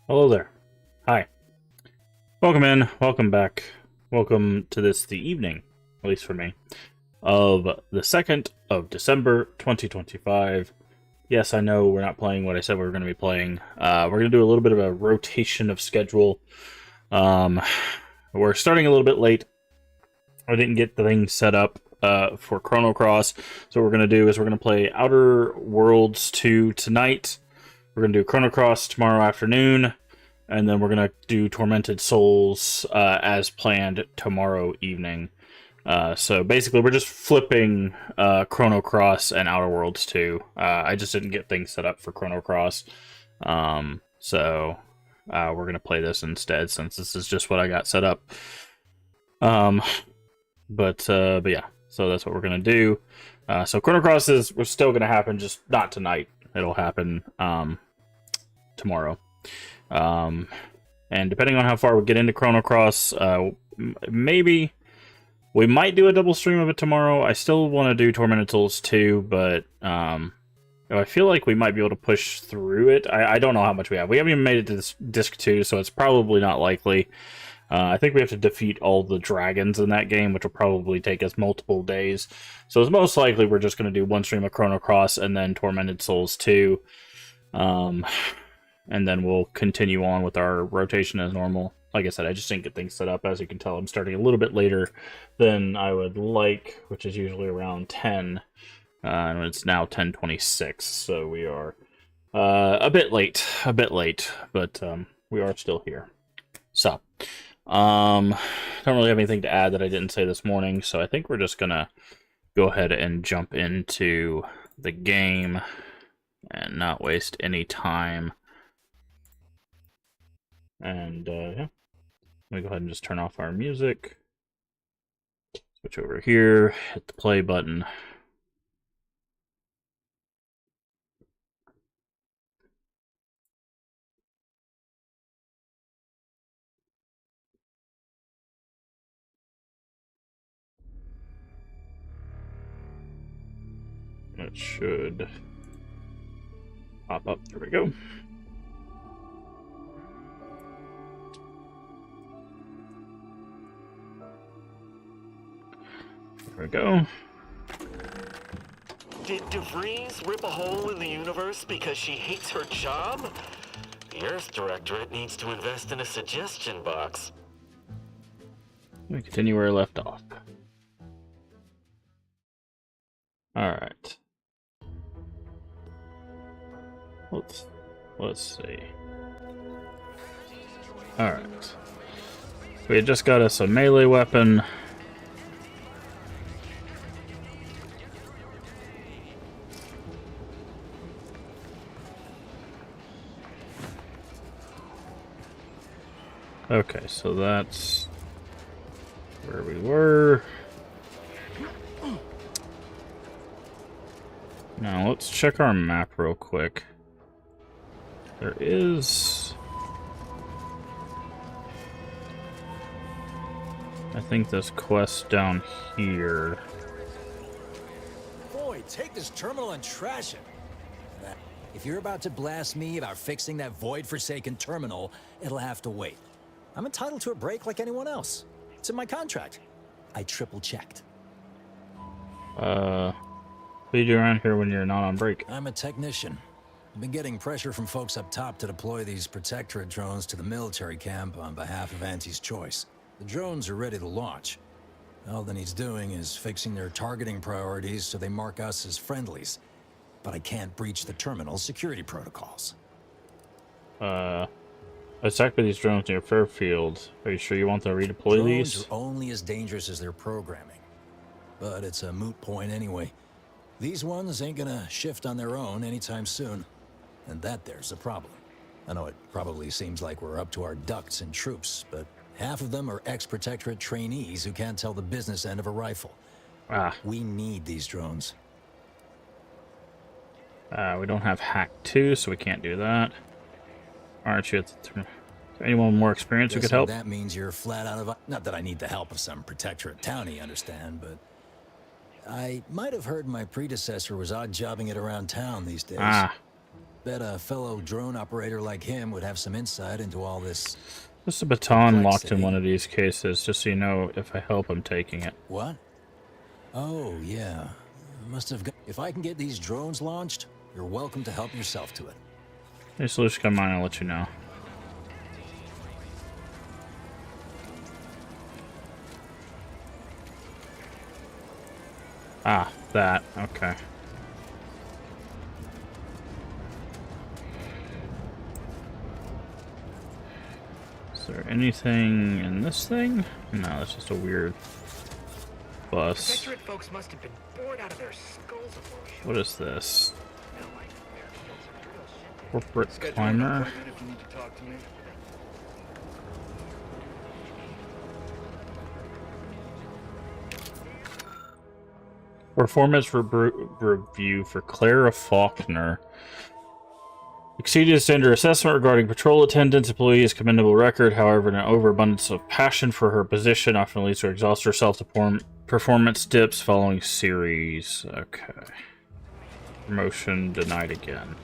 Hello there. Hi. Welcome in. Welcome back. Welcome to the evening, at least for me, of the 2nd of December, 2025. Yes, I know we're not playing what I said we were going to be playing. We're going to do a little bit of a rotation of schedule. We're starting a little bit late. I didn't get the thing set up for Chrono Cross. So what we're going to do is we're going to play Outer Worlds 2 tonight. We're going to do Chrono Cross tomorrow afternoon, and then we're going to do Tormented Souls as planned tomorrow evening. So basically, we're just flipping Chrono Cross and Outer Worlds 2. I just didn't get things set up for Chrono Cross. So we're going to play this instead, since this is just what I got set up. But yeah. So that's what we're gonna do. So Chrono Cross we're still gonna happen, just not tonight. It'll happen tomorrow. And depending on how far we get into Chrono Cross, maybe we might do a double stream of it tomorrow. I still want to do Tormented Souls 2, but I feel like we might be able to push through it. I don't know how much we have. We haven't even made it to this disc 2, so it's probably not likely. I think we have to defeat all the dragons in that game, which will probably take us multiple days. So it's most likely we're just going to do one stream of Chrono Cross and then Tormented Souls 2. And then we'll continue on with our rotation as normal. Like I said, I just didn't get things set up. As you can tell, I'm starting a little bit later than I would like, which is usually around 10. And it's now 10:26, so we are a bit late, but we are still here. So, don't really have anything to add that I didn't say this morning, so I think we're just gonna go ahead and jump into the game and not waste any time. And yeah, let me go ahead and just turn off our music. Switch over here, hit the play button. It should pop up. There we go. There we go. Did DeVries rip a hole in the universe because she hates her job? The Earth Directorate needs to invest in a suggestion box. We continue where I left off. Alright. Let's see. Alright. We had just got us a melee weapon. Okay, so that's where we were. Now let's check our map real quick. There is, I think, this quest down here. Boy, take this terminal and trash it. If you're about to blast me about fixing that void-forsaken terminal, it'll have to wait. I'm entitled to a break like anyone else. It's in my contract. I triple-checked. What do you do around here when you're not on break? I'm a technician. I've been getting pressure from folks up top to deploy these Protectorate drones to the military camp on behalf of Auntie's Choice. The drones are ready to launch. All that he's doing is fixing their targeting priorities so they mark us as friendlies. But I can't breach the terminal's security protocols. Attack by these drones near Fairfield. Are you sure you want to redeploy Drones these? are only as dangerous as their programming. But it's a moot point anyway. These ones ain't gonna shift on their own anytime soon. And that there's a problem. I know it probably seems like we're up to our ducks in troops, but half of them are ex-Protectorate trainees who can't tell the business end of a rifle. We need these drones. We don't have Hack 2, so we can't do that. Aren't you? Is there anyone more experienced who could help? That means you're flat out of... Not that I need the help of some Protectorate townie, understand, but... I might have heard my predecessor was odd-jobbing it around town these days. Bet a fellow drone operator like him would have some insight into all this. Just a baton locked in one of these cases, just so you know if I help, I'm taking it. What? Oh, yeah. Must have got... If I can get these drones launched, you're welcome to help yourself to it. Hey, solution come on, I'll let you know. That. Okay. Is there anything in this thing? No, that's just a weird bus. Protectorate folks must have been bored out of their skulls. What is this? Corporate climber. Performance review for Clara Faulkner. Exceeded standard assessment regarding patrol attendance. Employee's commendable record. However, an overabundance of passion for her position often leads her to exhaust herself to performance dips following series. Okay. Promotion denied again.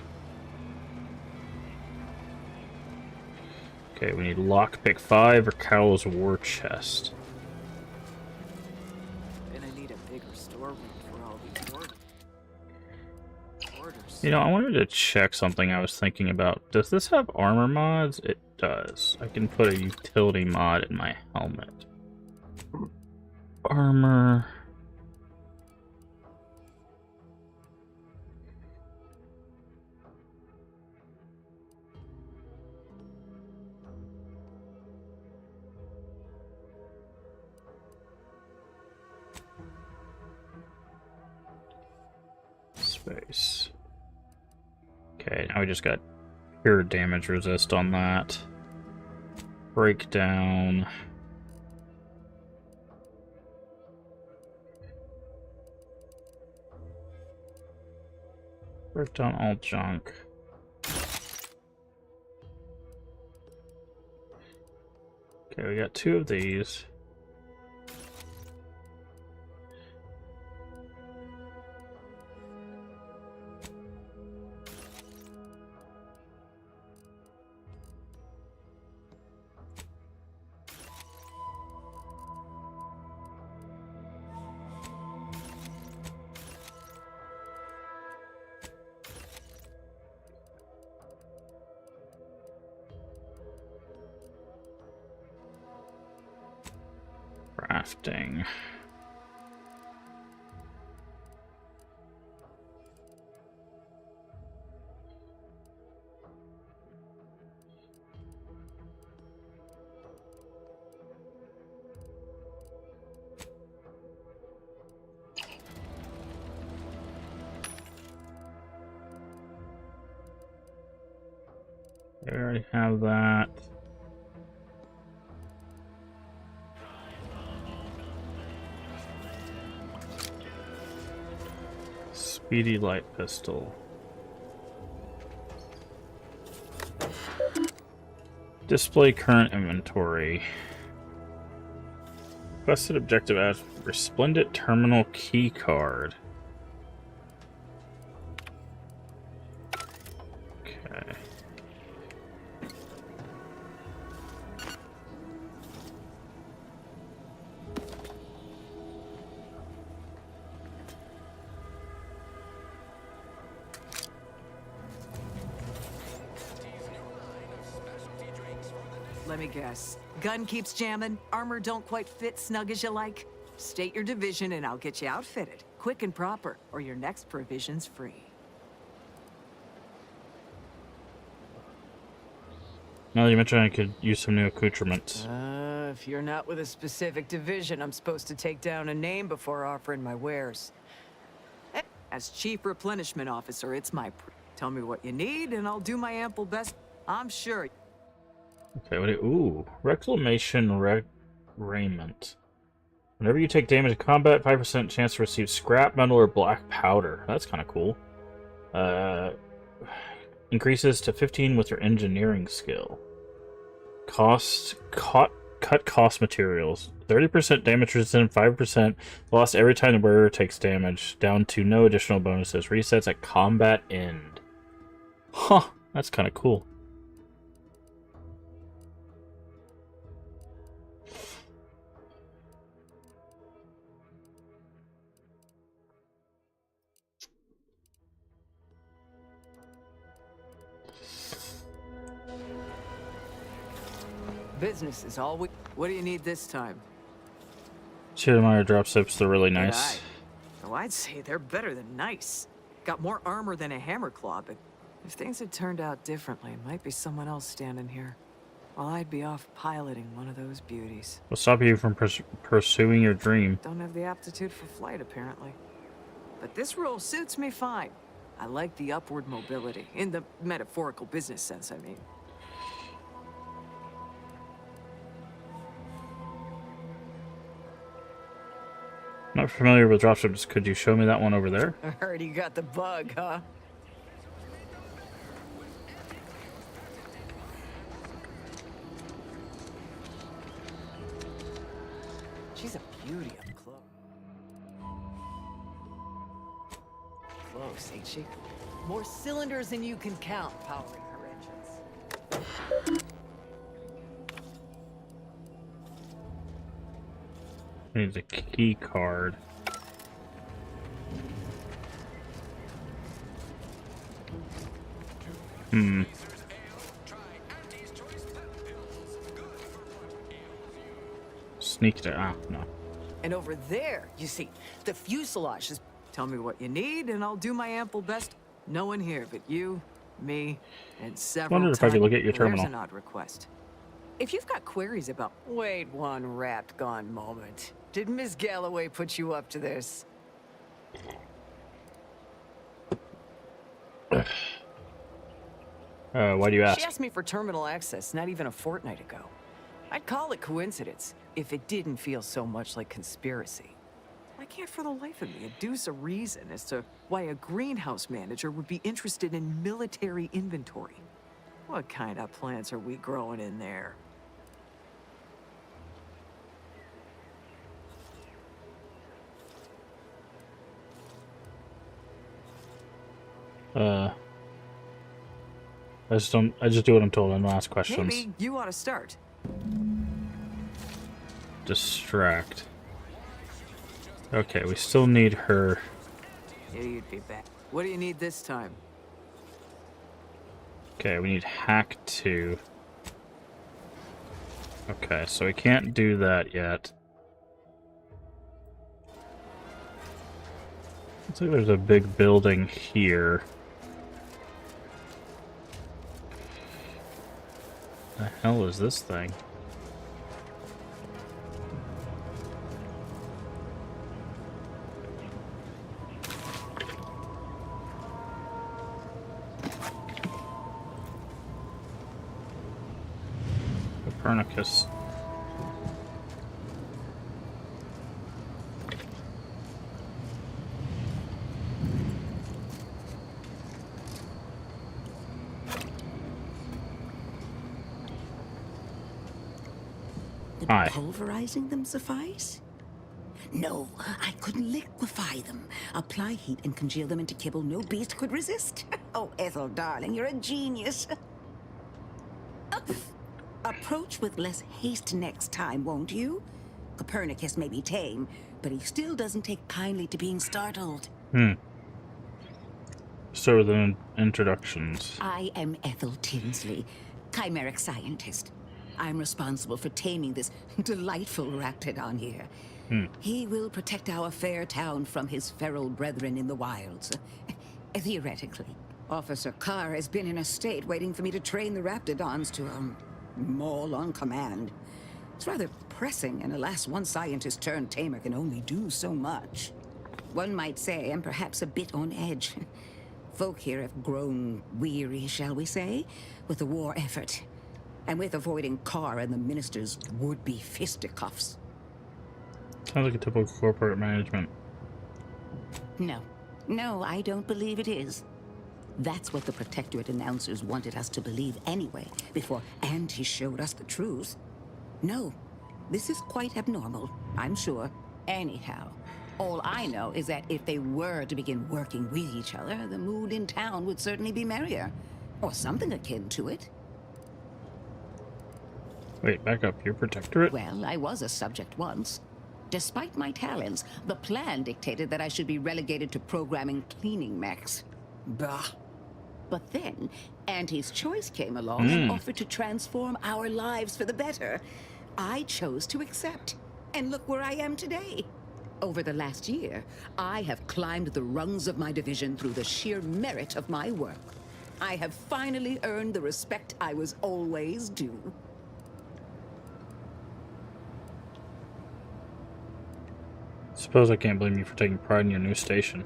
Okay, we need lockpick 5 or Cowl's war chest. Gonna need a bigger storeroom for all these orders. You know, I wanted to check something I was thinking about. Does this have armor mods? It does. I can put a utility mod in my helmet. Armor. Space. Okay, now we just got pure damage resist on that. Breakdown. Breakdown all junk. Okay, we got 2 of these. Crafting. We already have that. Speedy light pistol. Display current inventory. Requested objective as Resplendent Terminal Key Card. Okay. Let me guess. Gun keeps jamming, armor don't quite fit snug as you like. State your division and I'll get you outfitted. Quick and proper, or your next provision's free. Now that you mentioned, I could use some new accoutrements. If you're not with a specific division, I'm supposed to take down a name before offering my wares. As Chief Replenishment Officer, it's my tell me what you need and I'll do my ample best. I'm sure. Okay, what do ooh, Reclamation Raiment. Whenever you take damage in combat, 5% chance to receive scrap metal or black powder. That's kind of cool. Increases to 15 with your engineering skill. Cut cost materials. 30% damage resistant, 5% lost every time the wearer takes damage. Down to no additional bonuses. Resets at combat end. Huh, that's kind of cool. Business is all we... What do you need this time? Chittermeyer drop sips, they're really Good nice. eye. Oh, I'd say they're better than nice. Got more armor than a hammer claw, but if things had turned out differently, it might be someone else standing here. While I'd be off piloting one of those beauties. What'll stop you from pursuing your dream? Don't have the aptitude for flight, apparently. But this role suits me fine. I like the upward mobility, in the metaphorical business sense, I mean. Not familiar with dropships. Could you show me that one over there? I heard you got the bug, huh? She's a beauty up close. Close, ain't she? More cylinders than you can count powering her engines. Needs a key card. Sneaked it. Ah, no. And over there, you see, the fuselage is... Tell me what you need, and I'll do my ample best. No one here but you, me, and several Wondered if I could look at your terminal. There's an odd request. If you've got queries about... Wait one rat-gone moment. Did Miss Galloway put you up to this? Why do you ask? She asked me for terminal access not even a fortnight ago. I'd call it coincidence if it didn't feel so much like conspiracy. I can't for the life of me adduce a reason as to why a greenhouse manager would be interested in military inventory. What kind of plants are we growing in there? I just do what I'm told and don't ask questions. Maybe you ought to start. Distract. Okay, we still need her. Yeah, you'd be back. What do you need this time? Okay, we need hack 2. Okay, so we can't do that yet. Looks like there's a big building here. The hell is this thing? Copernicus. Hi. Pulverizing them suffice? No, I couldn't liquefy them. Apply heat and congeal them into kibble no beast could resist. Oh, Ethel, darling, you're a genius. Approach with less haste next time, won't you? Copernicus may be tame, but he still doesn't take kindly to being startled. So with the introductions. I am Ethel Tinsley, chimeric scientist. I'm responsible for taming this delightful raptidon here. He will protect our fair town from his feral brethren in the wilds. Theoretically. Officer Carr has been in a state waiting for me to train the raptidons to, maul on command. It's rather pressing, and alas, one scientist-turned-tamer can only do so much. One might say I'm perhaps a bit on edge. Folk here have grown weary, shall we say, with the war effort. And with avoiding Carr and the minister's would-be fisticuffs. Sounds like a typical corporate management. No, I don't believe it is. That's what the Protectorate announcers wanted us to believe anyway, before Auntie showed us the truth. No, this is quite abnormal, I'm sure. Anyhow, all I know is that if they were to begin working with each other, the mood in town would certainly be merrier. Or something akin to it. Wait, back up. You're Protectorate? Well, I was a subject once. Despite my talents, the plan dictated that I should be relegated to programming cleaning mechs. Bah. But then, Auntie's Choice came along and offered to transform our lives for the better. I chose to accept. And look where I am today. Over the last year, I have climbed the rungs of my division through the sheer merit of my work. I have finally earned the respect I was always due. Suppose I can't blame you for taking pride in your new station.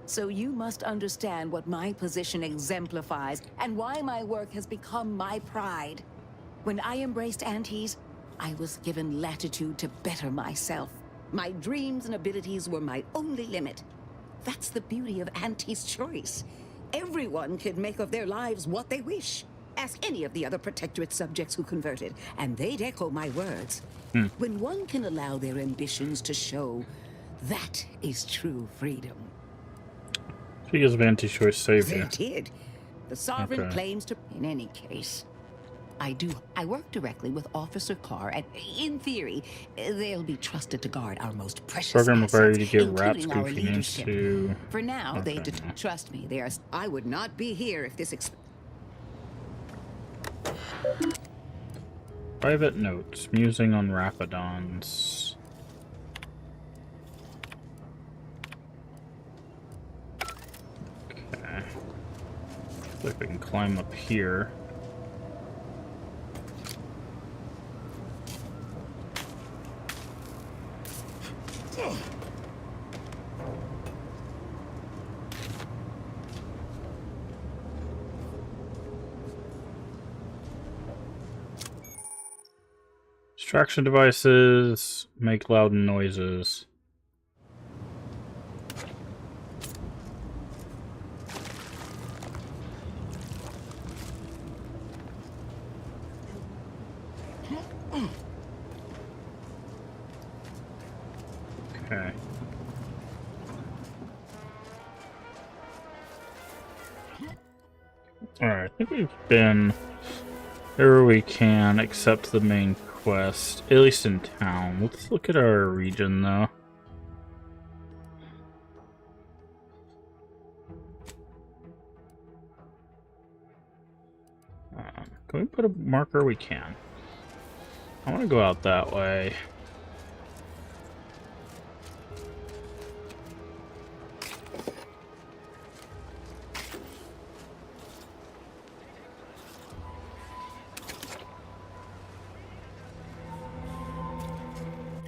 So you must understand what my position exemplifies and why my work has become my pride. When I embraced Auntie's, I was given latitude to better myself. My dreams and abilities were my only limit. That's the beauty of Auntie's choice. Everyone can make of their lives what they wish. Ask any of the other Protectorate subjects who converted, and they'd echo my words. When one can allow their ambitions to show, that is true freedom. Because of anti-choice save They you. did. The Sovereign Okay. claims to... In any case, I work directly with Officer Carr, and in theory, they'll be trusted to guard our most precious Program requires you to assets, give rap including our scoop you need leadership. to... For now, Okay. trust me, I would not be here if this... Private notes. Musing on Rapidons. Okay. Looks like we can climb up here. Distraction devices make loud noises. Okay. Alright, I think we've been wherever we can except the main quest, at least in town. Let's look at our region though. Can we put a marker? We can. I want to go out that way.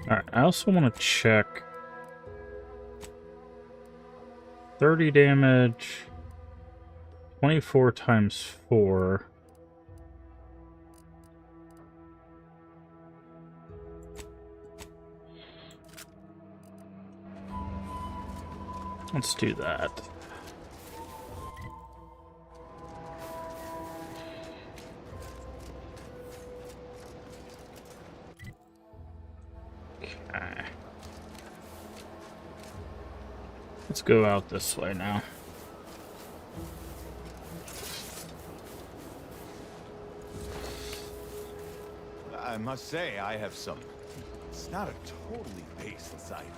Alright, I also want to check 30 damage, 24 times 4. Let's do that. Okay. Let's go out this way now. I must say, I have some... It's not a totally base inside here.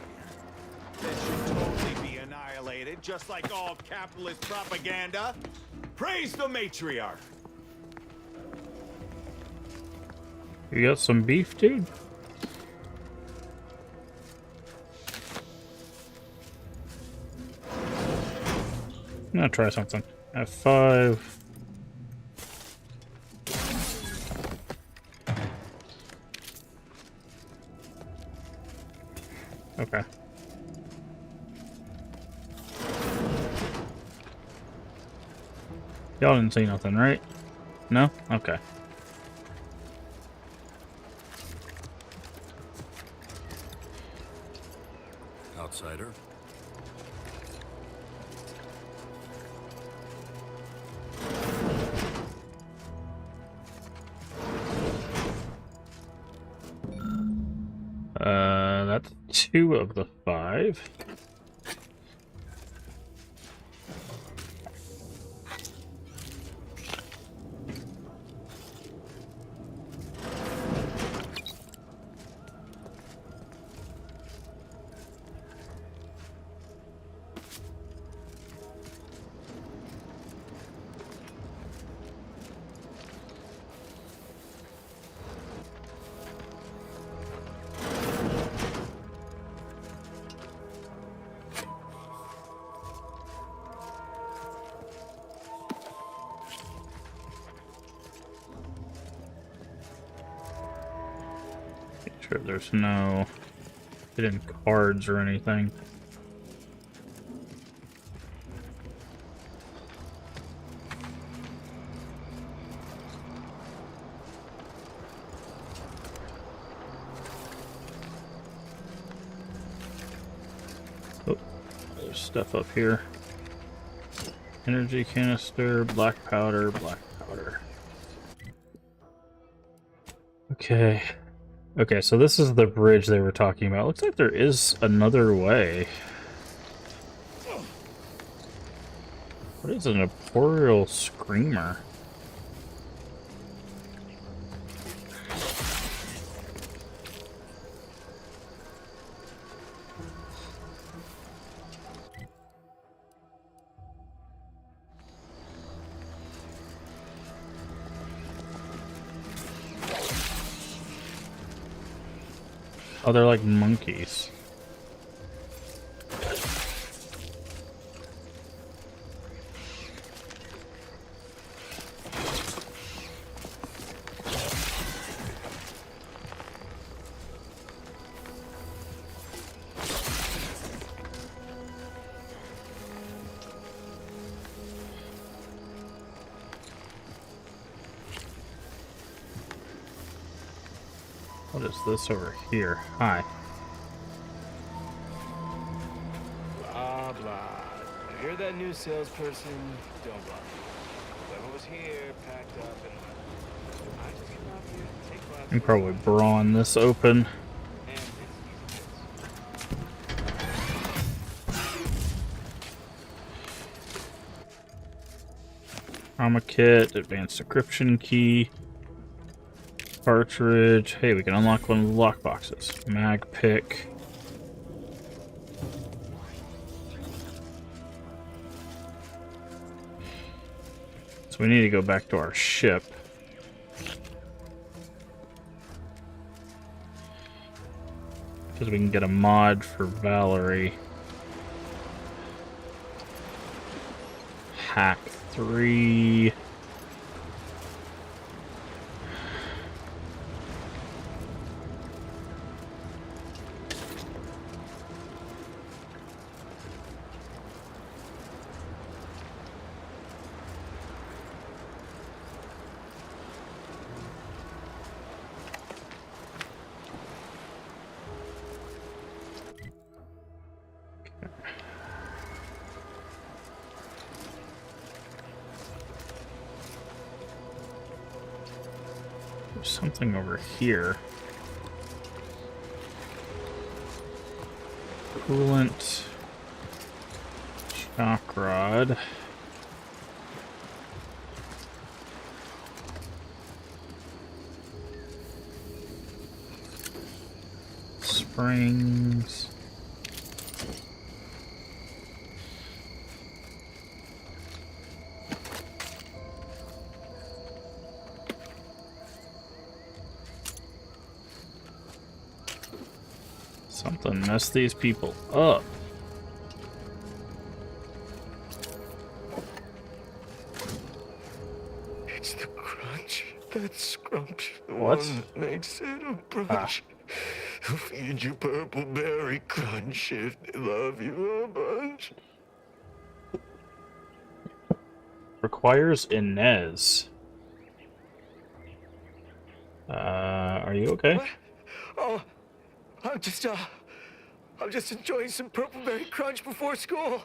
This should totally be annihilated, just like all capitalist propaganda. Praise the matriarch! You got some beef, dude? I'm gonna try something. F5. Okay. Y'all didn't see nothing, right? No? Okay. Outsider. That's 2 of the 5. Sure, there's no hidden cards or anything. stuff up here. Energy canister, black powder, black powder. Okay. Okay, so this is the bridge they were talking about. Looks like there is another way. What is an arboreal screamer? Oh, they're like monkeys. What is this over here? Hi. Blah, blah. If you're that new salesperson, don't bother. Whoever was here packed up and left. I just came out here to take classes. You can probably brawn this open. And Trauma kit, advanced decryption key, cartridge. Hey, we can unlock one of the lockboxes. Mag pick. So we need to go back to our ship. Because we can get a mod for Valerie. Hack 3. There's something over here. Coolant. Shock rod. Springs. Something messed these people up. It's the crunch. That scrumptious What? one that makes it a brunch. Who feed you purple berry crunch if they love you a bunch? Requires Inez. Are you okay? What? Oh, I'm just enjoying some purple berry crunch before school.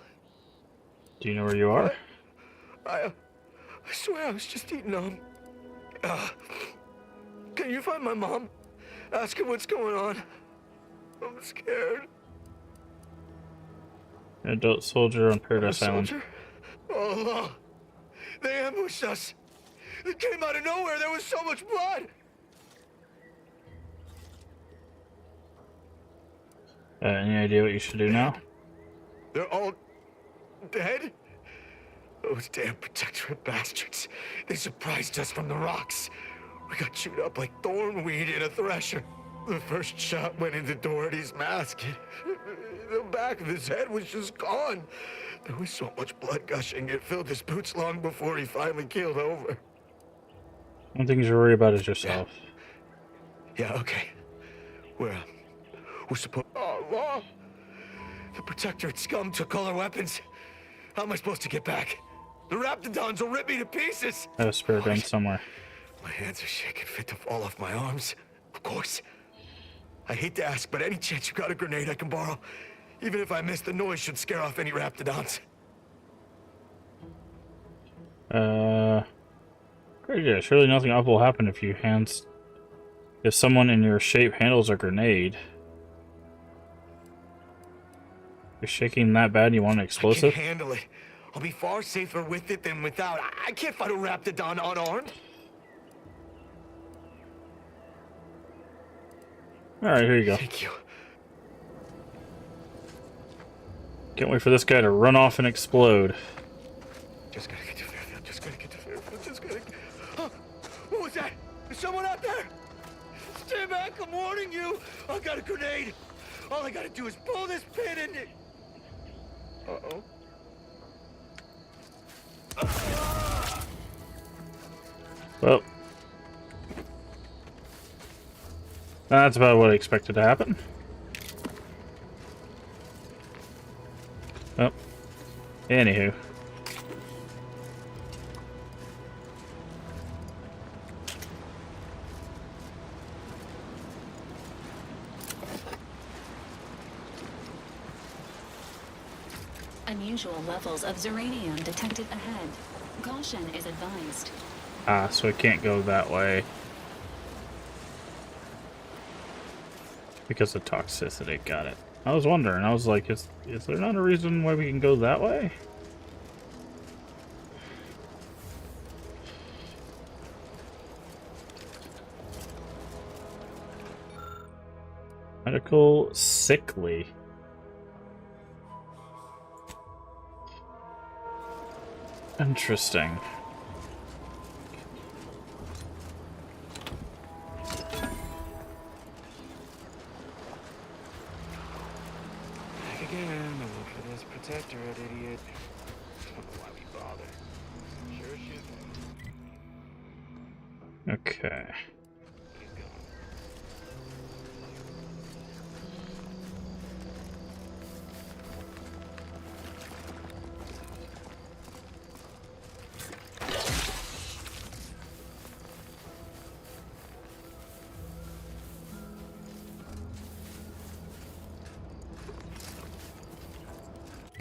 Do you know where you are? I swear I was just eating can you find my mom? Ask her what's going on. I'm scared. Adult soldier on Paradise Island. Soldier? Oh, no. They ambushed us. It came out of nowhere. There was so much blood. Any idea what you should do now? They're all dead? Those damn protectorate bastards. They surprised us from the rocks. We got chewed up like thornweed in a thresher. The first shot went into Doherty's mask. The back of his head was just gone. There was so much blood gushing, it filled his boots long before he finally keeled over. One thing you should worry about is yourself. Yeah, okay. We're supposed... Oh, Law! The Protectorate scum took all our weapons. How am I supposed to get back? The Raptidons will rip me to pieces! I have a spare gun somewhere. My hands are shaking fit to fall off my arms. Of course. I hate to ask, but any chance you got a grenade I can borrow? Even if I miss, the noise should scare off any raptidons. Great idea. Surely nothing awful will happen if someone in your shape handles a grenade. You're shaking that bad you want an I explosive? can handle it. I'll be far safer with it than without. I can't fight a raptidon unarmed. Alright, here you go. Thank you. Can't wait for this guy to run off and explode. Just gotta get to Fairfield. Just gotta get to Fairfield. Just gotta. Huh? What was that? Is someone out there? Stand back! I'm warning you. I got a grenade. All I gotta do is pull this pin and. Uh-oh. Well, that's about what I expected to happen. Oh, anywho. Unusual levels of Zeranium detected ahead. Caution is advised. Ah, so I can't go that way. Because of toxicity, got it. I was wondering, I was like, is there not a reason why we can go that way? Medical sickly. Interesting. Back again. Look for this protectorate, idiot. I don't know why we bother. Sure should. Okay. He's gone.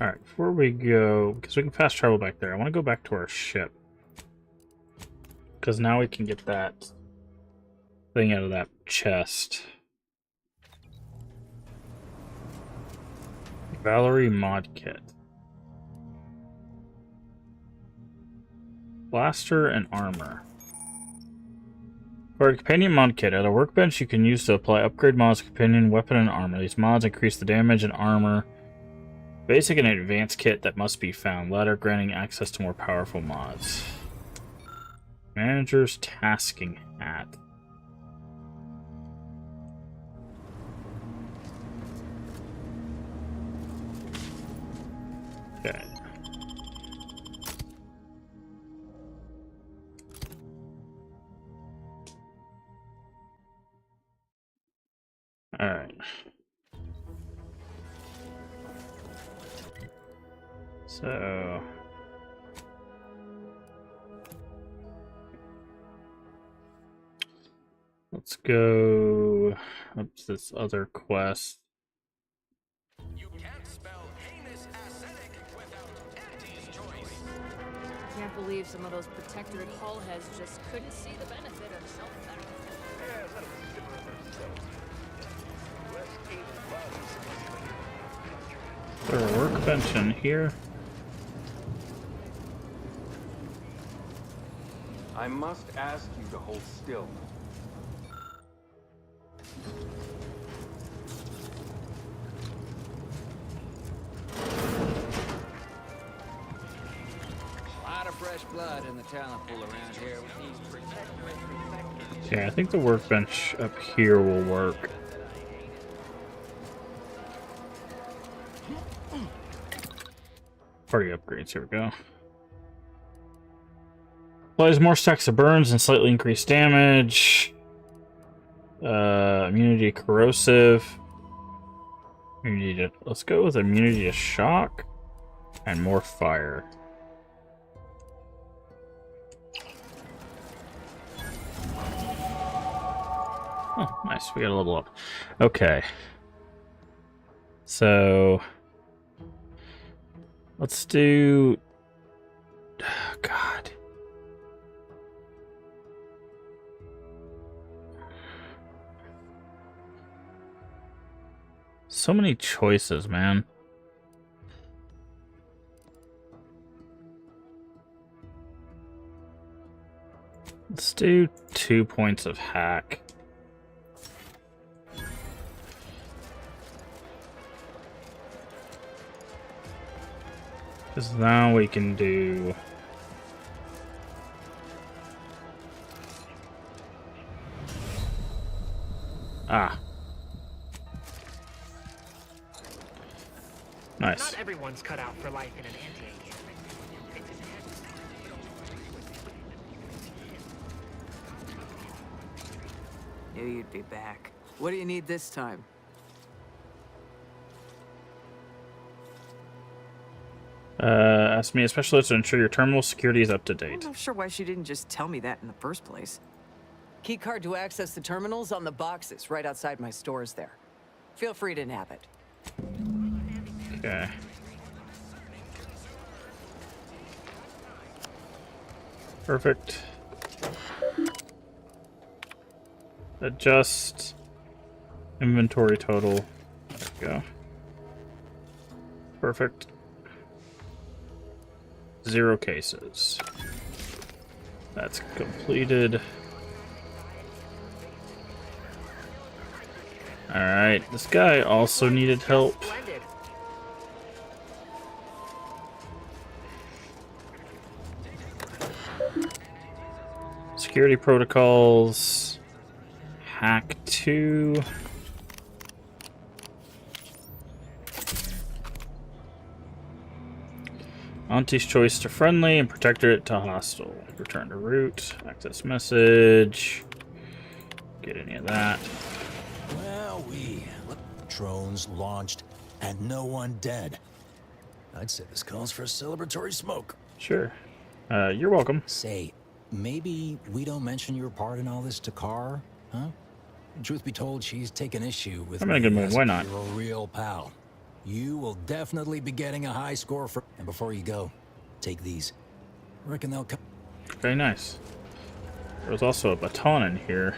Alright, before we go, because we can fast travel back there, I want to go back to our ship. Because now we can get that thing out of that chest. Valerie mod kit. Blaster and armor. For a companion mod kit, at a workbench you can use to apply upgrade mods to companion weapon and armor. These mods increase the damage and armor. Basic and advanced kit that must be found. Latter granting access to more powerful mods. Manager's tasking hat. Okay. Alright. So... let's go up to this other quest. You can't spell heinous acidic without Auntie's choice. Can't believe some of those protectorate hull heads just couldn't see the benefit of self-sacrifice. Is there a workbench in here? I must ask you to hold still. A lot of fresh blood in the talent pool around here with these protectorate. Yeah, I think the workbench up here will work. Party upgrades, here we go. Applies more stacks of burns and slightly increased damage. Immunity to corrosive. Immunity to, let's go with immunity to shock and more fire. Oh, nice. We got a level up. Okay. So let's do. Oh, God. So many choices, man. Let's do 2 points of hack. Because now we can do... Ah. Nice. Not everyone's cut out for life in an anti-age. Knew you'd be back. What do you need this time? Ask me a specialist to ensure your terminal security is up to date. I'm not sure why she didn't just tell me that in the first place. Key card to access the terminals on the boxes right outside my stores there. Feel free to nab it. Okay. Perfect. Adjust inventory total. There we go. Perfect. 0 cases. That's completed. Alright, this guy also needed help. Security protocols. Hack 2. Auntie's choice to friendly and protectorate to hostile. Return to root. Access message. Get any of that. Well, drones launched and no one dead. I'd say this calls for a celebratory smoke. Sure. You're welcome. Say, maybe we don't mention your part in all this to Carr, huh? Truth be told, she's taken issue with I'm in a good mood. Why not? You're a real pal. You will definitely be getting a high score for. And before you go, take these. Reckon they'll come. Very nice. There was also a baton in here.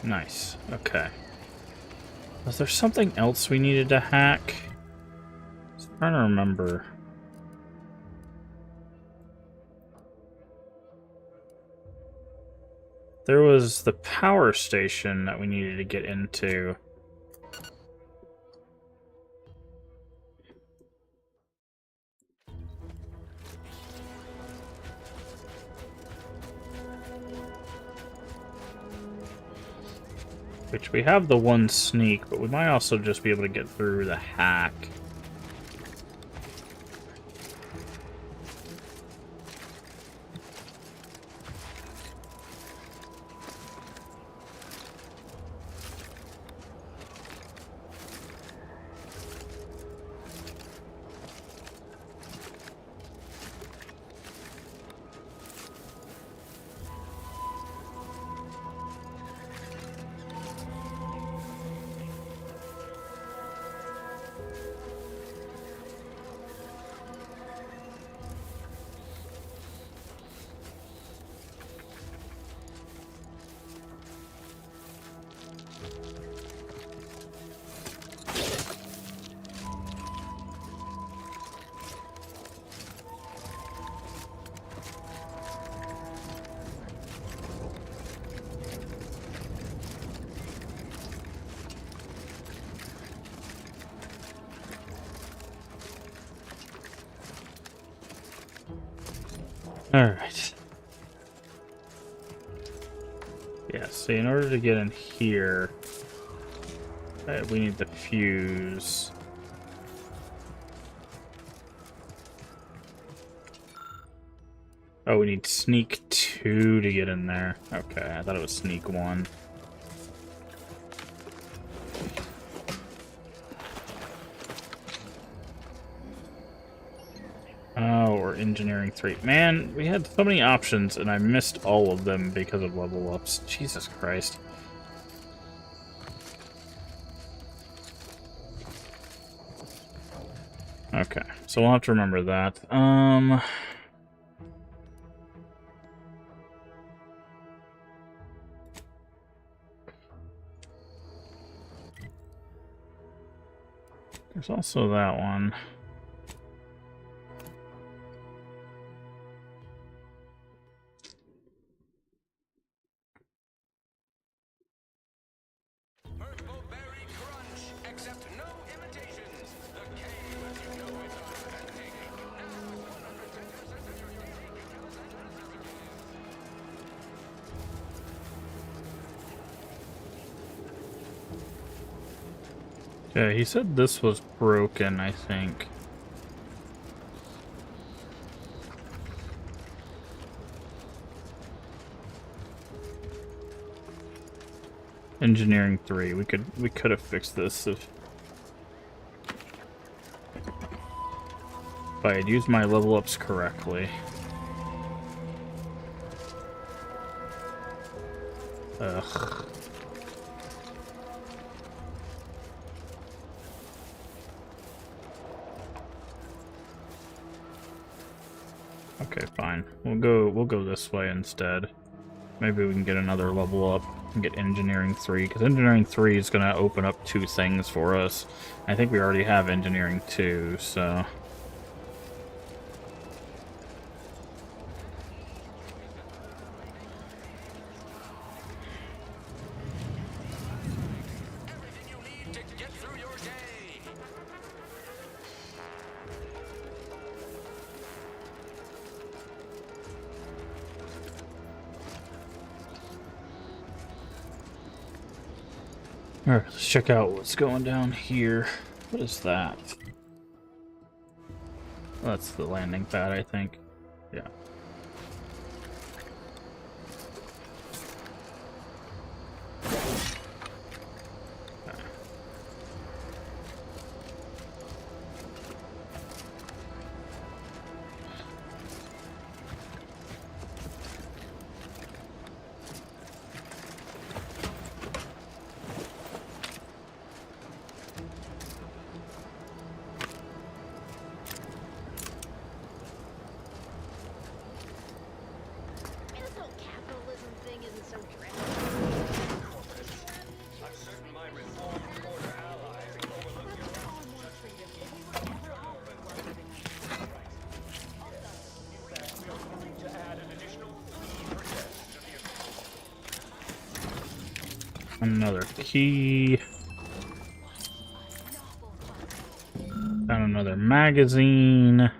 Nice. Okay. Was there something else we needed to hack? I'm trying to remember. There was the power station that we needed to get into. Which we have the one sneak, but we might also just be able to get through the hack. Alright. Yeah, so in order to get in here, we need the fuse. Oh, we need sneak 2 to get in there. Okay, I thought it was sneak 1. Oh, or engineering 3. Man, we had so many options and I missed all of them because of level ups. Jesus Christ. Okay, so we'll have to remember that. There's also that one. Purple berry crunch, except no imitations. The cave, as you know it, authentic. Yeah, he said this was broken, I think. Engineering 3. We could have fixed this if I had used my level ups correctly. Ugh. Okay, fine. We'll go this way instead. Maybe we can get another level up and get Engineering 3, because Engineering 3 is going to open up 2 things for us. I think we already have Engineering 2, so... Alright, let's check out what's going down here. What is that? Oh, that's the landing pad, I think. Yeah. This whole capitalism thing isn't so dreadful. I'm certain my reform quarter allies overlook your to add an additional 3% to the Another key. Found another magazine.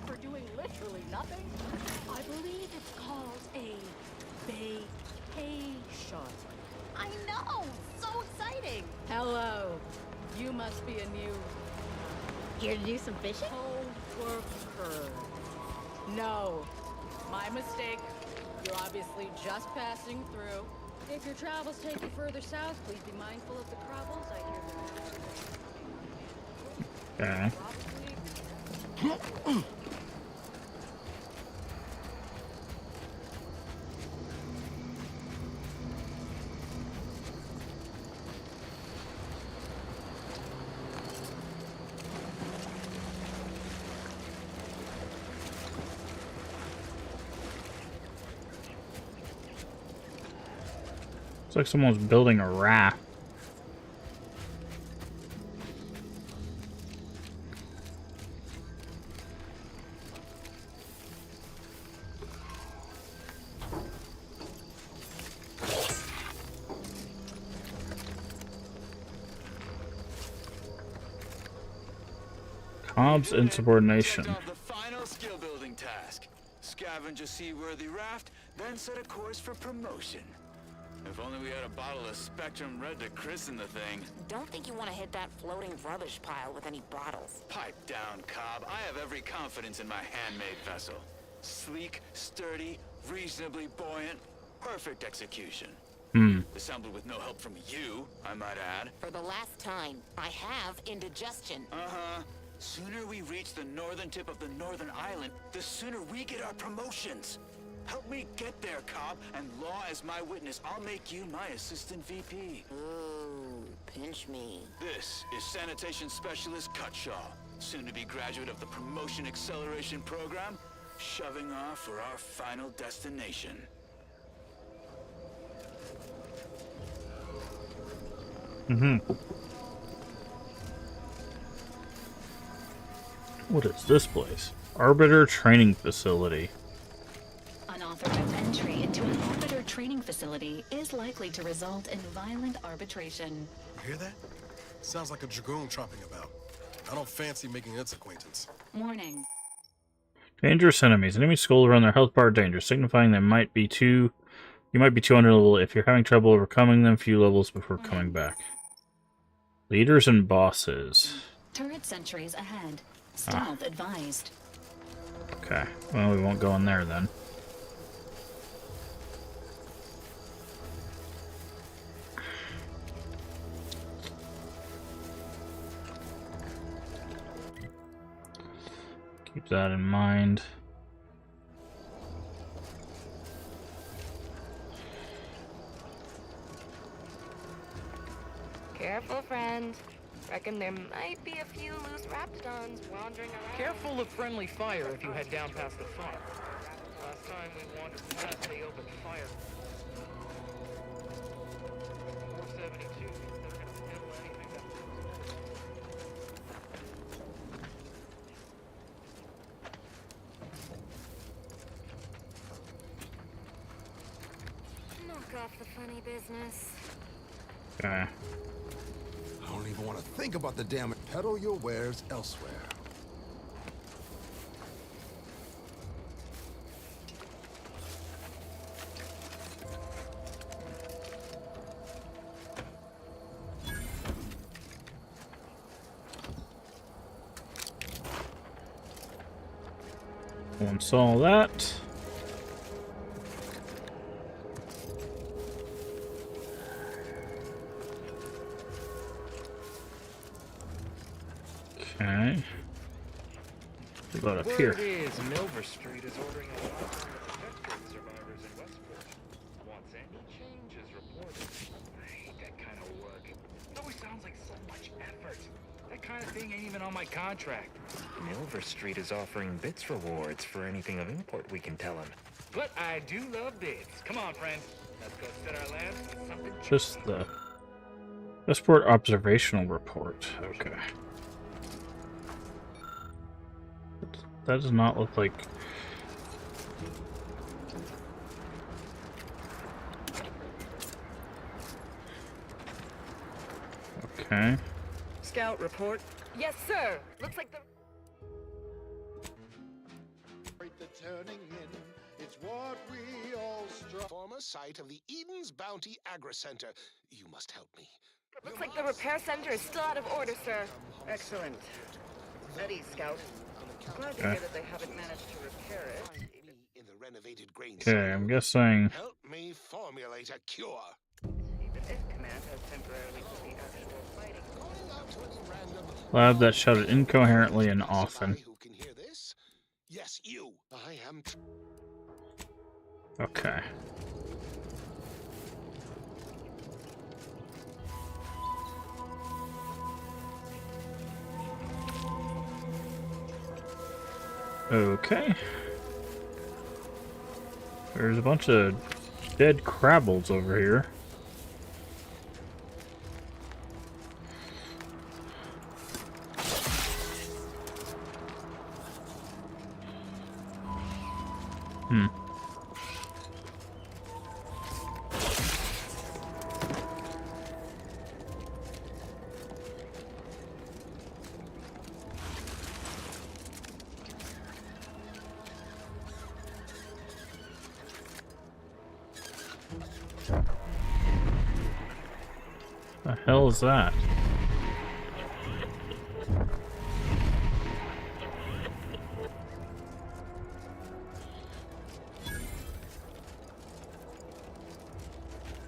For doing literally nothing? I believe it's called a vacation. I know! So exciting! Hello. You must be a new... Here to do some fishing? Co-worker. No. My mistake. You're obviously just passing through. If your travels take you further south, please be mindful of the troubles. I hear Okay. Looks like someone's building a raft. Cobb's insubordination. Check off the final skill building task. Scavenge a seaworthy raft, then set a course for promotion. If only we had a bottle of Spectrum Red to christen the thing. Don't think you want to hit that floating rubbish pile with any bottles. Pipe down, Cobb. I have every confidence in my handmade vessel. Sleek, sturdy, reasonably buoyant, perfect execution. Assembled with no help from you, I might add. For the last time, I have indigestion. Uh-huh. Sooner we reach the northern tip of the northern island, the sooner we get our promotions. Help me get there, Cobb, and law as my witness. I'll make you my assistant VP. Ooh, pinch me. This is Sanitation Specialist Cutshaw, soon-to-be graduate of the Promotion Acceleration Program, shoving off for our final destination. What is this place? Arbiter Training Facility. Unauthorized entry into an Arbiter training facility is likely to result in violent arbitration. You hear that? Sounds like a Dragoon tromping about. I don't fancy making its acquaintance. Warning. Dangerous enemies. Enemies scroll around their health bar dangerous, signifying you might be too under level. If you're having trouble overcoming them, few levels before coming back. Leaders and bosses. Turret sentries ahead. Stealth advised. Okay. Well, we won't go in there then. Keep that in mind. Careful, friend. Reckon there might be a few loose raptidons wandering around. Careful of friendly fire if you head down past the farm. Last time we wandered past, they opened fire. 472, they're gonna handle anything that knock off the funny business. Okay. I don't even want to think about the damn it. Peddle your wares elsewhere. Once all that. Okay. What about up here? Word is Milver Street is ordering a lot from the protected survivors in Westport. Once any changes reported. I hate that kind of work. It always sounds like so much effort. That kind of thing ain't even on my contract. Milver Street is offering bits rewards for anything of import we can tell him. But I do love bits. Come on, friend. Let's go set our lamps on something. Just the Westport observational report. Okay. That does not look like... Okay. Scout report. Yes, sir. Looks like the... The turning in, it's what we all strive. Former site of the Eden's Bounty Agri-Center. You must help me. Looks like the repair center is still out of order, sir. Excellent. Ready, Scout. Glad to hear that they haven't managed to repair it. In the renovated grain Okay, I'm guessing... help me formulate a cure. Even if command has temporarily put the actual fighting Lab that shouted incoherently and often. Who can hear this? Yes, you. I am. Okay. Okay. There's a bunch of dead Krabbles over here. The hell is that?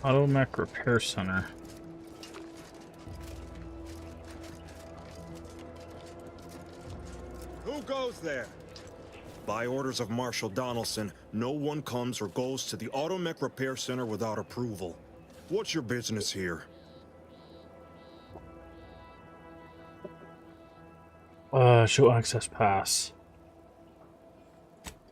Automech Repair Center. Who goes there? By orders of Marshal Donaldson, no one comes or goes to the Automech Repair Center without approval. What's your business here? Show access pass.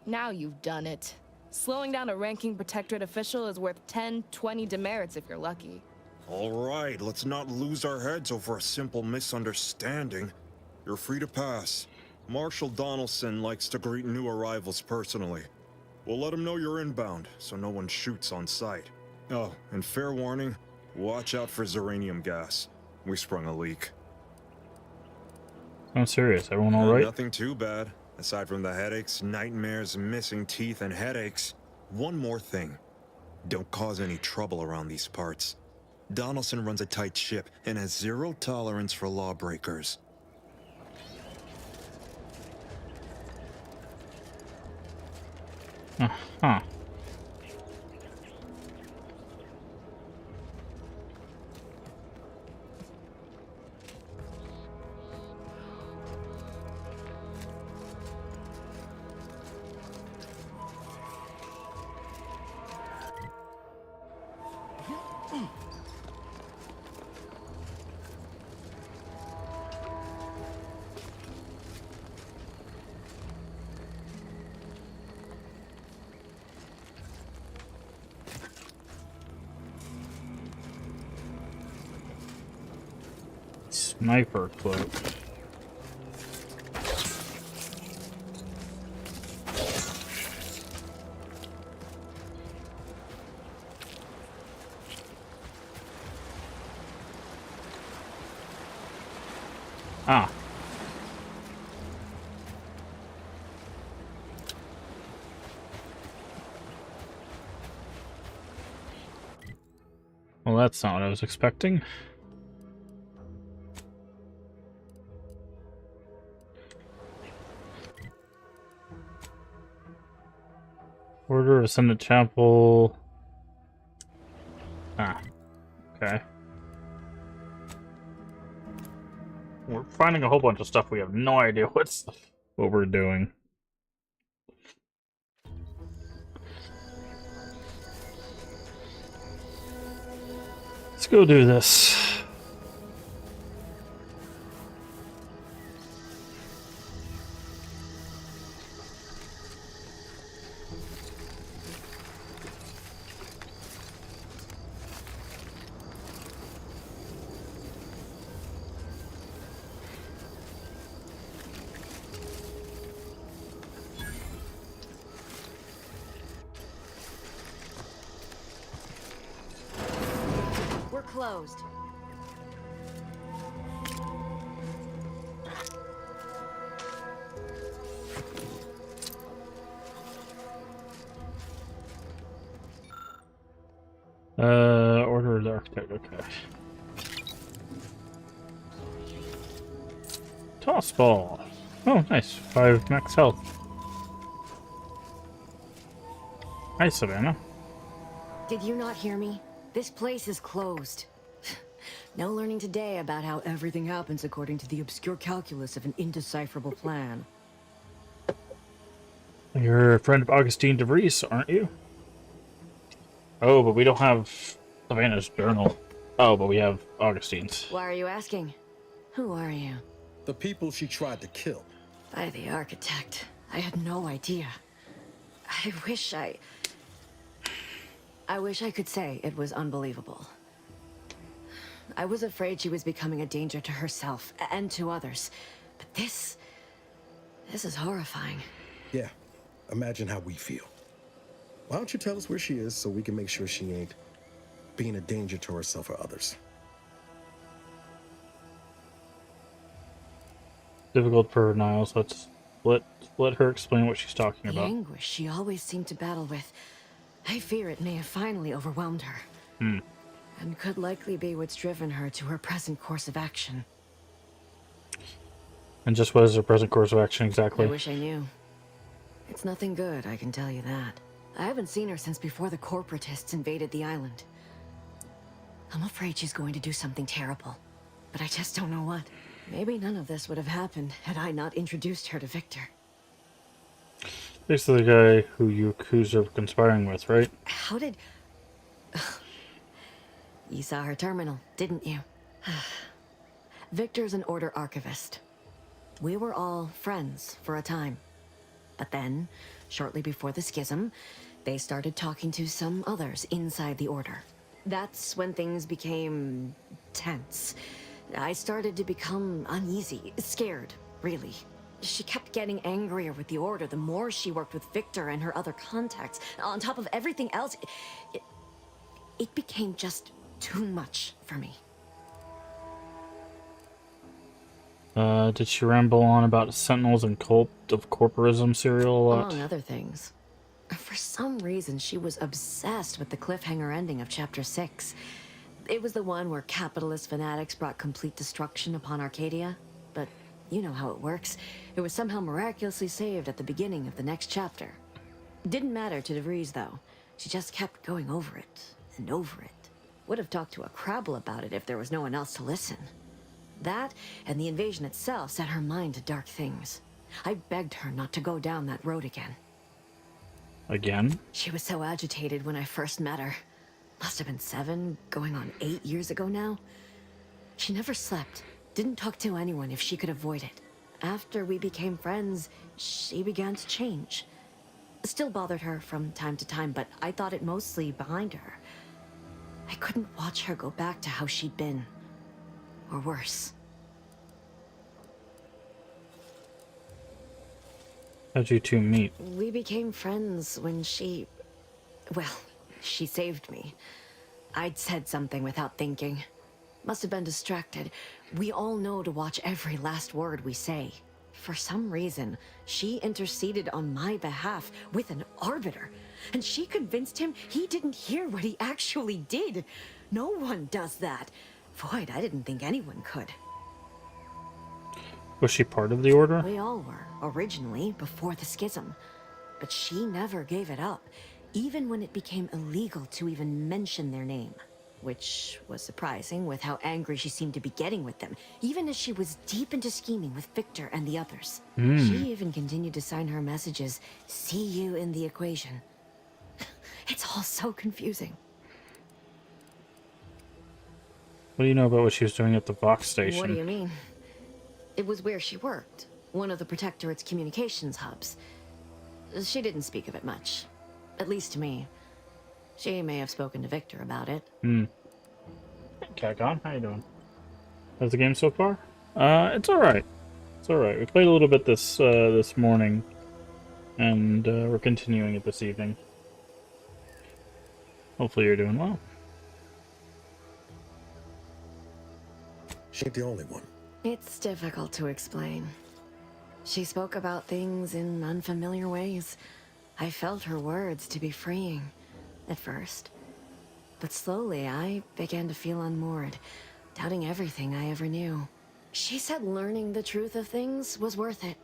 Now you've done it. Slowing down a ranking protectorate official is worth 10, 20 demerits if you're lucky. All right, let's not lose our heads over a simple misunderstanding. You're free to pass. Marshal Donaldson likes to greet new arrivals personally. We'll let him know you're inbound, so no one shoots on sight. Oh, and fair warning, watch out for xeranium gas. We sprung a leak. I'm serious. Everyone all right? Nothing too bad. Aside from the headaches, nightmares, missing teeth, and headaches. One more thing. Don't cause any trouble around these parts. Donaldson runs a tight ship and has zero tolerance for lawbreakers. Uh-huh. Sniper cloak. Ah. Well, that's not what I was expecting. Order of Ascendant Chapel. Ah, okay. We're finding a whole bunch of stuff we have no idea what we're doing. Let's go do this. Closed. Order of the Architect, okay. Toss ball. Oh, nice. 5 max health. Hi, Savannah. Did you not hear me? This place is closed. No learning today about how everything happens according to the obscure calculus of an indecipherable plan. You're a friend of Augustine DeVries, aren't you? Oh, but we don't have Savannah's journal. Oh, but we have Augustine's. Why are you asking? Who are you? The people she tried to kill. By the Architect. I had no idea. I wish I could say it was unbelievable. I was afraid she was becoming a danger to herself and to others. But this is horrifying. Yeah, imagine how we feel. Why don't you tell us where she is so we can make sure she ain't being a danger to herself or others? Difficult for Niles. Let's let her explain what she's talking The about. anguish she always seemed to battle with. I fear it may have finally overwhelmed her. And could likely be what's driven her to her present course of action. And just what is her present course of action exactly? I wish I knew. It's nothing good, I can tell you that. I haven't seen her since before the corporatists invaded the island. I'm afraid she's going to do something terrible. But I just don't know what. Maybe none of this would have happened had I not introduced her to Victor. Basically the guy who you accused of conspiring with, right? How did... You saw her terminal, didn't you? Victor's an Order archivist. We were all friends for a time. But then, shortly before the schism, they started talking to some others inside the Order. That's when things became tense. I started to become uneasy, scared, really. She kept getting angrier with the Order the more she worked with Victor and her other contacts. On top of everything else, it became just too much for me. Did she ramble on about Sentinels and Cult of Corporism serial a lot? Among other things. For some reason, she was obsessed with the cliffhanger ending of Chapter 6. It was the one where capitalist fanatics brought complete destruction upon Arcadia. But you know how it works. It was somehow miraculously saved at the beginning of the next chapter. Didn't matter to DeVries, though. She just kept going over it and over it. Would have talked to a Crabble about it if there was no one else to listen. That, and the invasion itself, set her mind to dark things. I begged her not to go down that road again. Again? She was so agitated when I first met her. Must have been 7, going on 8 years ago now. She never slept, didn't talk to anyone if she could avoid it. After we became friends, she began to change. Still bothered her from time to time, but I thought it mostly behind her. I couldn't watch her go back to how she'd been. Or worse. How'd you two meet? We became friends when she... Well, she saved me. I'd said something without thinking. Must have been distracted. We all know to watch every last word we say. For some reason, she interceded on my behalf with an Arbiter. And she convinced him he didn't hear what he actually did. No one does that. Void, I didn't think anyone could. Was she part of the Order? We all were, originally, before the schism. But she never gave it up, even when it became illegal to even mention their name. Which was surprising with how angry she seemed to be getting with them, even as she was deep into scheming with Victor and the others. She even continued to sign her messages, "See you in the equation." It's all so confusing. What do you know about what she was doing at the Vox station? What do you mean? It was where she worked, one of the Protectorate's communications hubs. She didn't speak of it much, at least to me. She may have spoken to Victor about it. Kagon, how you doing? How's the game so far? It's alright. It's alright. We played a little bit this morning, and we're continuing it this evening. Hopefully you're doing well. She ain't the only one. It's difficult to explain. She spoke about things in unfamiliar ways. I felt her words to be freeing, at first. But slowly, I began to feel unmoored, doubting everything I ever knew. She said learning the truth of things was worth it.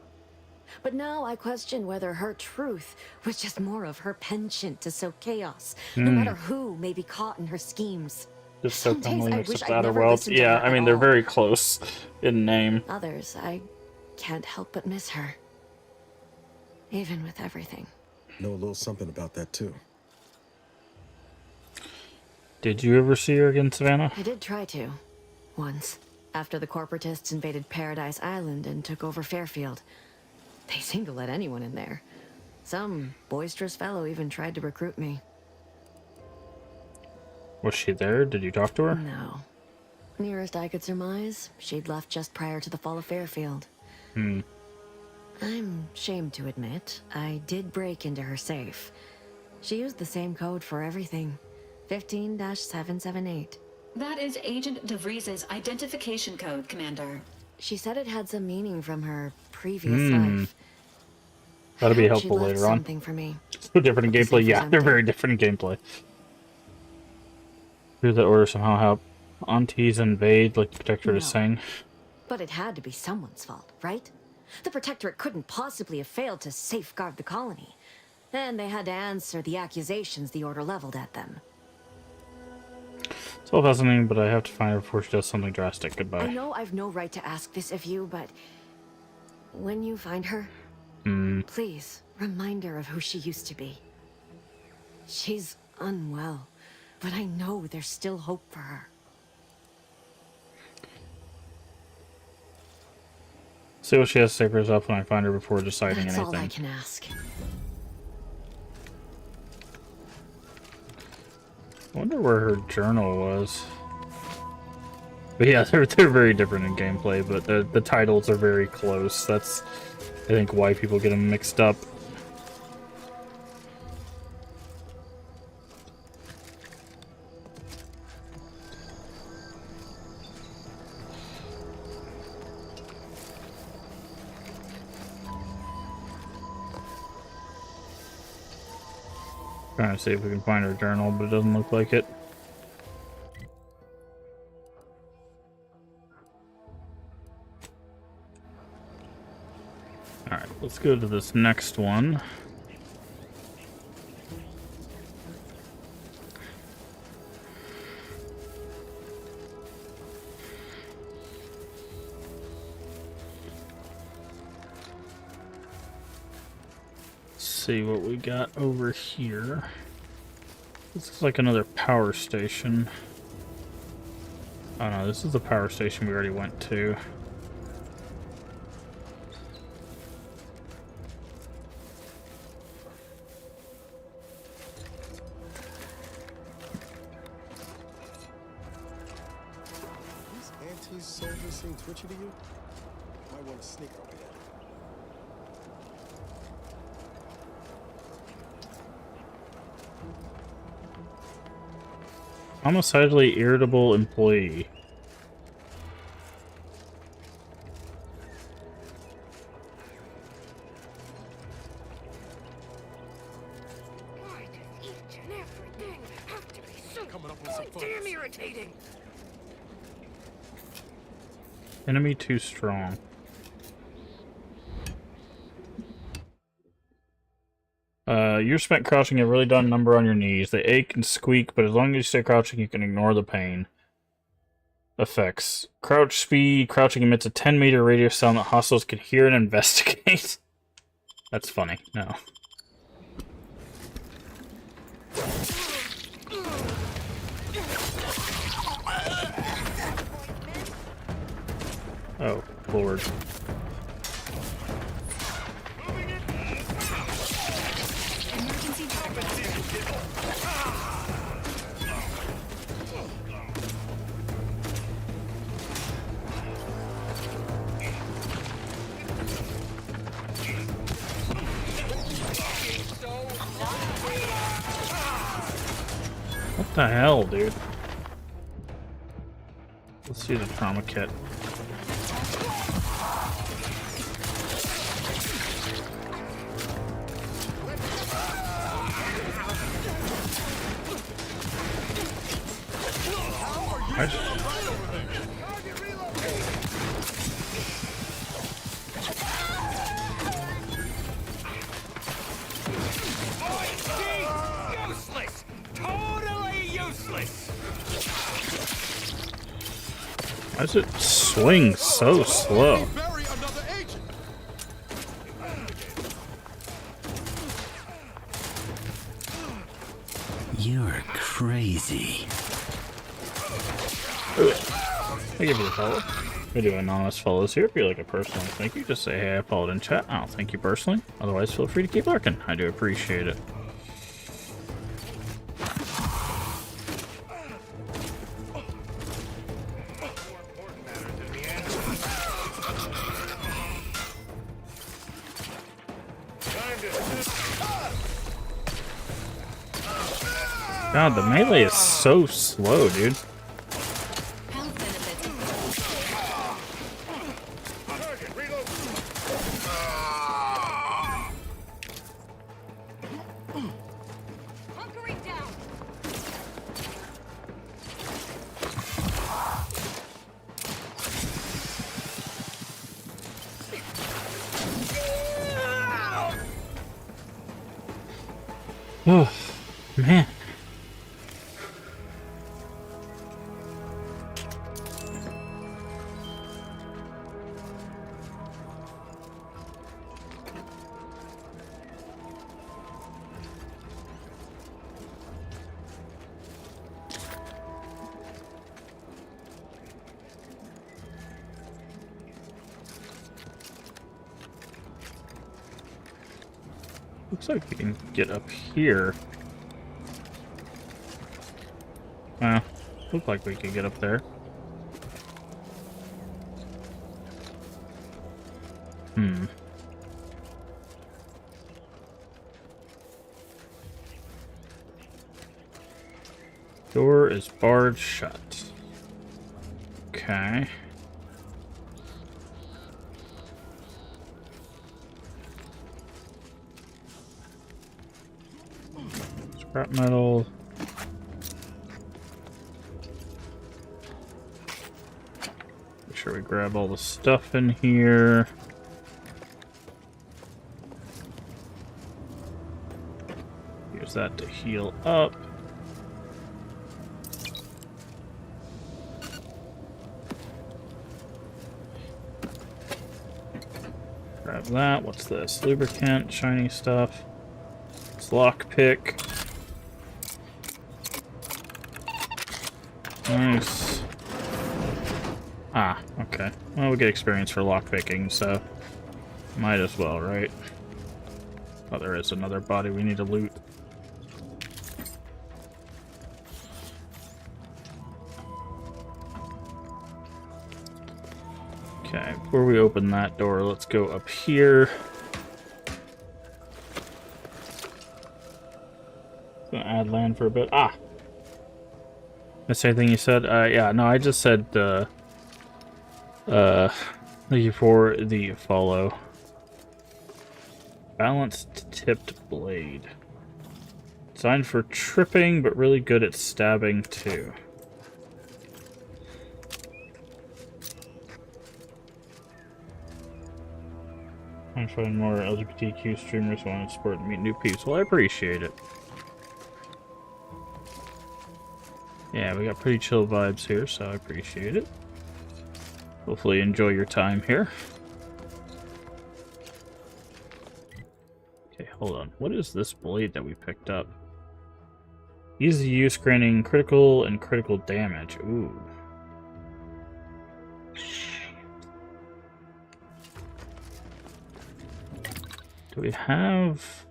But now I question whether her truth was just more of her penchant to sow chaos, no matter who may be caught in her schemes. Just so Some days Emily I mixed wish up I'd Outer never Worlds. listened to Yeah, her I at mean, they're all. very close in name. Others, I can't help but miss her. Even with everything. Know a little something about that, too. Did you ever see her again, Savannah? I did try to. Once. After the corporatists invaded Paradise Island and took over Fairfield. They seemed to let anyone in there. Some boisterous fellow even tried to recruit me. Was she there? Did you talk to her? No. Nearest I could surmise, she'd left just prior to the fall of Fairfield. I'm ashamed to admit, I did break into her safe. She used the same code for everything. 15-778. That is Agent DeVries' identification code, Commander. She said it had some meaning from her previous life. That'll be She helpful left later on. something for me. So different in But the gameplay. safe Yeah, was they're empty. very different in gameplay. Through the Order somehow help aunties invade, like the Protectorate is No. saying. But it had to be someone's fault, right? The Protectorate couldn't possibly have failed to safeguard the colony. And they had to answer the accusations the Order leveled at them. It's all fascinating, but I have to find her before she does something drastic. I Goodbye. know I've no right to ask this of you, but when you find her, Please, remind her of who she used to be. She's unwell, but I know there's still hope for her. See what she has to say for herself when I find her before deciding That's anything. all I can ask. I wonder where her journal was. But yeah, they're very different in gameplay, but the titles are very close. That's, I think, why people get them mixed up. Trying to see if we can find her journal, but it doesn't look like it. Alright, let's go to this next one. See what we got over here. This is like another power station. Oh no, this is the power station we already went to. These anti-soldiers seem twitchy to you? Might want to sneak over there. Homicidally irritable employee. Why does each and everything have to be so damn irritating? Enemy too strong. You're spent crouching a really done number on your knees. They ache and squeak, but as long as you stay crouching, you can ignore the pain. Effects. Crouch speed. Crouching emits a 10-meter radius sound that hostiles can hear and investigate. That's funny. No. Oh, Lord. What the hell, dude? Let's see the trauma kit. Useless! Totally useless! Why does it swing so slow? You're crazy. I give you a follow. We do anonymous follows here. If you like it personally, thank you. Just say, hey, I followed in chat. I'll thank you personally. Otherwise, feel free to keep lurking. I do appreciate it. God, the melee is so slow, dude. Oh, man. Looks like we can get up here. Well, looked like we could get up there. Door is barred shut. Okay. Scrap metal. Make sure we grab all the stuff in here. Use that to heal up. Grab that. What's this? Lubricant, shiny stuff. It's lockpick. Nice. Ah, okay. Well, we get experience for lockpicking, so might as well, right? Oh, there is another body we need to loot. Okay, before we open that door, let's go up here. Gonna add land for a bit. Ah! That's anything you said? Yeah, no, I just said, thank you for the follow. Balanced tipped blade. Designed for tripping, but really good at stabbing, too. I'm finding more LGBTQ streamers wanting to support and meet new peeps. Well, I appreciate it. Yeah, we got pretty chill vibes here, so I appreciate it. Hopefully you enjoy your time here. Okay, hold on. What is this blade that we picked up? Easy use, granting critical and critical damage. Ooh. Do we have...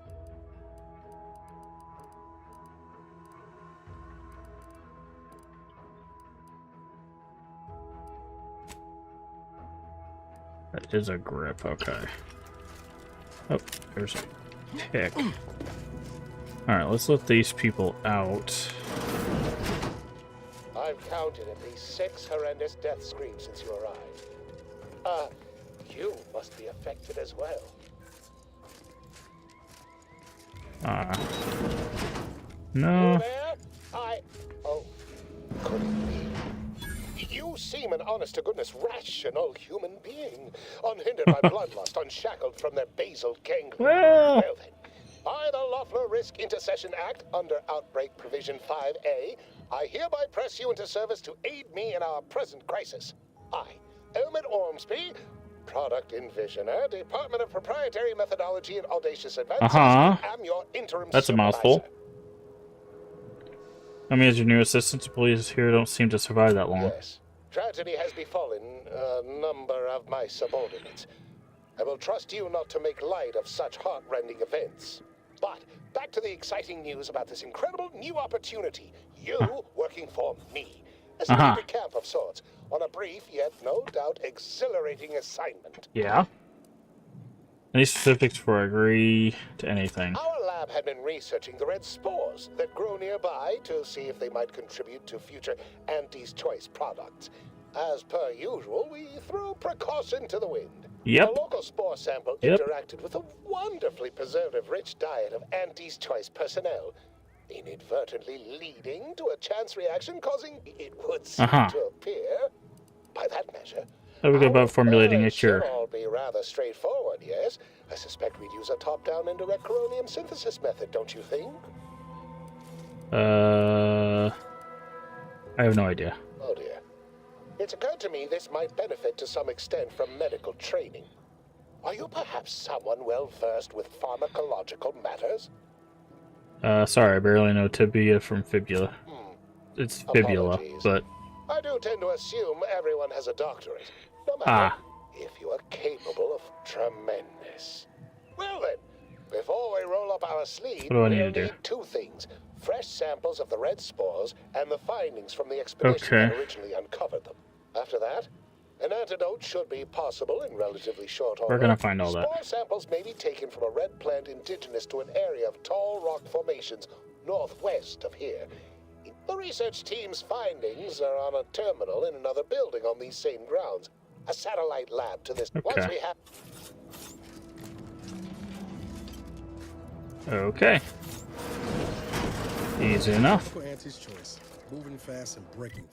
That is a grip, okay. Oh, there's a pick. Alright, let's let these people out. I've counted at least 6 horrendous death screams since you arrived. You must be affected as well. No. You there? Oh, could it be? You seem an honest-to-goodness rational human being, unhindered by bloodlust, unshackled from their basal ganglion. Well then, by the Loeffler Risk Intercession Act, under Outbreak Provision 5A, I hereby press you into service to aid me in our present crisis. I, Elmet Ormsby, Product Envisioner, Department of Proprietary Methodology and Audacious Advances, am your interim That's a mouthful. I mean, as your new assistant, employees here don't seem to survive that long. Yes. Tragedy has befallen a number of my subordinates. I will trust you not to make light of such heart-rending events. But back to the exciting news about this incredible new opportunity. You working for me. A secret camp of sorts, on a brief yet no doubt exhilarating assignment. Yeah. Any specifics before I agree to anything? Our lab had been researching the red spores that grow nearby to see if they might contribute to future Auntie's Choice products. As per usual, we threw precaution to the wind. Yep. A local spore sample interacted with a wonderfully preservative-rich diet of Auntie's Choice personnel, inadvertently leading to a chance reaction causing, it would seem to appear, by that measure, How do we go about formulating a cure? should all be rather straightforward, yes? I suspect we'd use a top-down indirect coronium synthesis method, don't you think? I have no idea. Oh dear. It's occurred to me this might benefit to some extent from medical training. Are you perhaps someone well-versed with pharmacological matters? Sorry, I barely know tibia from fibula. It's fibula, but... I do tend to assume everyone has a doctorate, no matter if you are capable of tremendous. Well then, before we roll up our sleeve, What do I need we'll to do? need two things. Fresh samples of the red spores and the findings from the expedition Okay. that originally uncovered them. After that, an antidote should be possible in relatively short order. We're gonna find all that. Spore samples may be taken from a red plant indigenous to an area of tall rock formations northwest of here. The research team's findings are on a terminal in another building on these same grounds. A satellite lab to this. Once Okay. we have... Okay. Easy enough. Typical Auntie's choice. Moving fast and breaking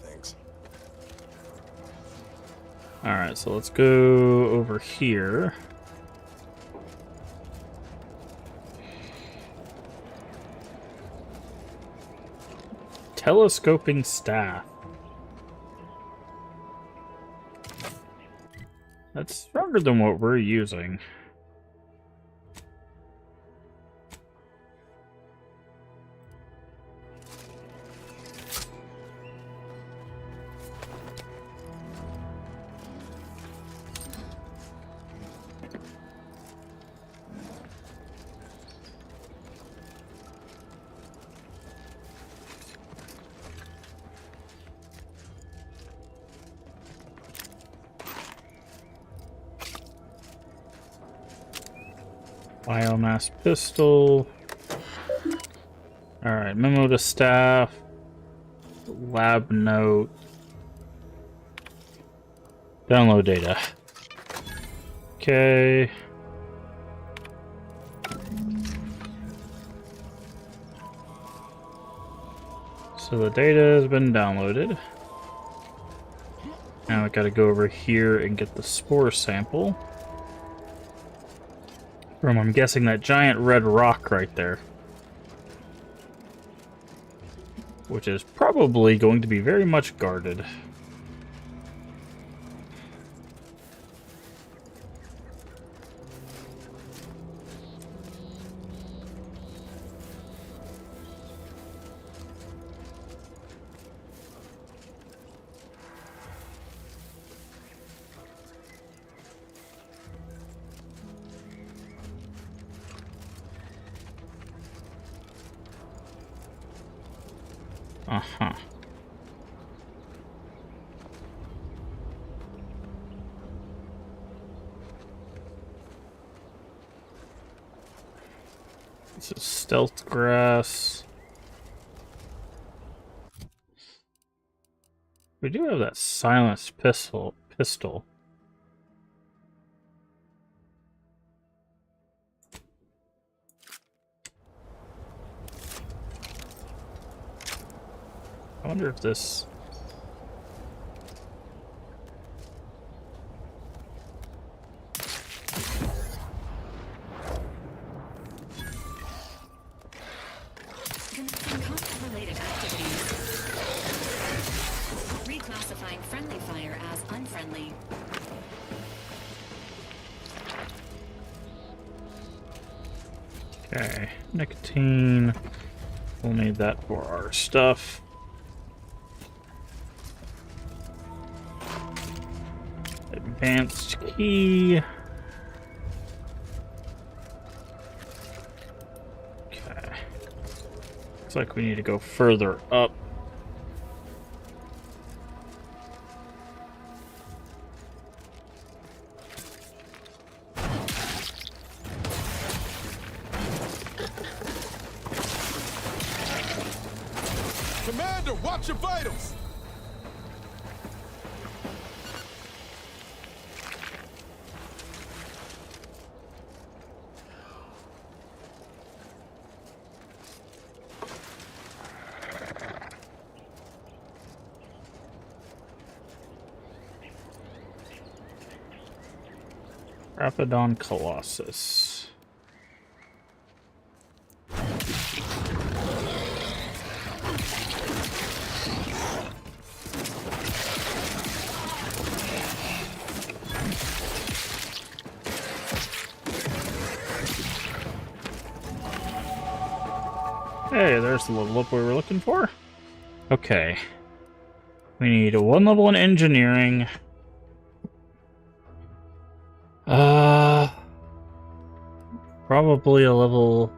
things. Alright, so let's go over here. Telescoping staff. That's stronger than what we're using. Biomass pistol. Alright, memo to staff. Lab note. Download data. Okay. So the data has been downloaded. Now I gotta go over here and get the spore sample. From, I'm guessing, that giant red rock right there. Which is probably going to be very much guarded. Uh-huh. This is stealth grass. We do have that silenced pistol. I wonder if this... Related activities. Reclassifying friendly fire as unfriendly. Okay, nicotine. We'll need that for our stuff. Advanced key. Okay. Looks like we need to go further up. Commander, watch your vitals! Rapidon Colossus. Hey, there's the level up we were looking for. Okay. We need one level in engineering. Probably a level.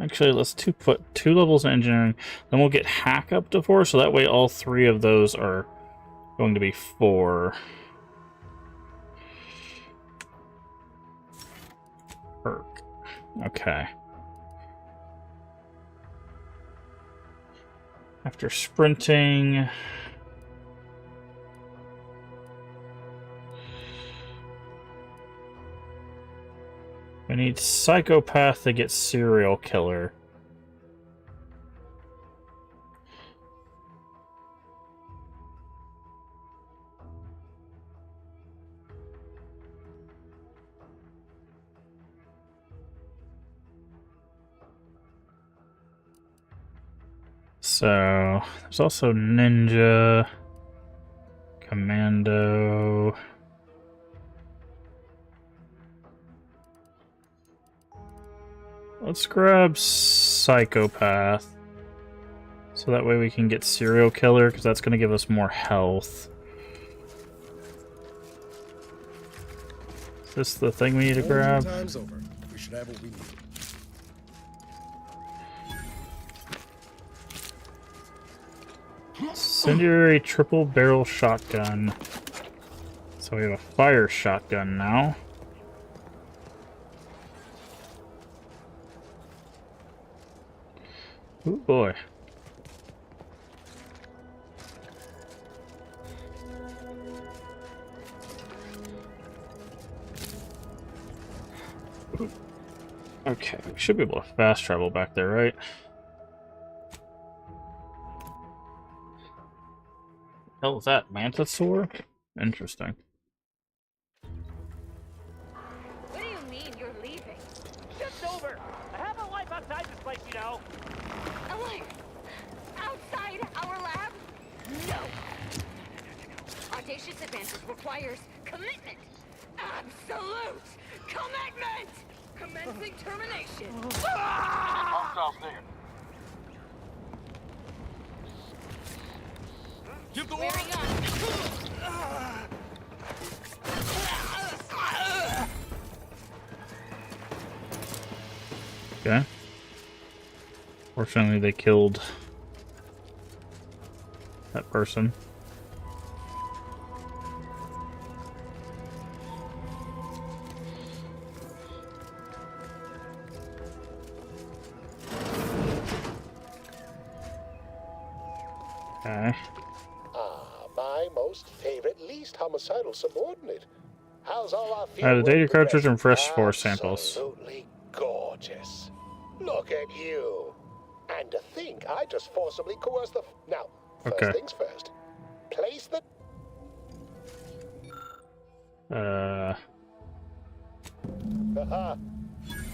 Actually, let's put 2 levels in engineering. Then we'll get hack up to 4, so that way all 3 of those are going to be 4. Perk. Okay. After sprinting. We need psychopath to get serial killer. So, there's also ninja, commando. Let's grab psychopath. So that way we can get serial killer, because that's going to give us more health. Is this the thing we need to grab? Time's over. We should have what we need. Incendiary triple barrel shotgun. So we have a fire shotgun now. Oh boy. Okay, we should be able to fast travel back there, right? Hell is that? Mantisaur? Interesting. What do you mean you're leaving? Just over. I have a life outside this place, you know. A life? Outside our lab? No. Audacious advances requires commitment. Absolute commitment! Commencing termination. Hostiles there. Give the wearing up. Okay. Fortunately, they killed that person. Okay. My most favorite, least homicidal subordinate. How's all our field The data work cartridge and fresh progressing? force samples. Absolutely gorgeous. Look at you. And to think I just forcibly coerced the... Now, first things first. Place the... Haha.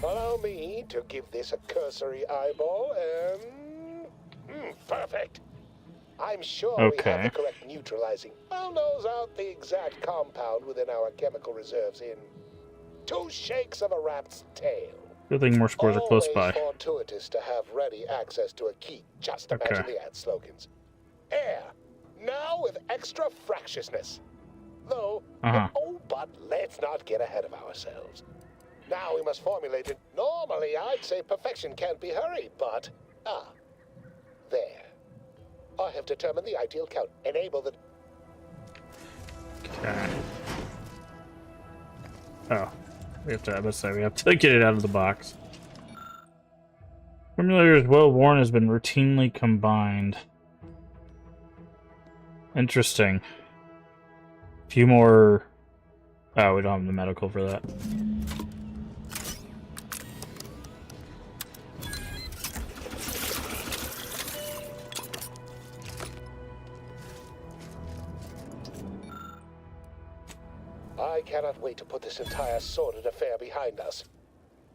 Allow me to give this a cursory eyeball and... perfect. I'm sure we have the correct neutralizing. I'll nose out the exact compound within our chemical reserves in 2 shakes of a rat's tail. Good thing more spores are close by. Always fortuitous to have ready access to a key. Just imagine the ad slogans. Air, now with extra fractiousness. Though, oh, but let's not get ahead of ourselves. Now we must formulate it. Normally, I'd say perfection can't be hurried, but... there. I have determined the ideal count. Enable the... Okay. Oh. We have to get it out of the box. Formulator is well worn, has been routinely combined. Interesting. A few more... Oh, we don't have the medical for that. I cannot wait to put this entire sordid affair behind us.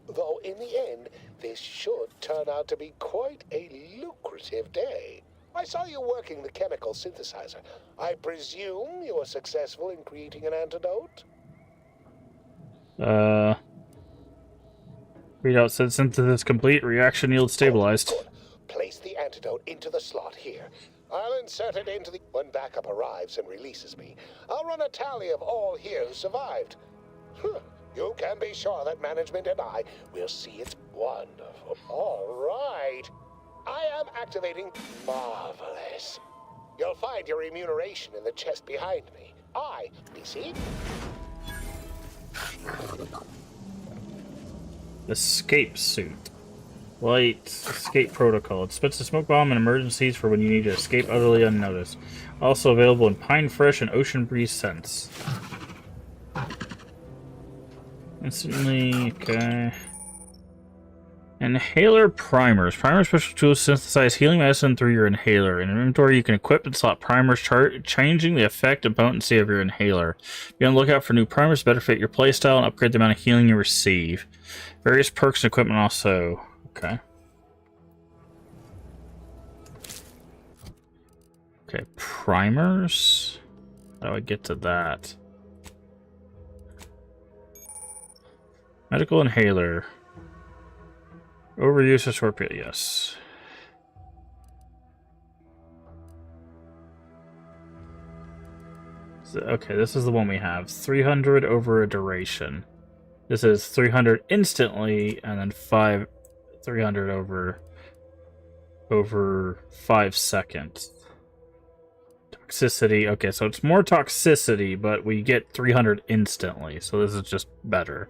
Though in the end, this should turn out to be quite a lucrative day. I saw you working the chemical synthesizer. I presume you were successful in creating an antidote? Readout said synthesis complete, reaction yield stabilized. place the antidote into the slot here. I'll insert it into the... When backup arrives and releases me, I'll run a tally of all here who survived. You can be sure that management and I will see it's wonderful. All right. I am activating Marvelous. You'll find your remuneration in the chest behind me. DC? Escape suit. Light escape protocol. It spits a smoke bomb in emergencies for when you need to escape utterly unnoticed. Also available in pine fresh and ocean breeze scents. Instantly, okay. Inhaler primers. Primer special tools synthesize healing medicine through your inhaler. In inventory, you can equip and slot primers, changing the effect and potency of your inhaler. Be on the lookout for new primers to better fit your playstyle and upgrade the amount of healing you receive. Various perks and equipment also. Okay. Okay, primers. How do I get to that? Medical inhaler. Overuse of short period, yes. Okay, this is the one we have. 300 over a duration. This is 300 instantly, and then 300 over 5 seconds. Toxicity. Okay, so it's more toxicity, but we get 300 instantly, so this is just better.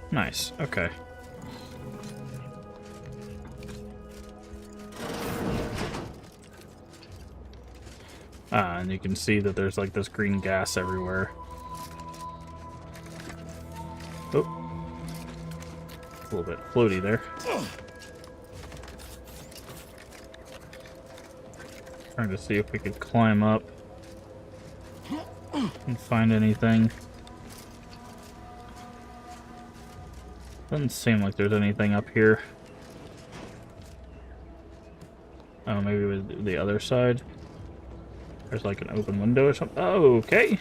Nice, okay. And you can see that there's like this green gas everywhere. Oh. A little bit floaty there. Trying to see if we could climb up and find anything. Doesn't seem like there's anything up here. Oh, maybe with the other side. There's like an open window or something. Oh, okay.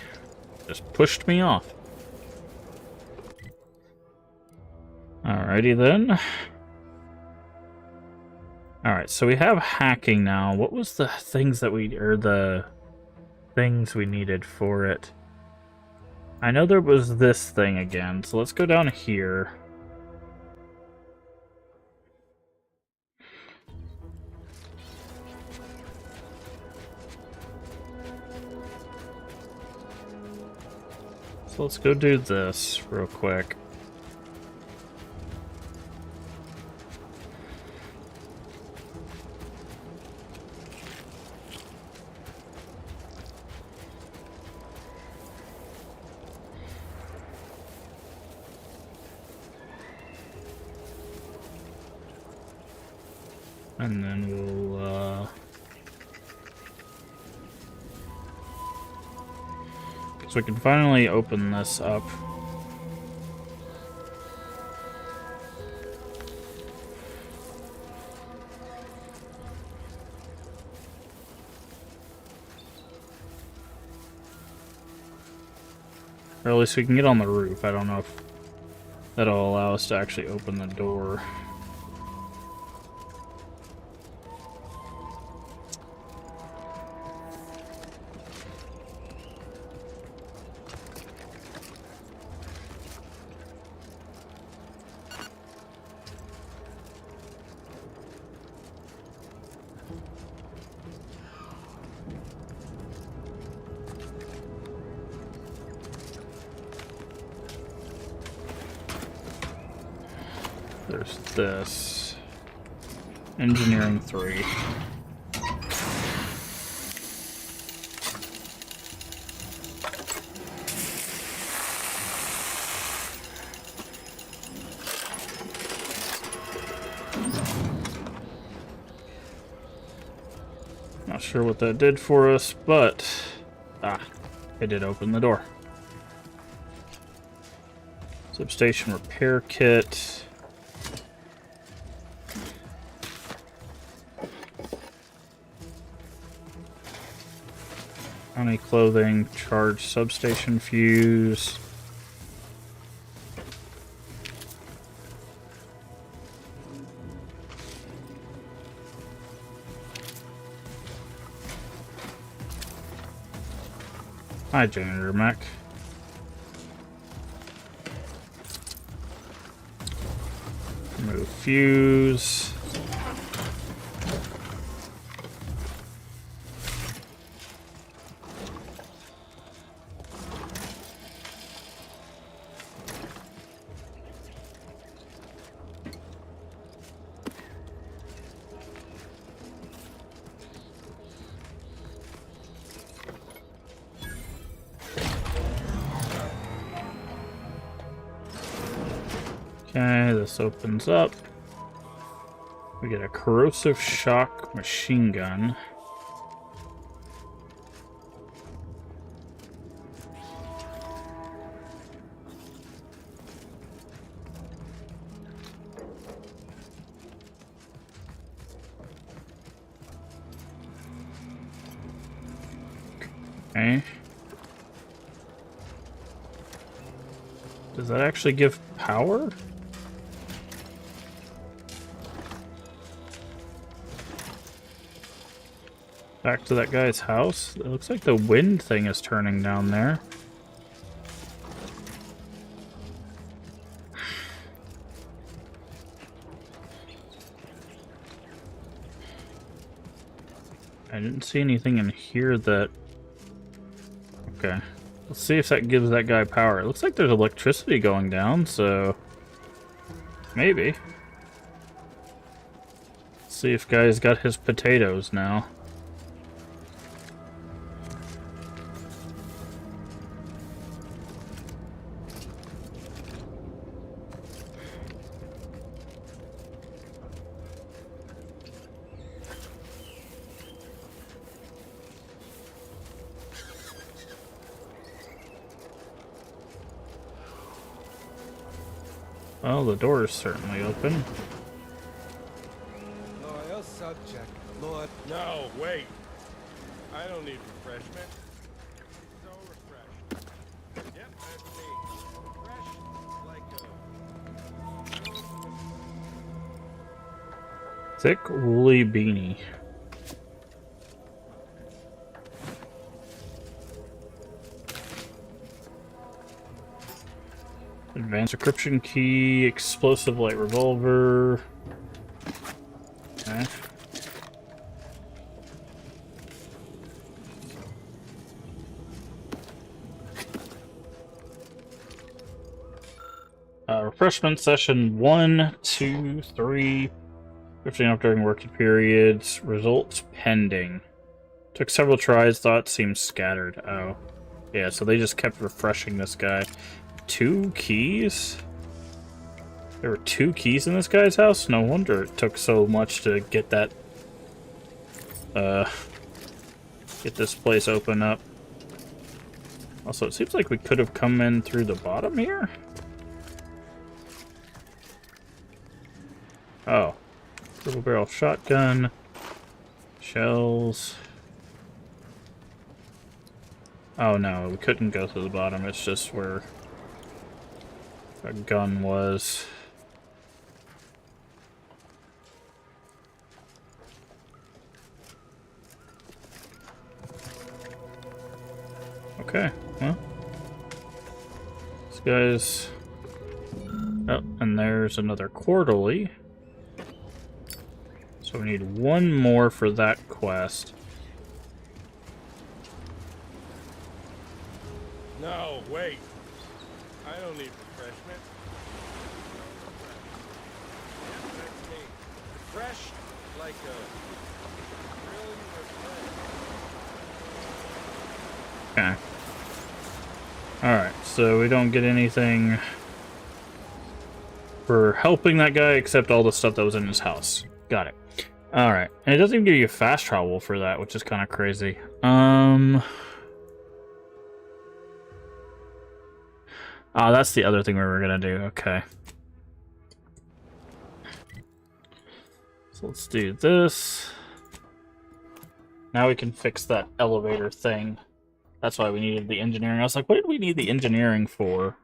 Just pushed me off. Alrighty then. Alright, so we have hacking now. What was the things that the things we needed for it? I know there was this thing again, so let's go down here. So let's go do this real quick. And then we'll, so we can finally open this up. Or at least we can get on the roof. I don't know if that'll allow us to actually open the door. There's this. Engineering 3. Not sure what that did for us, but it did open the door. Substation repair kit. Honey clothing, charge substation fuse. Hi, Janitor Mech. Remove fuse. Okay, this opens up. We get a corrosive shock machine gun. Okay. Does that actually give power? Back to that guy's house. It looks like the wind thing is turning down there. I didn't see anything in here that... Okay. Let's see if that gives that guy power. It looks like there's electricity going down, so... Maybe. Let's see if guy's got his potatoes now. Well, the door is certainly open. Loyal subject, Lord. No, wait. I don't need refreshment. So refreshed. Yep, that's me. Fresh like a... Thick, woolly beanie. Advanced encryption key, explosive light revolver. Okay. Refreshment session 1, 2, 3. 15 up during working periods. Results pending. Took several tries, thought seemed scattered. Oh. Yeah, so they just kept refreshing this guy. 2 keys? There were 2 keys in this guy's house? No wonder it took so much to get that... get this place open up. Also, it seems like we could have come in through the bottom here? Oh. Triple barrel shotgun. Shells. Oh no, we couldn't go to the bottom, it's just where a gun was. Okay, well. This guy's... Oh, and there's another quarterly. So we need 1 more for that quest. No, wait. I don't need refreshment. Yep, that's me. Fresh like a... Really refreshed. Okay. Alright, so we don't get anything for helping that guy except all the stuff that was in his house. Got it. Alright. And it doesn't even give you fast travel for that, which is kind of crazy. Oh, that's the other thing we were gonna do. Okay. So let's do this. Now we can fix that elevator thing. That's why we needed the engineering. I was like, what did we need the engineering for?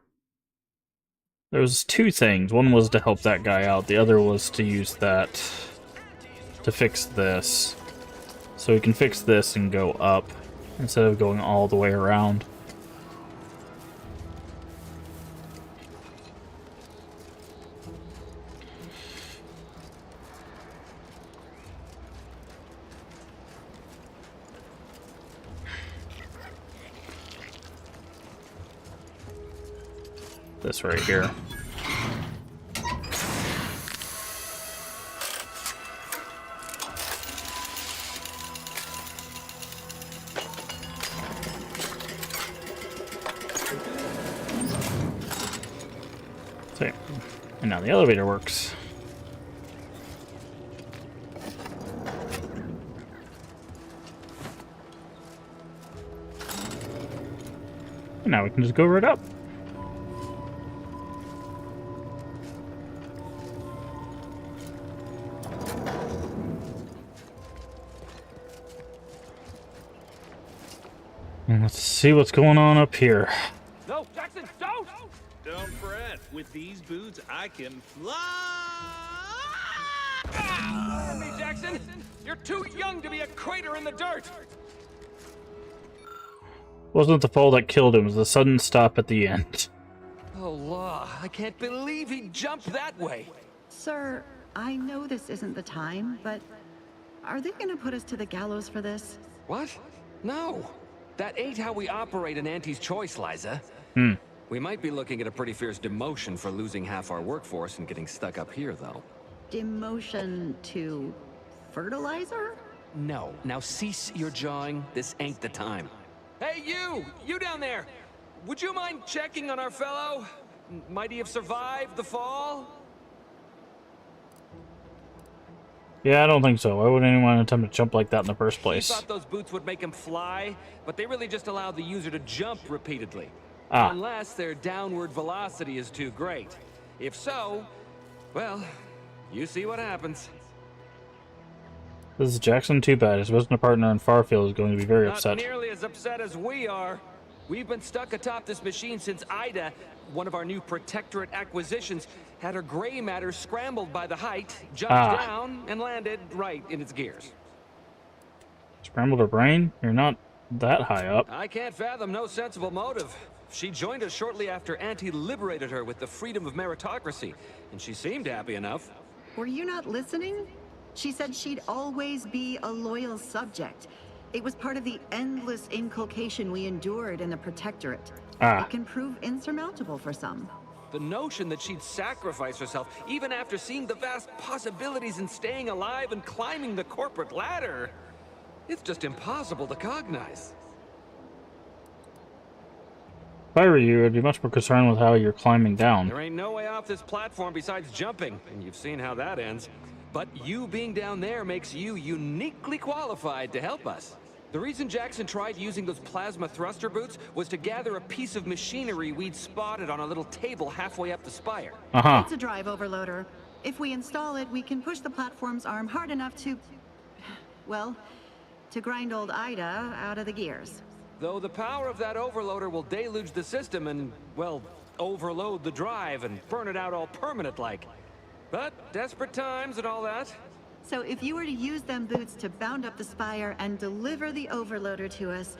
There was 2 things. One was to help that guy out. The other was to use that to fix this. So we can fix this and go up instead of going all the way around. This right here. So, and now the elevator works. And now we can just go right up. And let's see what's going on up here. No, Jackson, don't! Don't fret. With these boots, I can fly. Ah! Me, Jackson! You're too young to be a crater in the dirt! Wasn't the fall that killed him, it was the sudden stop at the end. Oh, law, I can't believe he jumped that way. Sir, I know this isn't the time, but are they gonna put us to the gallows for this? What? No. That ain't how we operate in Auntie's Choice, Liza. We might be looking at a pretty fierce demotion for losing half our workforce and getting stuck up here, though. Demotion to fertilizer? No. Now cease your jawing. This ain't the time. Hey, you! You down there! Would you mind checking on our fellow? Might he have survived the fall? Yeah, I don't think so. Why would anyone attempt to jump like that in the first place? He thought those boots would make him fly, but they really just allowed the user to jump repeatedly. Unless their downward velocity is too great. If so, well, you see what happens. This is Jackson. Too bad. His business partner in Farfield is going to be very upset. Not nearly as upset as we are. We've been stuck atop this machine since Ida, one of our new Protectorate acquisitions, had her gray matter scrambled by the height, jumped down, and landed right in its gears. Scrambled her brain? You're not that high up. I can't fathom no sensible motive. She joined us shortly after Auntie liberated her with the freedom of meritocracy, and she seemed happy enough. Were you not listening? She said she'd always be a loyal subject. It was part of the endless inculcation we endured in the Protectorate. It can prove insurmountable for some. The notion that she'd sacrifice herself, even after seeing the vast possibilities in staying alive and climbing the corporate ladder, it's just impossible to cognize. If I were you, I'd be much more concerned with how you're climbing down. There ain't no way off this platform besides jumping, and you've seen how that ends. But you being down there makes you uniquely qualified to help us. The reason Jackson tried using those plasma thruster boots was to gather a piece of machinery we'd spotted on a little table halfway up the spire. It's a drive overloader. If we install it, we can push the platform's arm hard enough to, well, to grind old Ida out of the gears. Though the power of that overloader will deluge the system and, well, overload the drive and burn it out all permanent-like. But desperate times and all that. So if you were to use them boots to bound up the spire and deliver the overloader to us,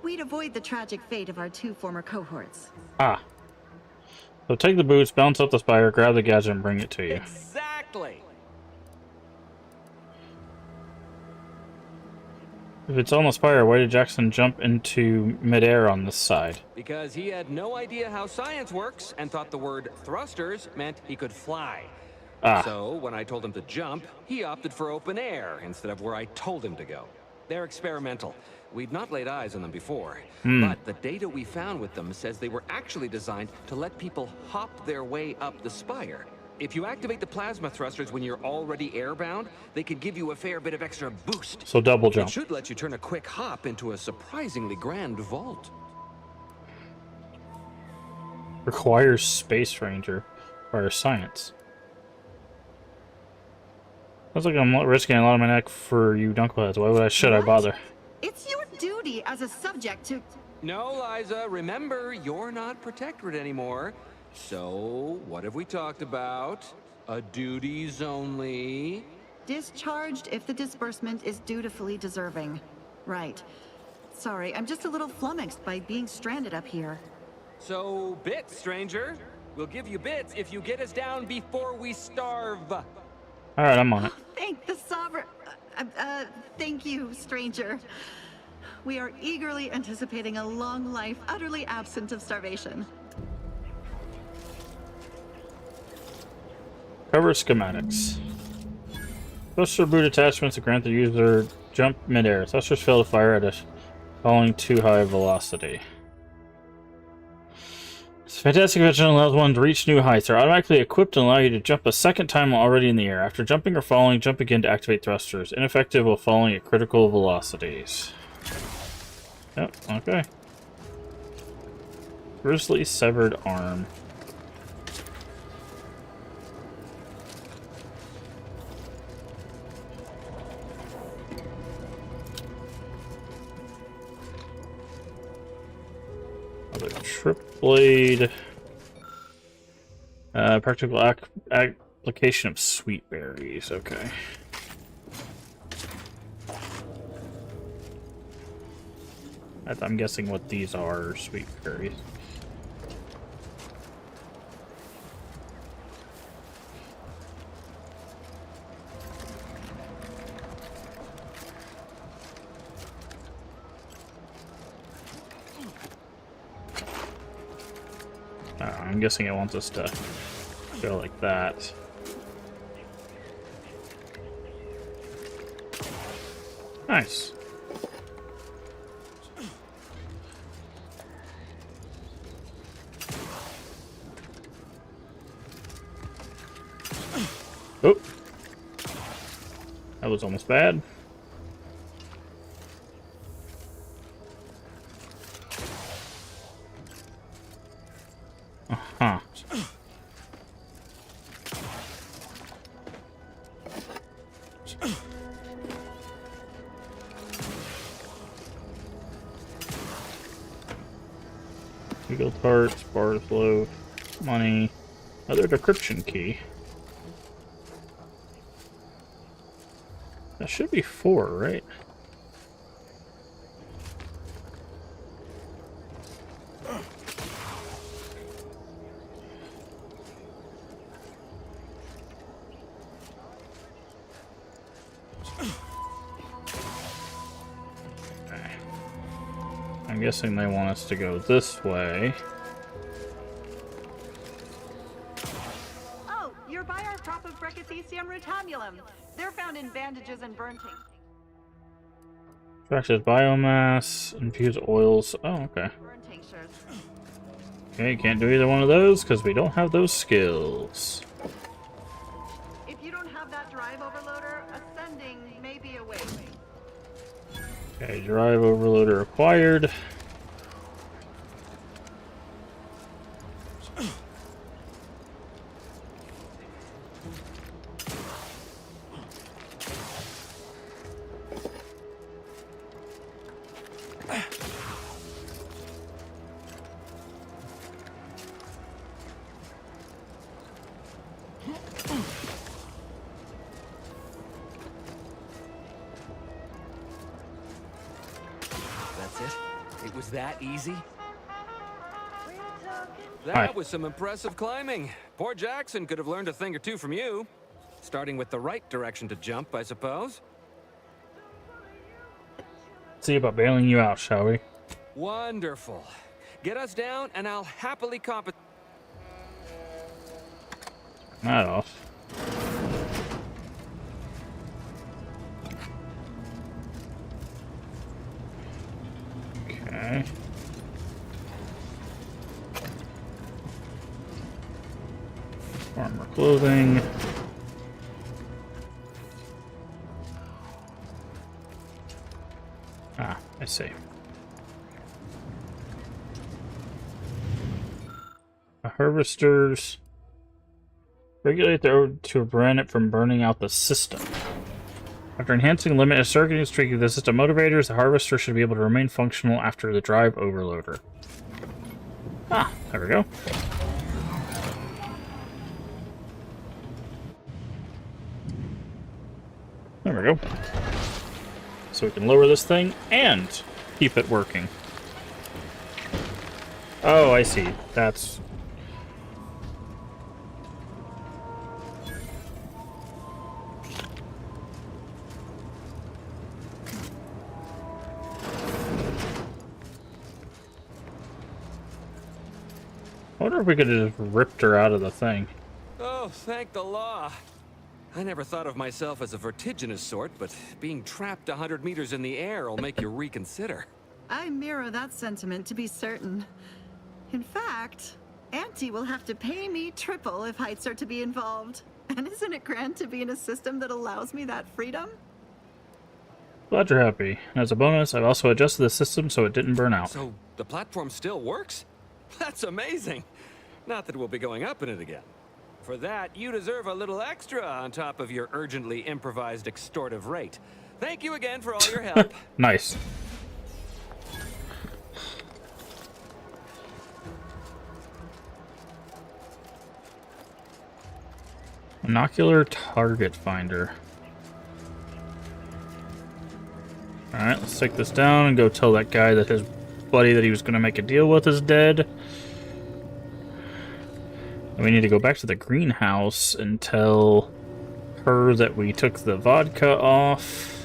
we'd avoid the tragic fate of our two former cohorts. So take the boots, bounce up the spire, grab the gadget, and bring it to you. Exactly! If it's on the spire, why did Jackson jump into midair on this side? Because he had no idea how science works and thought the word thrusters meant he could fly. So, when I told him to jump, he opted for open air instead of where I told him to go. They're experimental. We'd not laid eyes on them before, but the data we found with them says they were actually designed to let people hop their way up the spire. If you activate the plasma thrusters when you're already airbound, they could give you a fair bit of extra boost. So double jump. It should let you turn a quick hop into a surprisingly grand vault. Requires Space Ranger. Requires science. Looks like I'm risking a lot of my neck for you knuckleheads. Why should I bother? It's your duty as a subject to... No, Liza, remember, you're not Protectorate anymore. So, what have we talked about? A duties only. Discharged if the disbursement is dutifully deserving. Right. Sorry, I'm just a little flummoxed by being stranded up here. So, bits, stranger. We'll give you bits if you get us down before we starve. Alright, I'm on it. Thank the Sovereign... thank you, stranger. We are eagerly anticipating a long life utterly absent of starvation. Cover schematics. Thruster boot attachments to grant the user jump midair. Thrusters fail to fire at a falling too high velocity. This fantastic invention allows one to reach new heights. They're automatically equipped and allow you to jump a second time while already in the air. After jumping or falling, jump again to activate thrusters. Ineffective while falling at critical velocities. Yep, okay. Grizzly severed arm. Trip blade. Practical application of sweet berries. Okay. I'm guessing what these are sweet berries. I'm guessing it wants us to go like that. Nice. Oh. That was almost bad. Uh-huh. Eagle tarts, bars loaf, money, another decryption key. That should be 4, right? I'm guessing they want us to go this way. Oh, you're by our crop of Brachythecium rutamulum. They're found in bandages and burn tints. Extracted biomass, infused oils. Oh, okay. Okay, can't do either one of those because we don't have those skills. If you don't have that drive overloader, ascending may be a way. Okay, drive overloader acquired. It was that easy? That was some impressive climbing. Poor Jackson could have learned a thing or two from you. Starting with the right direction to jump, I suppose. See about bailing you out, shall we? Wonderful. Get us down and I'll happily compensate. That off. Okay. Armor clothing. Ah, I see. Harvesters regulate the odor to prevent it from burning out the system. After enhancing the limit of circuiting streak of the system motivators, the harvester should be able to remain functional after the drive overloader. Ah, there we go. There we go. So we can lower this thing and keep it working. Oh, I see. That's... I wonder if we could have just ripped her out of the thing. Oh, Oh, thank the law. I never thought of myself as a vertiginous sort, but being trapped 100 meters in the air will make you reconsider. I mirror that sentiment, to be certain. In fact, Auntie will have to pay me triple if heights are to be involved. And isn't it grand to be in a system that allows me that freedom? Glad you're happy. And as a bonus, I've also adjusted the system so it didn't burn out. So the platform still works? That's amazing. Not that we'll be going up in it again. For that, you deserve a little extra on top of your urgently improvised extortive rate. Thank you again for all your help. Nice. Monocular target finder. Alright, let's take this down and go tell that guy that his buddy that he was going to make a deal with is dead. And we need to go back to the greenhouse and tell her that we took the vodka off.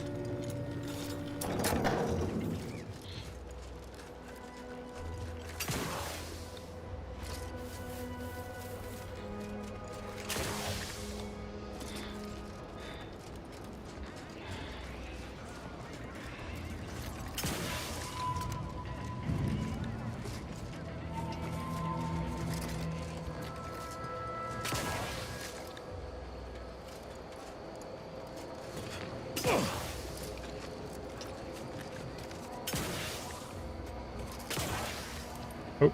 Oh.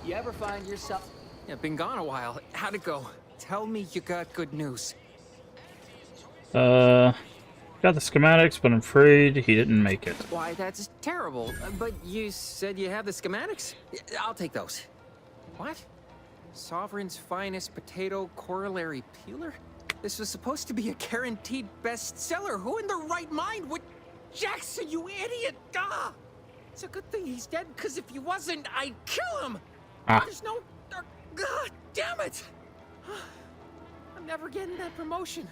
You ever find yourself... Yeah, been gone a while. How'd it go? Tell me you got good news. Got the schematics, but I'm afraid he didn't make it. Why, that's terrible. But you said you have the schematics? I'll take those. What? Sovereign's finest potato corollary peeler? This was supposed to be a guaranteed bestseller. Who in their right mind would... Jackson, you idiot! Ah! It's a good thing he's dead, because if he wasn't, I'd kill him! Ah. There's no... God damn it! I'm never getting that promotion.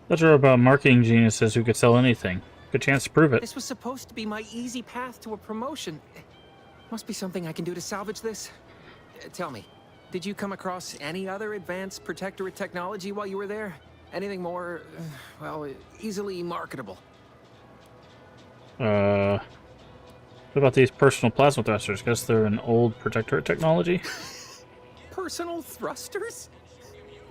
Those are about marketing geniuses who could sell anything. Good chance to prove it. This was supposed to be my easy path to a promotion. Must be something I can do to salvage this. Tell me, did you come across any other advanced protectorate technology while you were there? Anything more, well, easily marketable? What about these personal plasma thrusters? Guess they're an old protectorate technology? Personal thrusters?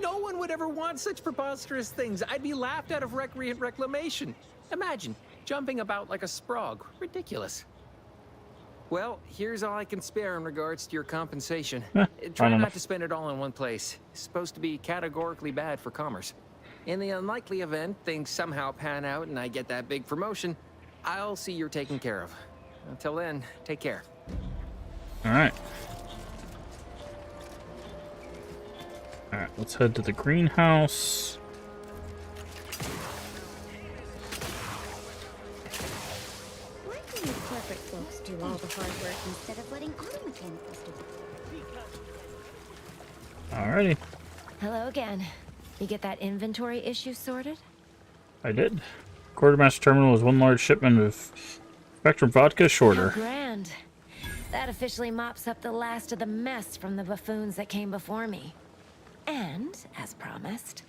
No one would ever want such preposterous things. I'd be laughed out of recreant reclamation. Imagine, jumping about like a sprog. Ridiculous. Well, here's all I can spare in regards to your compensation. Try not to spend it all in one place. It's supposed to be categorically bad for commerce. In the unlikely event things somehow pan out and I get that big promotion, I'll see you're taken care of. Until then, take care. Alright. Alright, let's head to the greenhouse. Why do you corporate folks do all the hard work instead of letting auto mechanicals do it? Alrighty. Hello again. You get that inventory issue sorted? I did. Quartermaster Terminal was one large shipment of Spectrum vodka shorter. How grand. That officially mops up the last of the mess from the buffoons that came before me. And, as promised,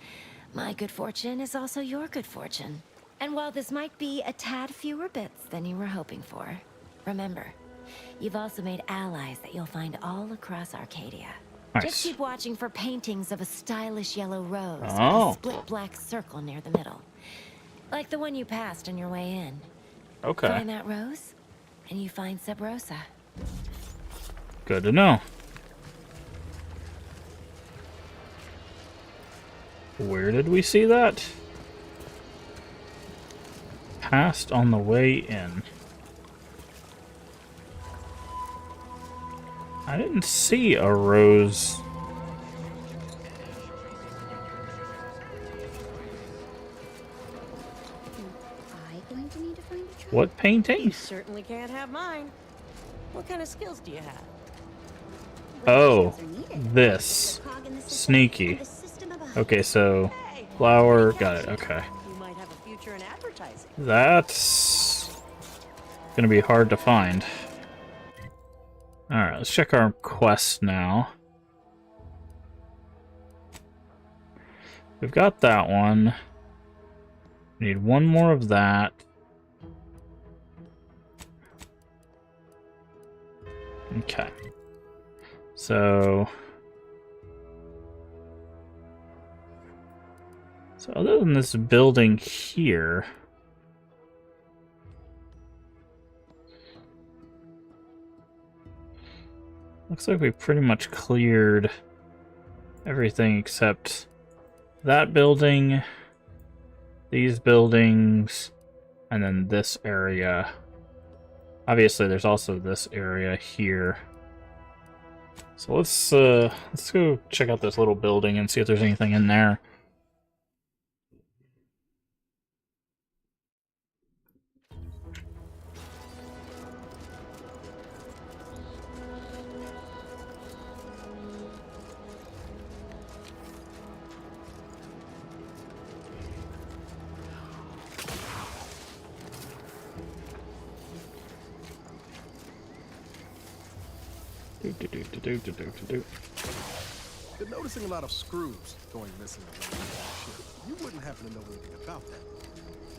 my good fortune is also your good fortune. And while this might be a tad fewer bits than you were hoping for, remember, you've also made allies that you'll find all across Arcadia. Nice. Just keep watching for paintings of a stylish yellow rose with Oh. a split black circle near the middle. Like the one you passed on your way in. Okay. Find that rose, and you find Sub Rosa. Good to know. Where did we see that? Passed on the way in. I didn't see a rose. Going to need to find a trap. What painting? You certainly can't have mine. What kind of skills do you have? Oh, this. Sneaky. Okay, so flower, got it, okay. You might have a future in advertising. That's gonna be hard to find. Alright, let's check our quest now. We've got that one. We need one more of that. Okay. So other than this building here, looks like we pretty much cleared everything except that building, these buildings, and then this area. Obviously, there's also this area here. So let's go check out this little building and see if there's anything in there. Been noticing a lot of screws going missing around the ship. You wouldn't happen to know anything about that,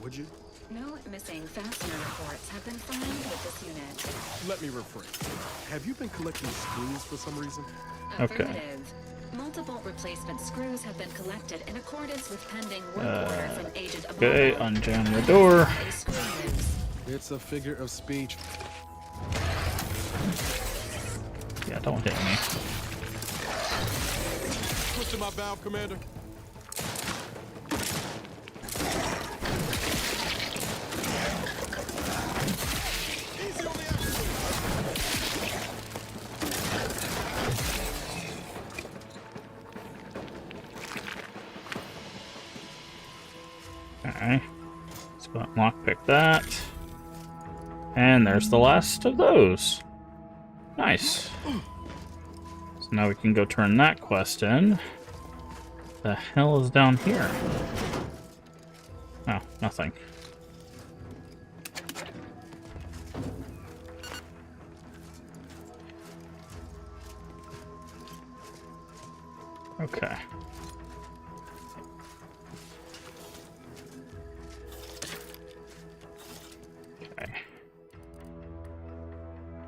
would you? No missing fastener reports have been found with this unit. Let me rephrase. Have you been collecting screws for some reason? Okay. Affirmative. Multiple replacement screws have been collected in accordance with pending work order from Agent Amaro. Okay, unjam the door. It's a figure of speech. Yeah, don't hit me. Switch to my valve, Commander. Alright. Let's go and lockpick that. And there's the last of those. Nice. So now we can go turn that quest in. The hell is down here? Oh, nothing. Okay. Okay.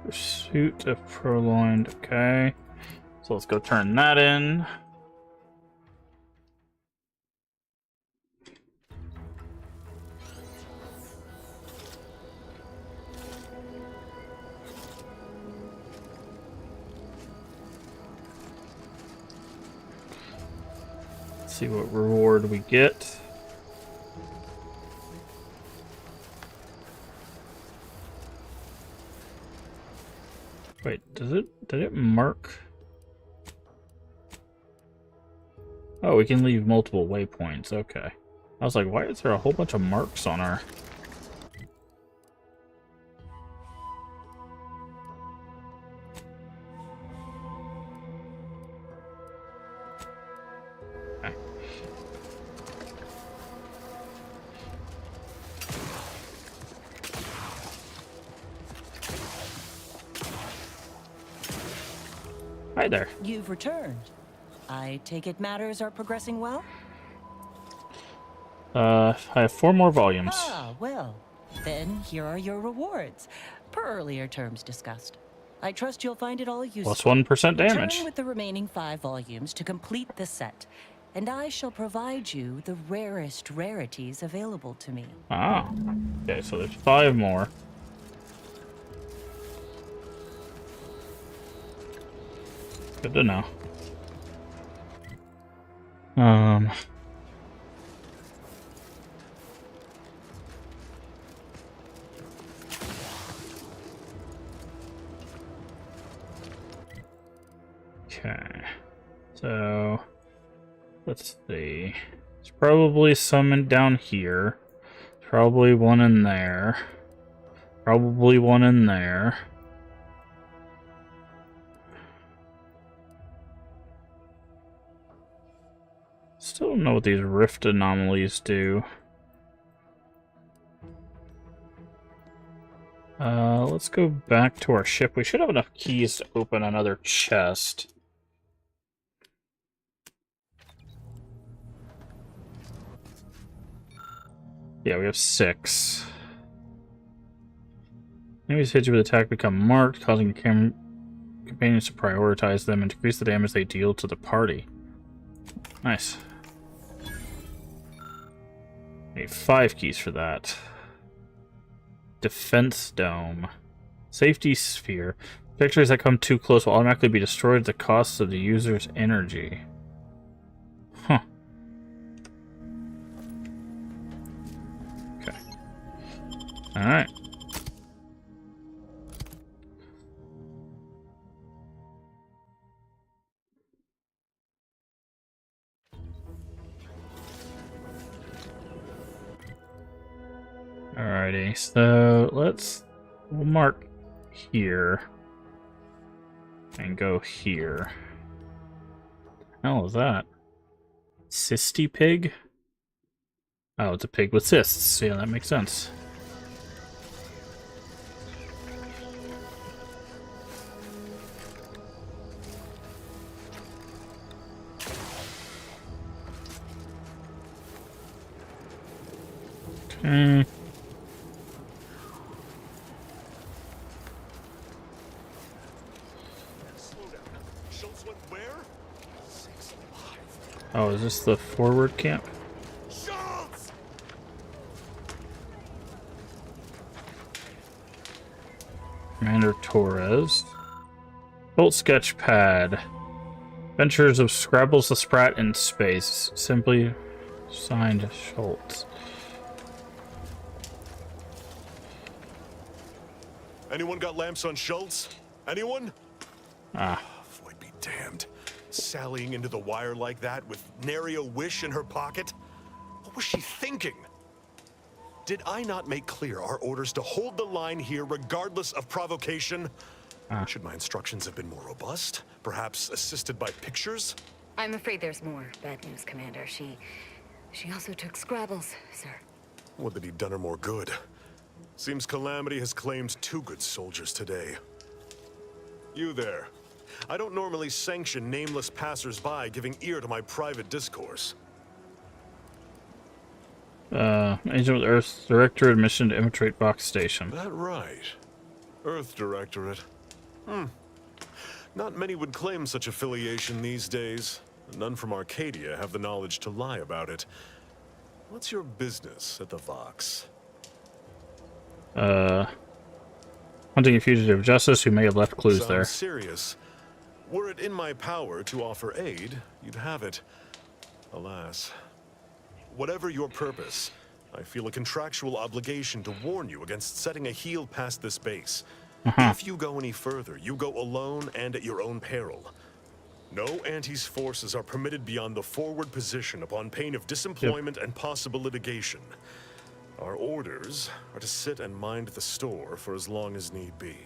Pursuit of Purloined. Okay. So let's go turn that in. Let's see what reward we get. Wait, did it mark? Oh, we can leave multiple waypoints. Okay. I was like, why is there a whole bunch of marks on our... Okay. Hi there. You've returned. I take it matters are progressing well? I have 4 more volumes. Ah, well. Then here are your rewards, per earlier terms discussed. I trust you'll find it all useful. Plus 1% damage. Return with the remaining 5 volumes to complete the set, and I shall provide you the rarest rarities available to me. Ah. Okay, so there's 5 more. Good to know. Okay. So let's see. There's probably some down here. Probably one in there. Probably one in there. Still don't know what these rift anomalies do. Let's go back to our ship. We should have enough keys to open another chest. Yeah, we have 6. Enemies hit you with attack become marked, causing companions to prioritize them and decrease the damage they deal to the party. Nice. Need 5 keys for that. Defense dome. Safety sphere. Pictures that come too close will automatically be destroyed at the cost of the user's energy. Huh. Okay. Alright. Alrighty, so we'll mark here and go here. What the hell is that? Cysty pig? Oh, it's a pig with cysts. Yeah, that makes sense. Okay. Oh, is this the forward camp? Commander Torres. Bolt sketch pad. Adventures of Scrabbles the Sprat in Space. Simply signed Schultz. Anyone got lamps on Schultz? Anyone? Ah. Void be damned. Sallying into the wire like that with nary a wish in her pocket? What was she thinking? Did I not make clear our orders to hold the line here regardless of provocation? Should my instructions have been more robust? Perhaps assisted by pictures? I'm afraid there's more bad news, Commander. She also took Scrabbles, sir. Would that he'd done her more good. Seems Calamity has claimed 2 good soldiers today. You there. I don't normally sanction nameless passers-by giving ear to my private discourse. Agent with Earth Directorate mission to infiltrate Box Station. That right. Earth Directorate. Not many would claim such affiliation these days. None from Arcadia have the knowledge to lie about it. What's your business at the Vox? Hunting a fugitive justice who may have left clues there. Sounds serious. Were it in my power to offer aid, you'd have it. Alas. Whatever your purpose, I feel a contractual obligation to warn you against setting a heel past this base. If you go any further, you go alone and at your own peril. No Anti's forces are permitted beyond the forward position upon pain of disemployment and possible litigation. Our orders are to sit and mind the store for as long as need be.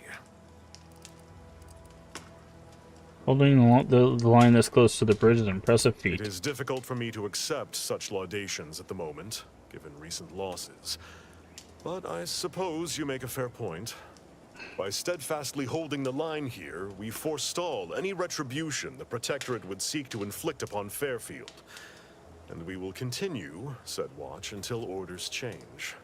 Holding the line this close to the bridge is an impressive feat. It is difficult for me to accept such laudations at the moment, given recent losses. But I suppose you make a fair point. By steadfastly holding the line here, we forestall any retribution the Protectorate would seek to inflict upon Fairfield. And we will continue said watch until orders change.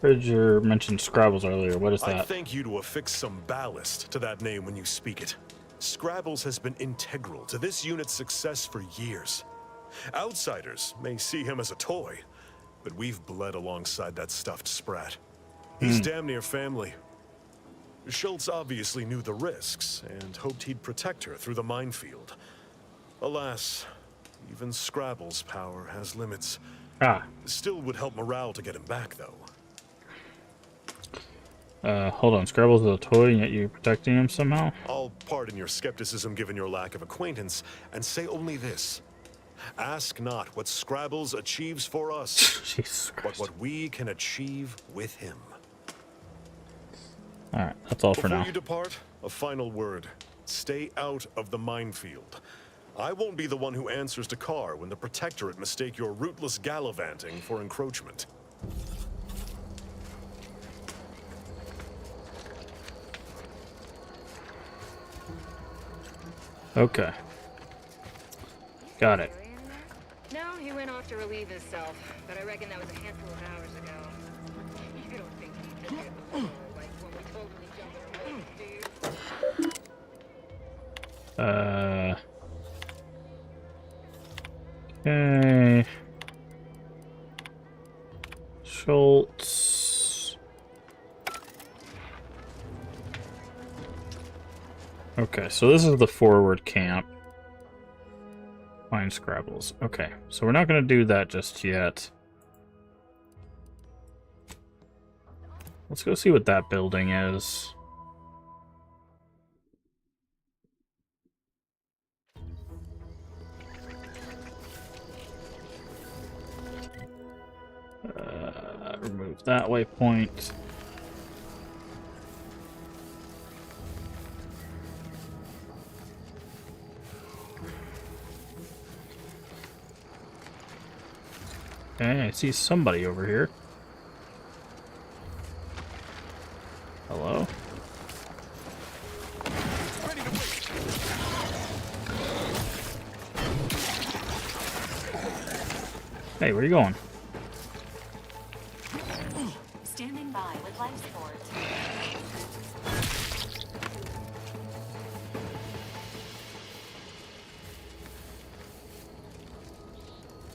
Bridger mentioned Scrabbles earlier. What is that? I thank you to affix some ballast to that name when you speak it. Scrabbles has been integral to this unit's success for years. Outsiders may see him as a toy, but we've bled alongside that stuffed sprat. He's damn near family. Schultz obviously knew the risks and hoped he'd protect her through the minefield. Alas, even Scrabble's power has limits. Still would help morale to get him back, though. Hold on. Scrabble's a toy, and yet you're protecting him somehow? I'll pardon your skepticism given your lack of acquaintance, and say only this. Ask not what Scrabbles achieves for us, but what we can achieve with him. Alright, that's all for now. Before you depart, a final word. Stay out of the minefield. I won't be the one who answers to Carr when the Protectorate mistake your rootless gallivanting for encroachment. Okay. Got it. No, he went off to relieve himself, but I reckon that was a handful of hours ago. You don't think he just hit the floor like when we told him to jump in the lake, do you? Okay. Schultz. Okay, so this is the forward camp. Find Scrabbles. Okay, so we're not going to do that just yet. Let's go see what that building is. Remove that waypoint. Okay, I see somebody over here. Hello? Hey, where are you going? Standing by with life support.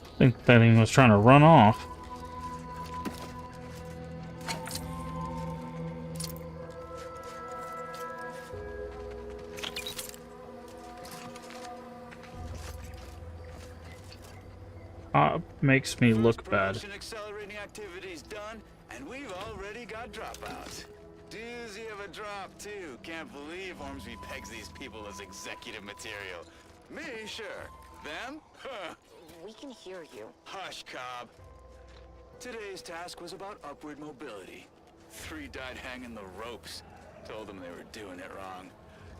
I think that thing was trying to run off. Makes me look bad. Accelerating activities done, and we've already got dropouts. Doozy of a drop, too. Can't believe Ormsby pegs these people as executive material. Me, sure. Them? Huh. We can hear you. Hush, Cobb. Today's task was about upward mobility. 3 died hanging the ropes. Told them they were doing it wrong.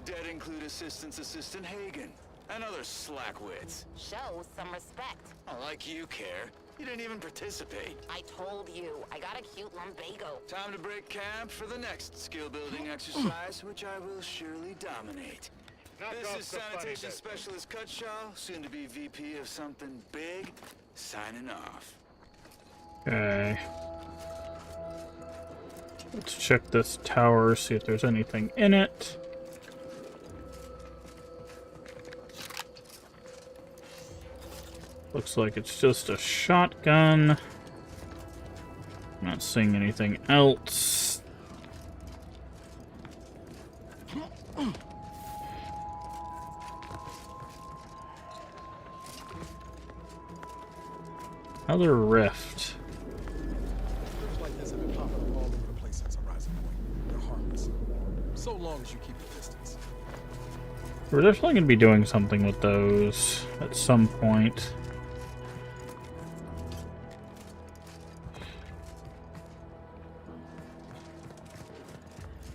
Dead include Assistant Hagen. And other slackwits. Show some respect. Oh, like you care. You didn't even participate. I told you, I got a cute lumbago. Time to break camp for the next skill-building exercise, which I will surely dominate. This is Sanitation Specialist Cutshaw, soon to be VP of something big, signing off. Okay. Let's check this tower, see if there's anything in it. Looks like it's just a shotgun. Not seeing anything else. Another rift. Rifts like this have been popping up all over the place since Horizon Point. They're harmless. So long as you keep the distance. We're definitely going to be doing something with those at some point.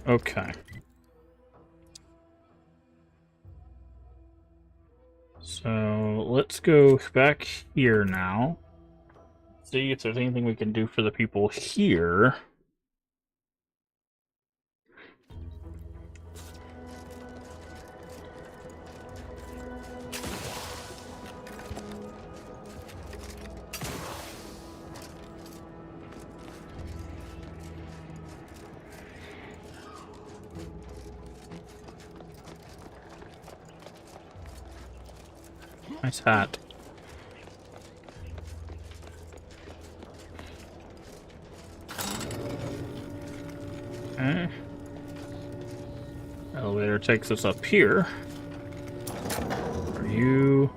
Okay. So let's go back here now. See if there's anything we can do for the people here. Nice hat. Okay. Elevator takes us up here. Are you?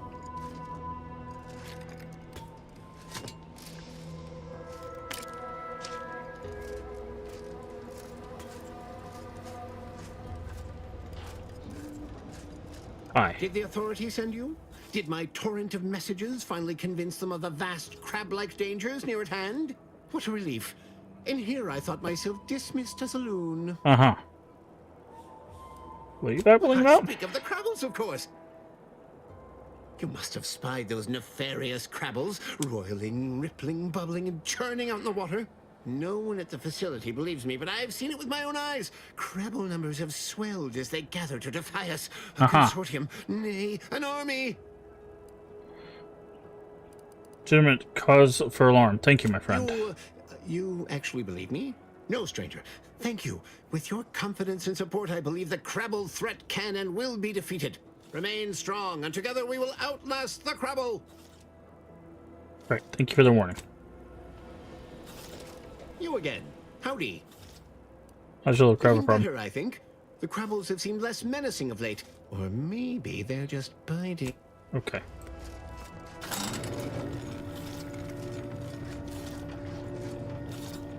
Hi. Did the authorities send you? Did my torrent of messages finally convince them of the vast crab-like dangers near at hand? What a relief. In here I thought myself dismissed as a loon. Uh-huh. What are you babbling about? Speak of the Crabbles, of course. You must have spied those nefarious crabbles, roiling, rippling, bubbling, and churning out in the water. No one at the facility believes me, but I've seen it with my own eyes. Crabble numbers have swelled as they gather to defy us. A consortium, nay, an army. Legitimate cause for alarm. Thank you, my friend. You actually believe me? No, stranger. Thank you. With your confidence and support, I believe the Crabble threat can and will be defeated. Remain strong, and together we will outlast the Crabble. Right. Thank you for the warning. You again. Howdy. How's your little crabble Better, problem? I think. The Crabbles have seemed less menacing of late. Or maybe they're just biding. Okay.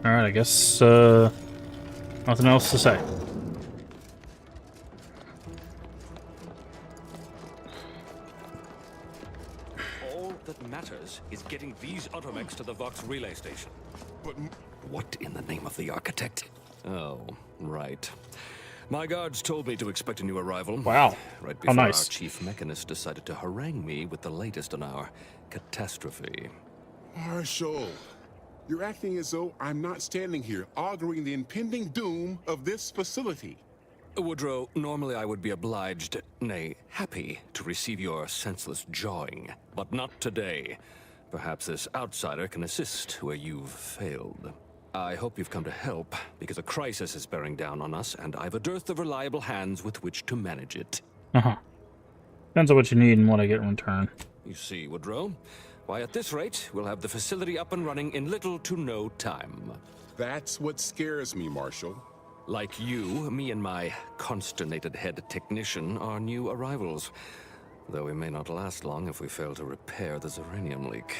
Alright, I guess, nothing else to say. All that matters is getting these automechs to the Vox relay station. But what in the name of the architect? Oh, right. My guards told me to expect a new arrival. Wow. Right How before nice. our chief mechanist decided to harangue me with the latest on our catastrophe. Marshal, you're acting as though I'm not standing here auguring the impending doom of this facility. Woodrow, normally I would be obliged, nay, happy, to receive your senseless jawing. But not today. Perhaps this outsider can assist where you've failed. I hope you've come to help, because a crisis is bearing down on us, and I've a dearth of reliable hands with which to manage it. Uh-huh. Depends on what you need and what I get in return. You see, Woodrow, why at this rate, we'll have the facility up and running in little to no time. That's what scares me, Marshal. Like you, me and my consternated head technician are new arrivals. Though we may not last long if we fail to repair the Zeranium leak.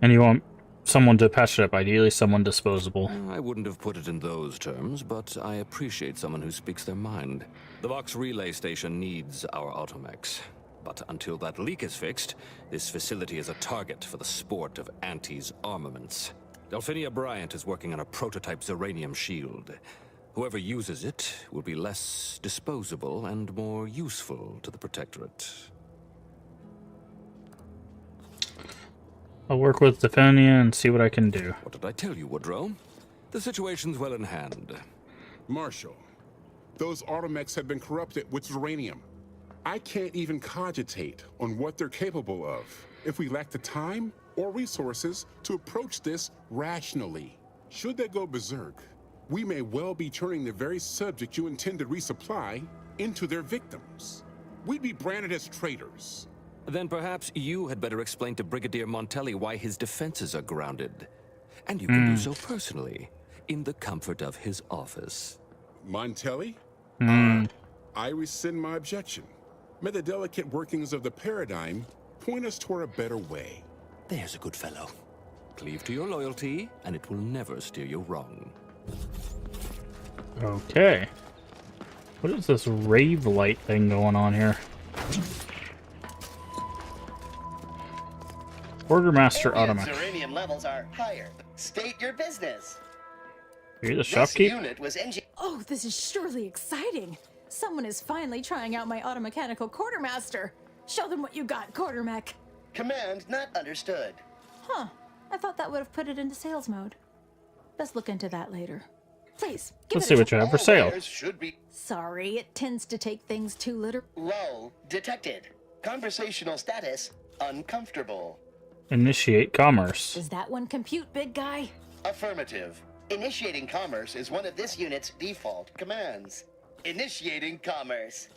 And you want someone to patch it up, ideally someone disposable. I wouldn't have put it in those terms, but I appreciate someone who speaks their mind. The Vox relay station needs our automechs. But until that leak is fixed, this facility is a target for the sport of Anti's armaments. Delphinia Bryant is working on a prototype Zeranium shield. Whoever uses it will be less disposable and more useful to the Protectorate. I'll work with Delphinia and see what I can do. What did I tell you, Woodrow? The situation's well in hand. Marshal, those automechs have been corrupted with Zeranium. I can't even cogitate on what they're capable of if we lack the time or resources to approach this rationally. Should they go berserk, we may well be turning the very subject you intend to resupply into their victims. We'd be branded as traitors. Then perhaps you had better explain to Brigadier Montelli why his defenses are grounded. And you can do so personally, in the comfort of his office. Montelli? I rescind my objection. May the delicate workings of the paradigm point us toward a better way. There's a good fellow. Cleave to your loyalty, and it will never steer you wrong. Okay. What is this rave light thing going on here? Quartermaster Automech. Zeranium levels are higher. State your business. You're the This shopkeep? unit was Oh, this is surely exciting. Someone is finally trying out my automechanical quartermaster. Show them what you got, Quartermech. Command not understood. Huh. I thought that would have put it into sales mode. Best look into that later. Please, give Let's it see a what you try. have for sale. Should be Sorry, it tends to take things too literal. lull detected. Conversational status uncomfortable. Initiate commerce. Does that one compute, big guy? Affirmative. Initiating commerce is one of this unit's default commands. Initiating commerce.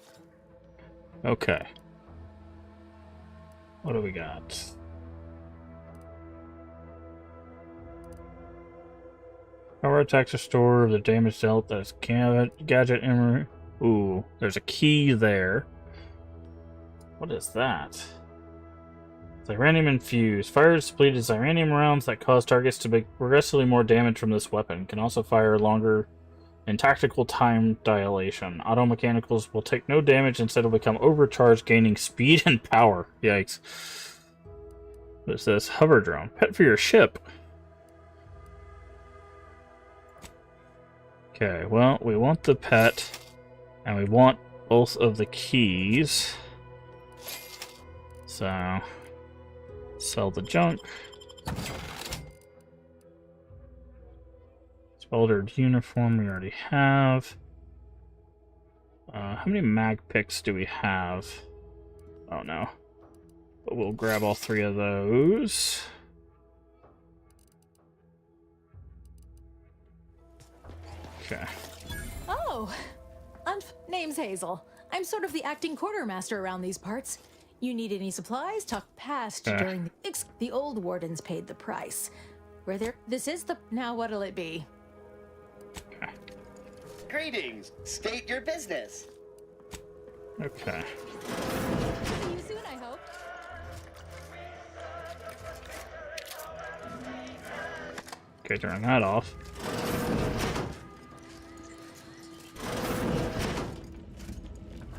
Okay. What do we got? Power attacks restore the damage dealt. That's gadget emery. Ooh, there's a key there. What is that? Zeranium infused. Fires depleted Zeranium rounds that cause targets to make progressively more damage from this weapon. Can also fire longer in tactical time dilation. Auto mechanicals will take no damage, instead will become overcharged, gaining speed and power. Yikes. What is this? Hover drone. Pet for your ship. Okay, well, we want the pet, and we want both of the keys. So, sell the junk. Speltered uniform we already have. How many mag picks do we have? Oh no. But we'll grab all 3 of those. Okay. Oh, name's Hazel. I'm sort of the acting quartermaster around these parts. You need any supplies? Talk past during the old wardens paid the price. Where there, this is the now. What'll it be? Greetings. State your business. Okay. See you soon, I hope. Okay, turn that off.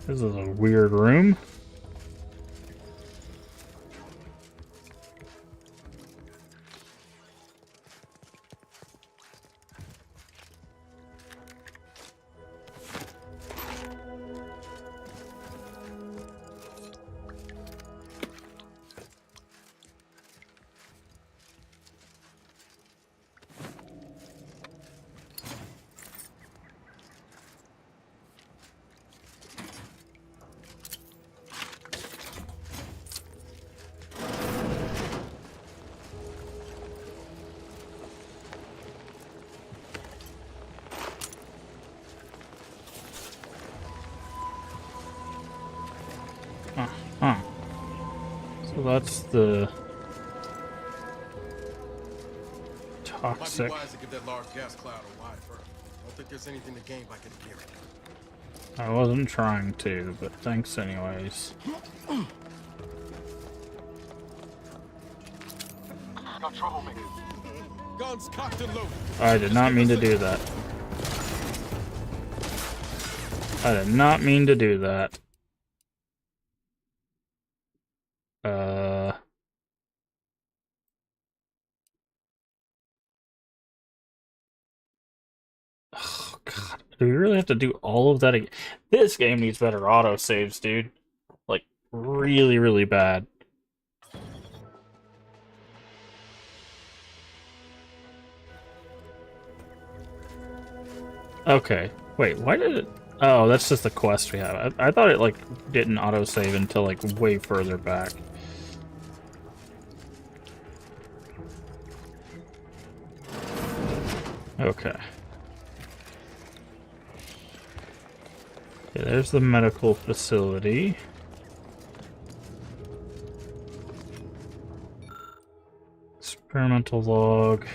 This is a weird room. So that's the toxic. Might be wise to get that large gas cloud a wide berth. I don't think there's anything to gain by getting near it. I wasn't trying to, but thanks anyways. Got troublemaker. Guns cocked and loaded. I did not mean to do that. I did not mean to do that. Oh god, do we really have to do all of that again? This game needs better autosaves, dude. Like, really, really bad. Okay, wait, why did it... Oh, that's just the quest we have. I thought it, like, didn't autosave until, like, way further back. Okay. Okay, there's the medical facility. Experimental log.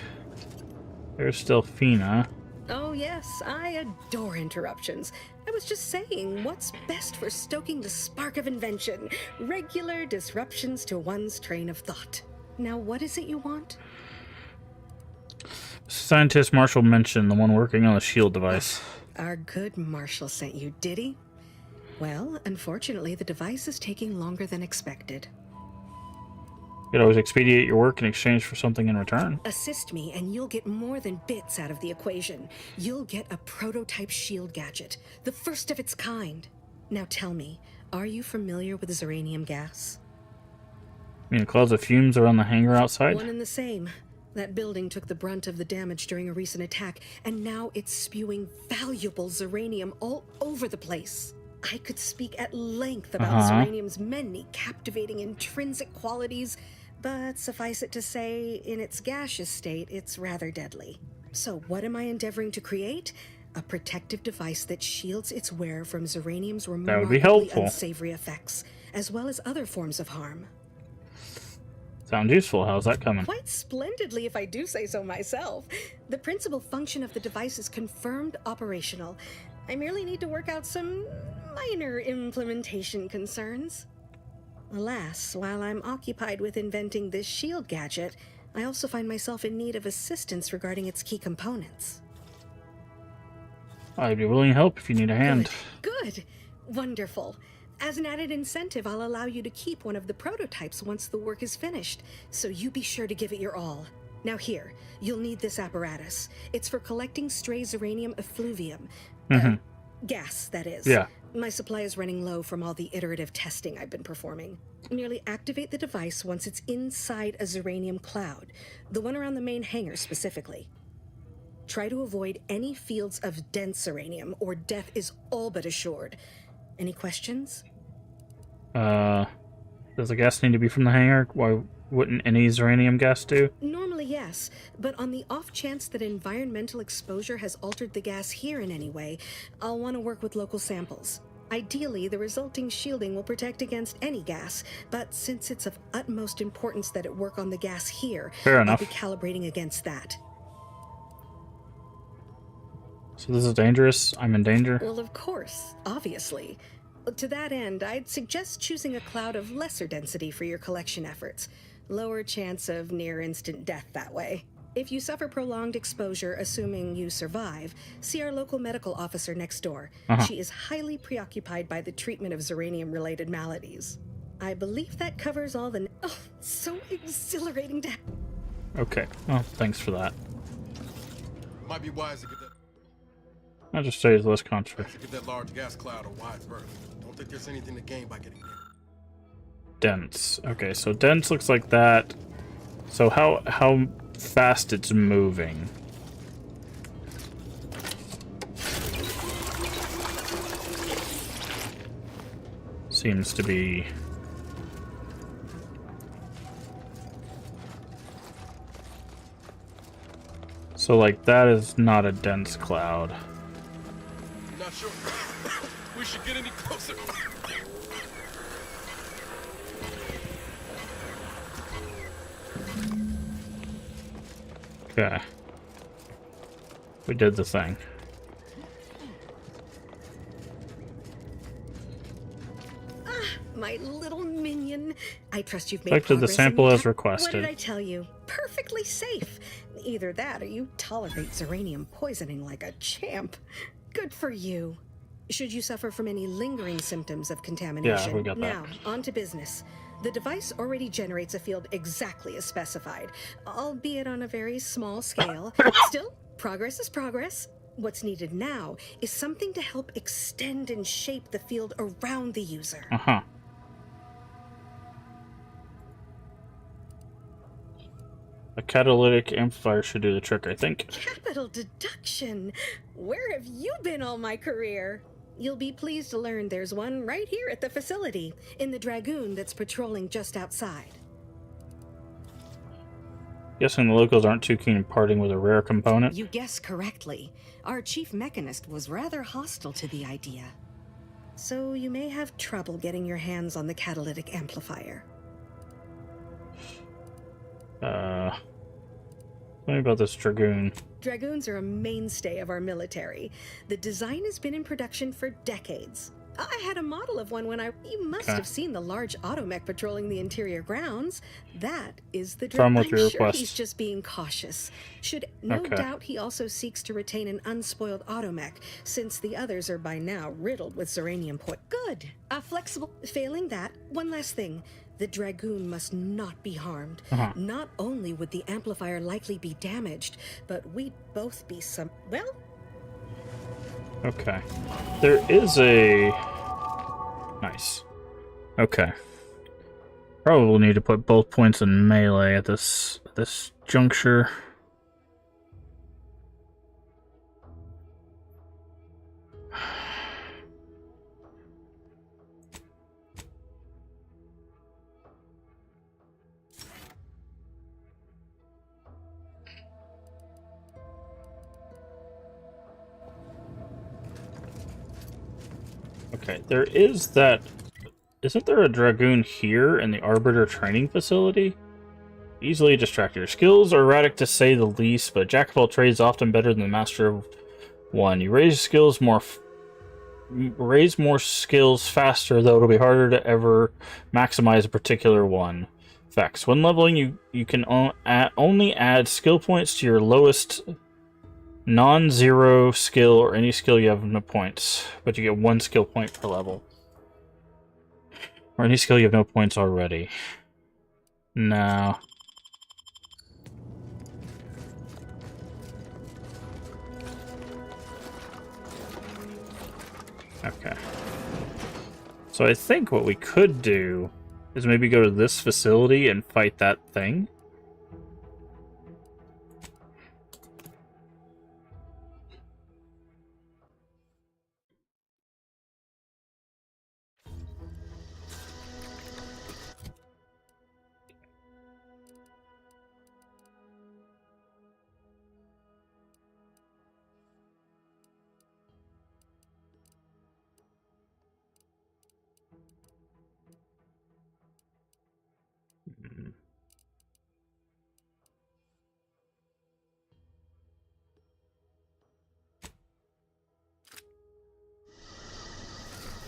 There's Delphina. Oh yes, I adore interruptions. I was just saying, what's best for stoking the spark of invention? Regular disruptions to one's train of thought. Now what is it you want? Scientist Marshall mentioned, the one working on the shield device. Our good Marshall sent you, did he? Well, unfortunately, the device is taking longer than expected. You could always expedite your work in exchange for something in return. Assist me, and you'll get more than bits out of the equation. You'll get a prototype shield gadget, the first of its kind. Now tell me, are you familiar with Zeranium gas? You mean clouds of fumes around the hangar outside? One and the same. That building took the brunt of the damage during a recent attack, and now it's spewing valuable Zeranium all over the place. I could speak at length about Zeranium's many captivating intrinsic qualities, but suffice it to say, in its gaseous state, it's rather deadly. So what am I endeavoring to create? A protective device that shields its wearer from Zeranium's remarkably unsavory effects, as well as other forms of harm. Sounds useful. How's that coming? Quite splendidly, if I do say so myself. The principal function of the device is confirmed operational. I merely need to work out some minor implementation concerns. Alas, while I'm occupied with inventing this shield gadget, I also find myself in need of assistance regarding its key components. I'd be willing to help if you need a hand. Good. Wonderful. As an added incentive, I'll allow you to keep one of the prototypes once the work is finished, so you be sure to give it your all. Now here, you'll need this apparatus. It's for collecting stray Zeranium effluvium. Gas, that is. Yeah. My supply is running low from all the iterative testing I've been performing. Merely activate the device once it's inside a Zeranium cloud, the one around the main hangar specifically. Try to avoid any fields of dense Zeranium, or death is all but assured. Any questions? Does the gas need to be from the hangar? Why wouldn't any Zeranium gas do? Normally, yes, but on the off chance that environmental exposure has altered the gas here in any way, I'll want to work with local samples. Ideally, the resulting shielding will protect against any gas, but since it's of utmost importance that it work on the gas here, Fair enough. I'll be calibrating against that. So this is dangerous? I'm in danger? Well, of course, obviously. To that end, I'd suggest choosing a cloud of lesser density for your collection efforts. Lower chance of near-instant death that way. If you suffer prolonged exposure, assuming you survive, see our local medical officer next door. She is highly preoccupied by the treatment of Zeranium-related maladies. I believe that covers all the... Oh, so exhilarating to... Okay, well, thanks for that. Might be wise to get that. I'll just say it's less controversial. Give that large gas cloud a wide berth. Don't think there's anything to gain by getting near. Dense. Okay, so dense looks like that. So how fast it's moving? Seems to be... So like that is not a dense cloud. Not sure. We should get any closer. Okay. We did the thing. My little minion. I trust you've made Collected the progress sample in as What requested. did I tell you? Perfectly safe. Either that or you tolerate Zeranium poisoning like a champ. Good for you. Should you suffer from any lingering symptoms of contamination, Yeah, we got that. now, on to business. The device already generates a field exactly as specified, albeit on a very small scale. Still, progress is progress. What's needed now is something to help extend and shape the field around the user. Uh-huh. A catalytic amplifier should do the trick, I think. Capital deduction. Where have you been all my career? You'll be pleased to learn there's one right here at the facility, in the Dragoon that's patrolling just outside. Guessing the locals aren't too keen on parting with a rare component. You guessed correctly. Our chief mechanist was rather hostile to the idea. So you may have trouble getting your hands on the catalytic amplifier. Tell me about this Dragoon. Dragoons are a mainstay of our military. The design has been in production for decades. I had a model of one when You must have seen the large automech patrolling the interior grounds. That is the Dragoon. With your I'm sure request. he's just being cautious. No doubt he also seeks to retain an unspoiled automech, since the others are by now riddled with Zeranium poison. Good. A flexible... Failing that, one last thing. The Dragoon must not be harmed. Not only would the amplifier likely be damaged, but we'd both be well... Okay. There is a... Nice. Okay. Probably need to put both points in melee at this juncture. Okay, there is that... Isn't there a Dragoon here in the Arbiter training facility? Easily distracted. Your skills are erratic to say the least, but Jack of all trades is often better than the master of one. You raise skills raise more skills faster, though it'll be harder to ever maximize a particular one. Facts. When leveling, you can only add skill points to your lowest non-zero skill or any skill you have no points, but you get 1 skill point per level. Or any skill you have no points already. No. Okay. So I think what we could do is maybe go to this facility and fight that thing.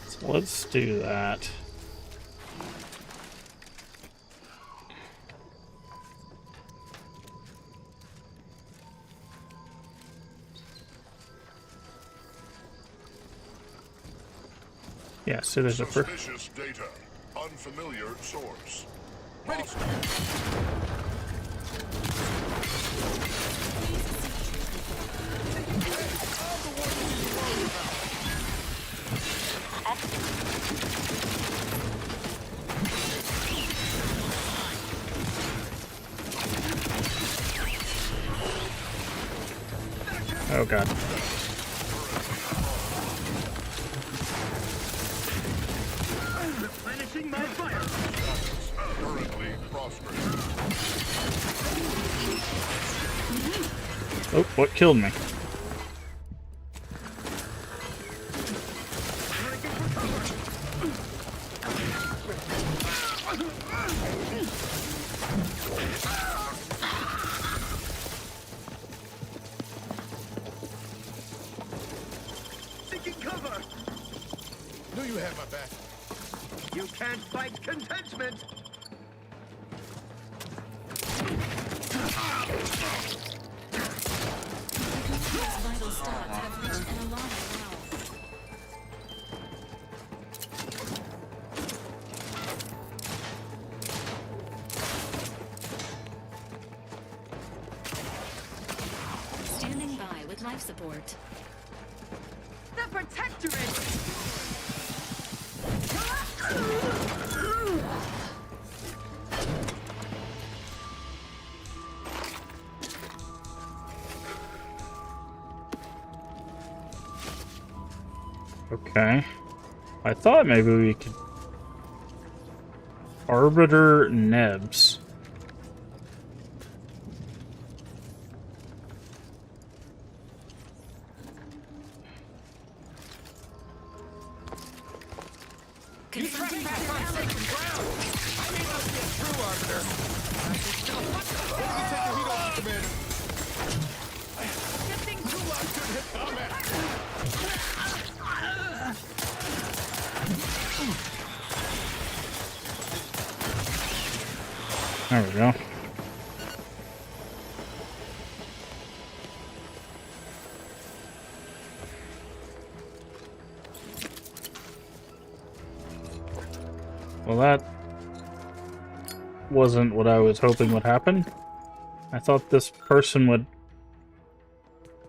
So let's do that. Yeah, so there's a Suspicious data. Unfamiliar source. Ready. Oh god. Replenishing my fire. Currently prostrate. Oh, what killed me? Seeking cover. Knew you had my back. You can't fight contentment. Vital stats have reached an alarming low. Standing by with life support. The Protectorate! Okay. I thought maybe we could... Arbiter Nebs. Confronting back on sacred ground. I may not be a true arbiter. I can still take the heat off, Commander. Getting too loud to hit combat. There we go. Well, that wasn't what I was hoping would happen. I thought this person would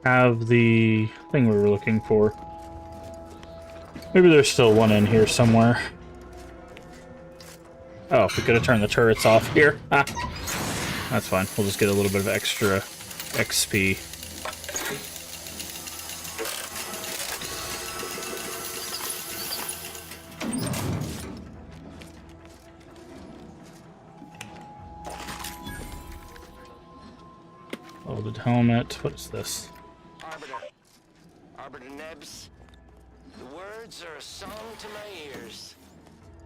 have the thing we were looking for. Maybe there's still one in here somewhere. Oh, we could have turned the turrets off here. Ah. That's fine. We'll just get a little bit of extra XP. Loaded helmet. What is this? Arbiter Nebs, the words are a song to my ears.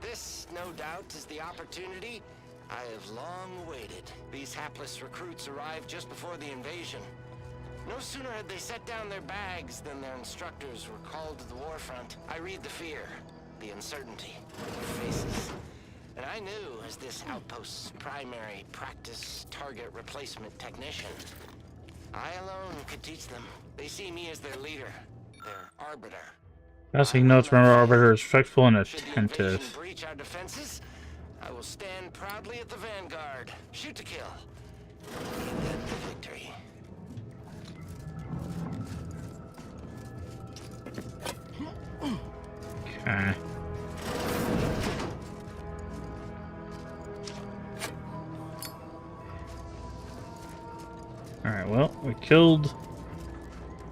This, no doubt, is the opportunity I have long awaited. These hapless recruits arrived just before the invasion. No sooner had they set down their bags than their instructors were called to the war front. I read the fear, the uncertainty in their faces. And I knew, as this outpost's primary practice target replacement technician, I alone could teach them. They see me as their leader, their arbiter. Passing notes, remember Arbiter is respectful and Should the attentive. invasion breach our defenses, I will stand proudly at the vanguard. Shoot to kill. Lead them to victory. Okay. killed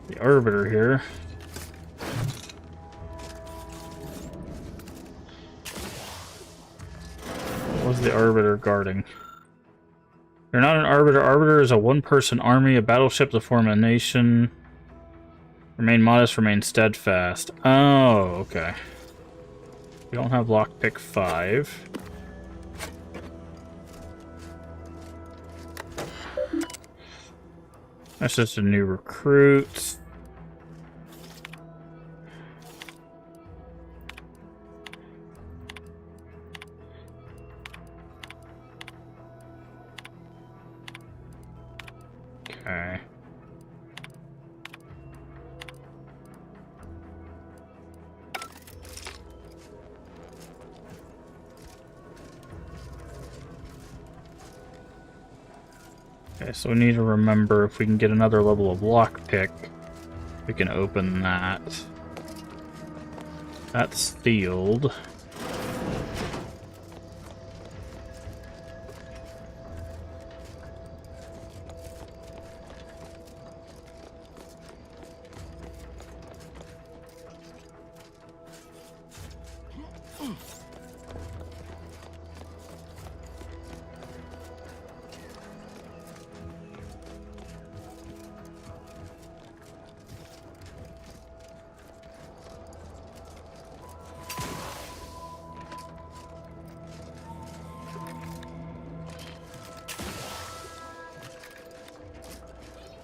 the Arbiter here. What was the Arbiter guarding? You're not an Arbiter. Arbiter is a one-person army, a battleship to form a nation. Remain modest, remain steadfast. Oh, okay. We don't have lockpick 5. That's just a new recruit. Okay. Okay, so we need to remember if we can get another level of lockpick, we can open that. That's sealed.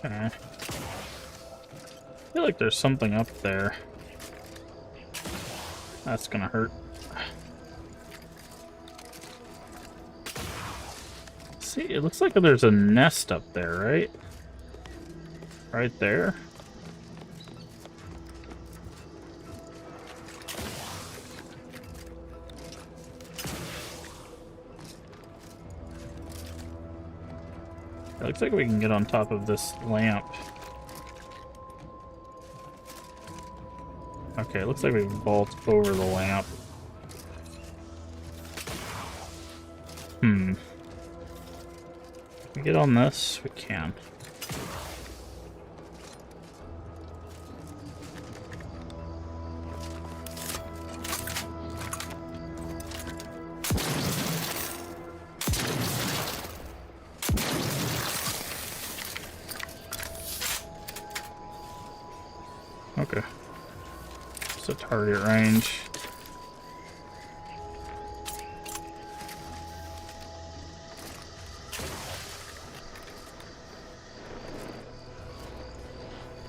Okay. I feel like there's something up there. That's gonna hurt. See, it looks like there's a nest up there, right? Right there. It looks like we can get on top of this lamp. Okay, it looks like we vault over the lamp. Can we get on this? We can. Okay. It's a target range.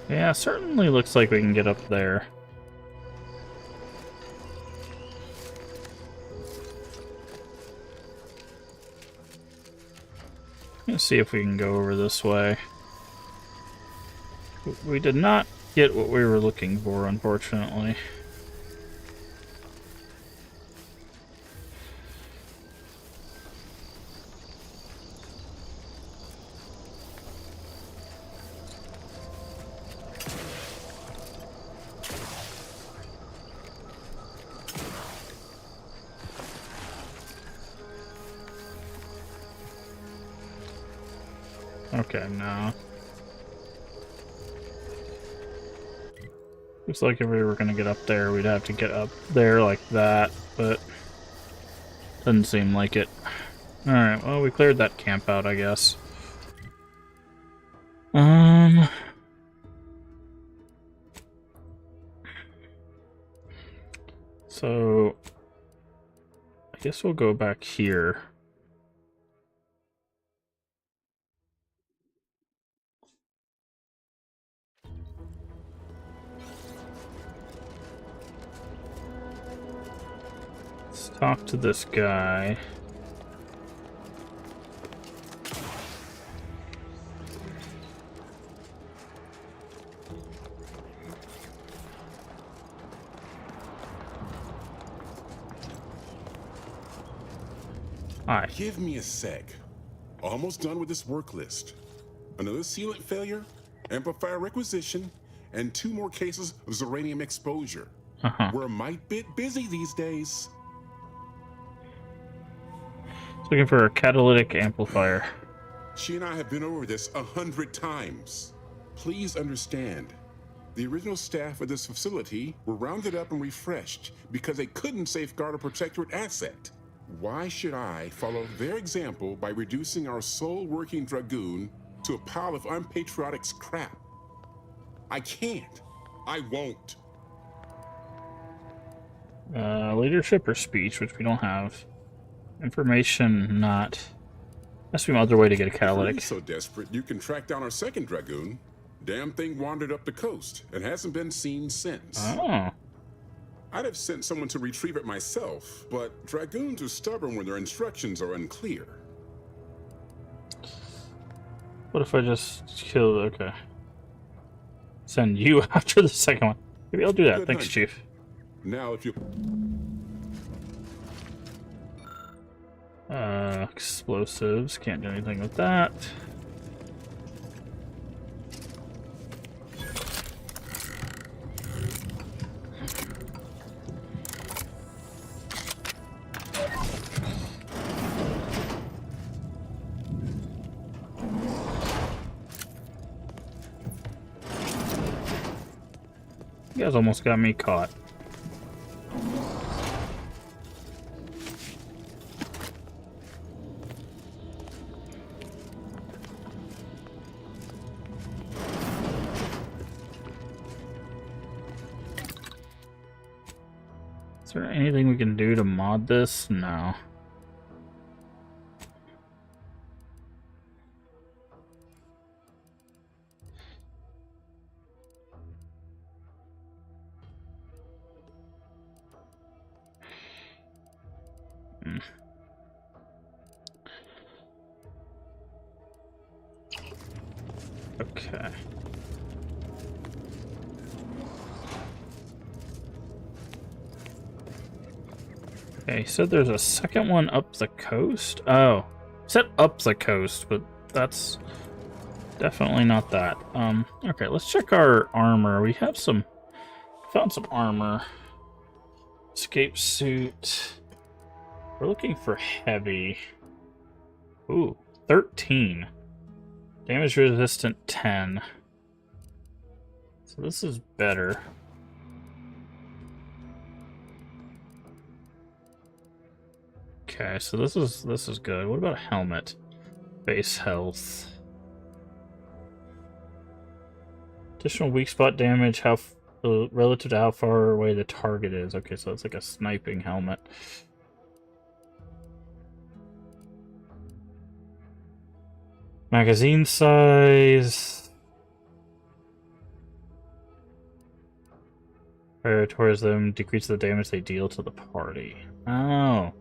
Yeah, certainly looks like we can get up there. Let's see if we can go over this way. We did not get what we were looking for, unfortunately. Okay, no. Looks like if we were gonna get up there, we'd have to get up there like that, but doesn't seem like it. Alright, well, we cleared that camp out, I guess. So I guess we'll go back here. Let's talk to this guy. Hi. Give me a sec. Almost done with this work list. Another sealant failure, amplifier requisition, and 2 more cases of Zeranium exposure. We're a mite bit busy these days. Looking for a catalytic amplifier. She and I have been over this 100 times. Please understand, the original staff of this facility were rounded up and refreshed because they couldn't safeguard a protectorate asset. Why should I follow their example by reducing our sole working Dragoon to a pile of unpatriotic crap? I can't. I won't. Leadership or speech, which we don't have. Information, not. Must be another way to get a If you're really catalytic. so desperate, you can track down our second Dragoon. Damn thing wandered up the coast and hasn't been seen since. Oh. I'd have sent someone to retrieve it myself, but Dragoons are stubborn when their instructions are unclear. What if I just kill? Okay. Send you after the second one. Maybe I'll do that. Good Thanks, hunch. Chief. Now, if you... Explosives. Can't do anything with that. You guys almost got me caught. Is there anything we can do to mod this? No. Okay. Okay, he said there's a second one up the coast? Oh. Said up the coast, but that's definitely not that. Okay, let's check our armor. We have some... Found some armor. Escape suit. We're looking for heavy. Ooh, 13. Damage resistant 10. So this is better. Okay, so this is good. What about a helmet? Base health. Additional weak spot damage relative to how far away the target is. Okay, so it's like a sniping helmet. Magazine size. Fire towards them decreases the damage they deal to the party. Oh.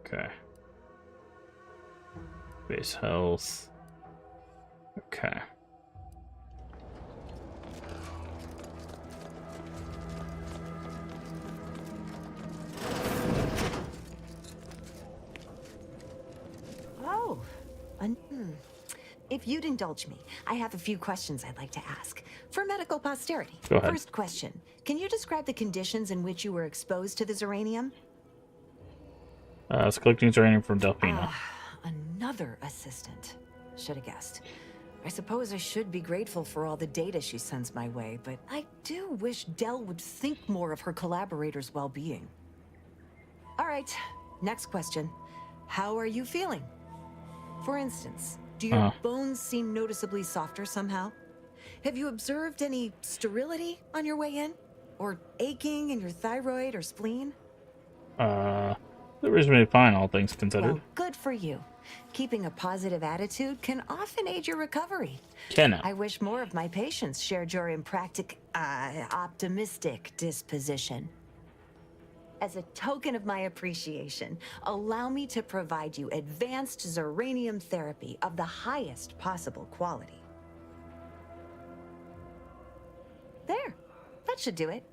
Okay. Base health. Okay. Oh. If you'd indulge me, I have a few questions I'd like to ask. For medical posterity. Go ahead. First question. Can you describe the conditions in which you were exposed to the Zeranium? It's collecting uranium from Delphina. Another assistant. Should have guessed. I suppose I should be grateful for all the data she sends my way, but I do wish Del would think more of her collaborators' well-being. All right, next question. How are you feeling? For instance, do your bones seem noticeably softer somehow? Have you observed any sterility on your way in? Or aching in your thyroid or spleen? They're reasonably fine, all things considered. Well, good for you. Keeping a positive attitude can often aid your recovery. Can it? I wish more of my patients shared your optimistic disposition. As a token of my appreciation, allow me to provide you advanced Zeranium therapy of the highest possible quality. There, that should do it.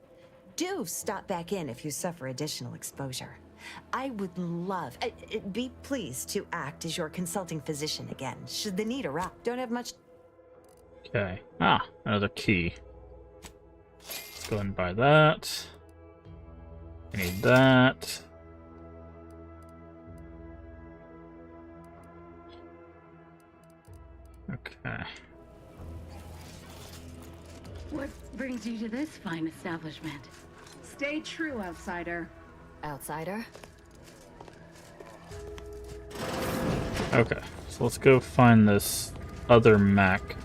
Do stop back in if you suffer additional exposure. I would love, be pleased to act as your consulting physician again, should the need arise. Don't have much. Okay. Another key. Let's go ahead and buy that. I need that. Okay. What brings you to this fine establishment? Stay true, outsider. Outsider? Okay, so let's go find this other mech.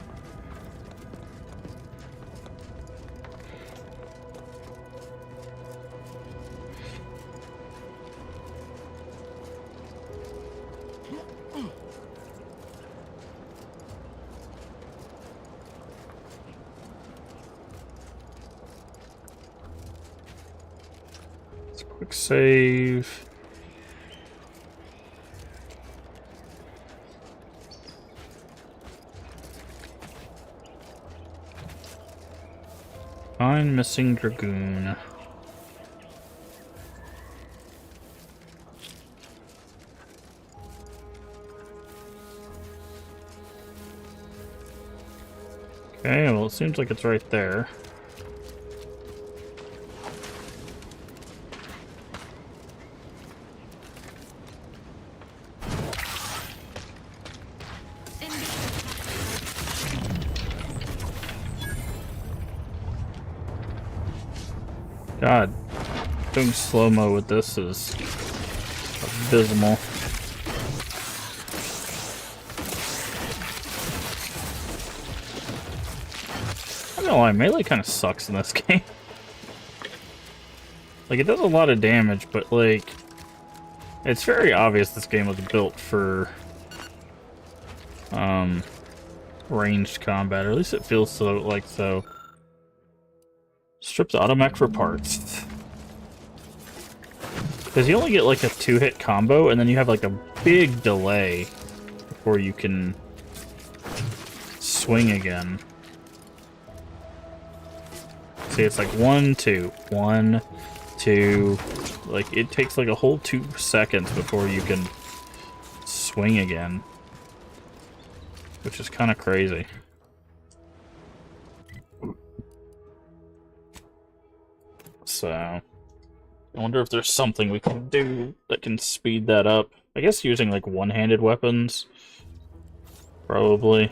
Let's quick save. Find missing Dragoon. Okay, well, it seems like it's right there. God, doing slow-mo with this is abysmal. I don't know why, melee kind of sucks in this game. Like, it does a lot of damage, but, like, it's very obvious this game was built for, ranged combat, or at least it feels so, like so. Strips automech for parts. Because you only get like a 2-hit combo, and then you have like a big delay before you can swing again. See, it's like 1, 2, 1, 2. Like, it takes like a whole 2 seconds before you can swing again. Which is kind of crazy. So, I wonder if there's something we can do that can speed that up. I guess using like one-handed weapons, probably.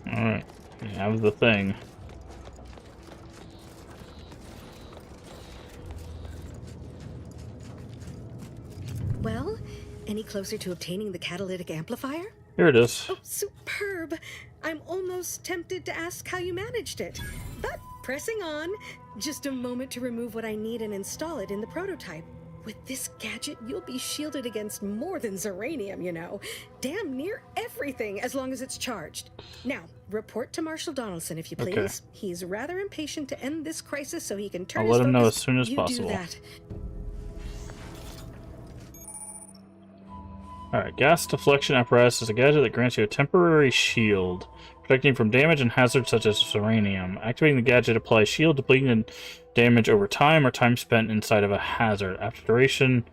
Alright, we have the thing. Well, any closer to obtaining the catalytic amplifier? Here it is. Oh, superb! I'm almost tempted to ask how you managed it. But pressing on, just a moment to remove what I need and install it in the prototype. With this gadget, you'll be shielded against more than Zeranium, you know. Damn near everything, as long as it's charged. Now, report to Marshal Donaldson, if you please. Okay. He's rather impatient to end this crisis so he can turn I'll his let him know focus- as soon as You possible. do that. Alright, gas deflection apparatus is a gadget that grants you a temporary shield, protecting from damage and hazards such as uranium. Activating the gadget applies shield, depleting damage over time or time spent inside of a hazard. After duration,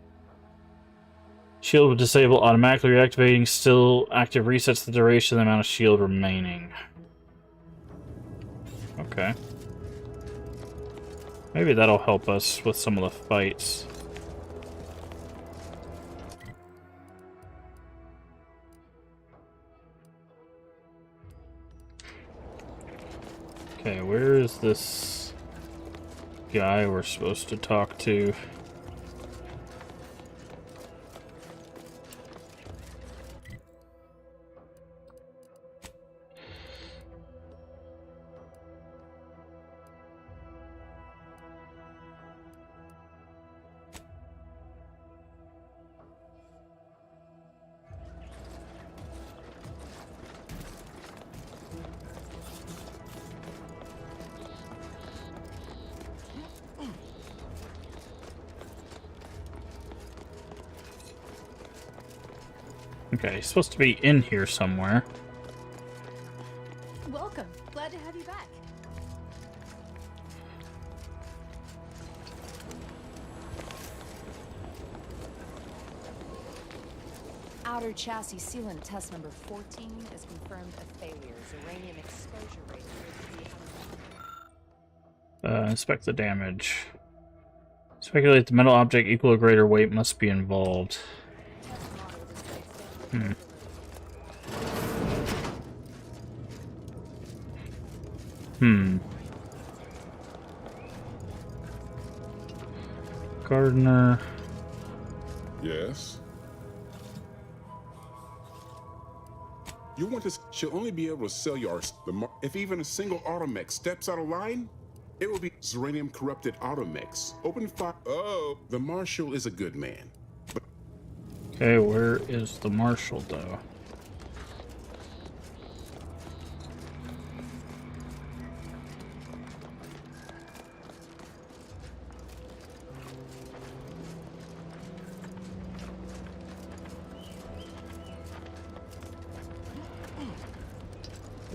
shield will disable automatically. Reactivating still active resets the duration of the amount of shield remaining. Okay. Maybe that'll help us with some of the fights. Okay, where is this guy we're supposed to talk to? Okay, he's supposed to be in here somewhere. Welcome. Glad to have you back. Outer chassis sealant test number 14 is confirmed a failure. Uranium exposure rate appears to be Inspect the damage. Speculate the metal object equal or greater weight must be involved. Gardener. Yes? You want this? She'll only be able to sell you if even a single automech steps out of line, it will be Zeranium corrupted automechs. Open fire. Oh, the Marshal is a good man. Okay, where is the Marshal though?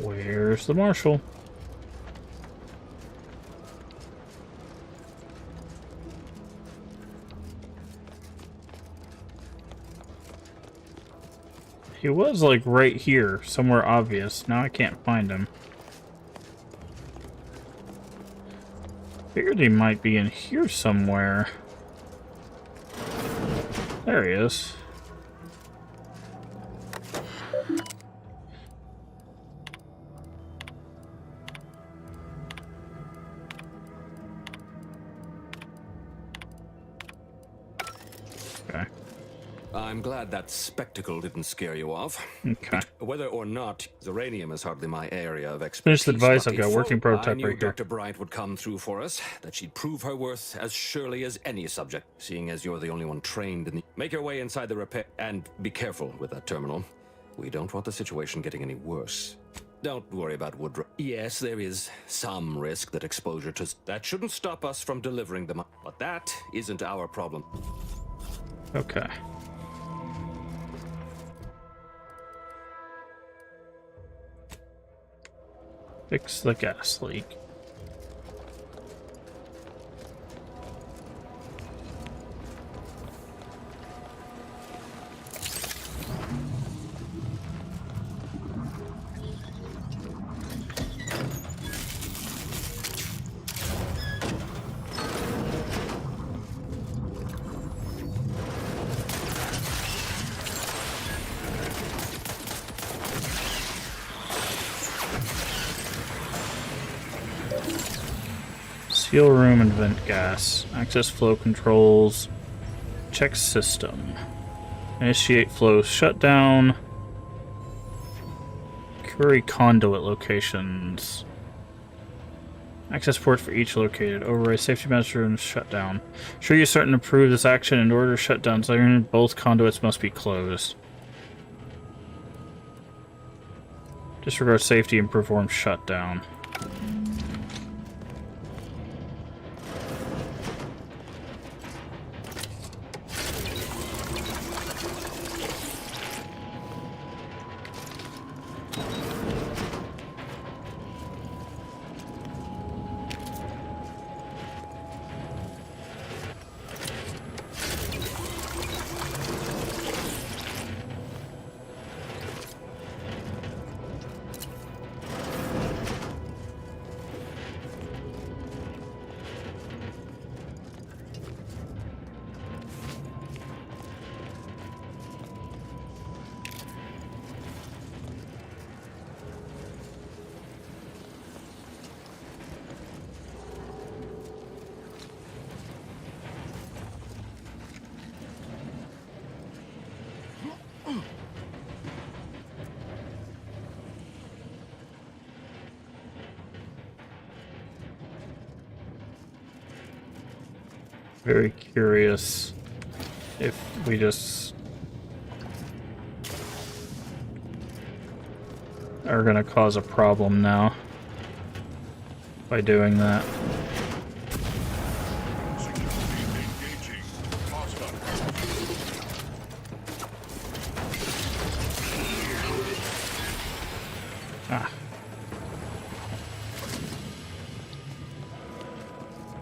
Where's the Marshal? He was like right here, somewhere obvious. Now I can't find him. Figured he might be in here somewhere. There he is. I'm glad that spectacle didn't scare you off. Okay. Whether or not Zeranium is hardly my area of Finish expertise. the device. I've got a before working prototype I knew right here. Dr. Bryant would come through for us, that she'd prove her worth as surely as any subject, seeing as you're the only one trained in the... Make your way inside the repair... And be careful with that terminal. We don't want the situation getting any worse. Don't worry about Woodrow. Yes, there is some risk that exposure to... That shouldn't stop us from delivering them. But that isn't our problem. Okay. Fix the gas leak. Seal room and vent gas. Access flow controls. Check system. Initiate flow shutdown. Query conduit locations. Access port for each located. Override safety measure and shutdown. Sure you're certain to approve this action. In order to shut down Zion, both conduits must be closed. Disregard safety and perform shutdown. Very curious if we just are going to cause a problem now by doing that.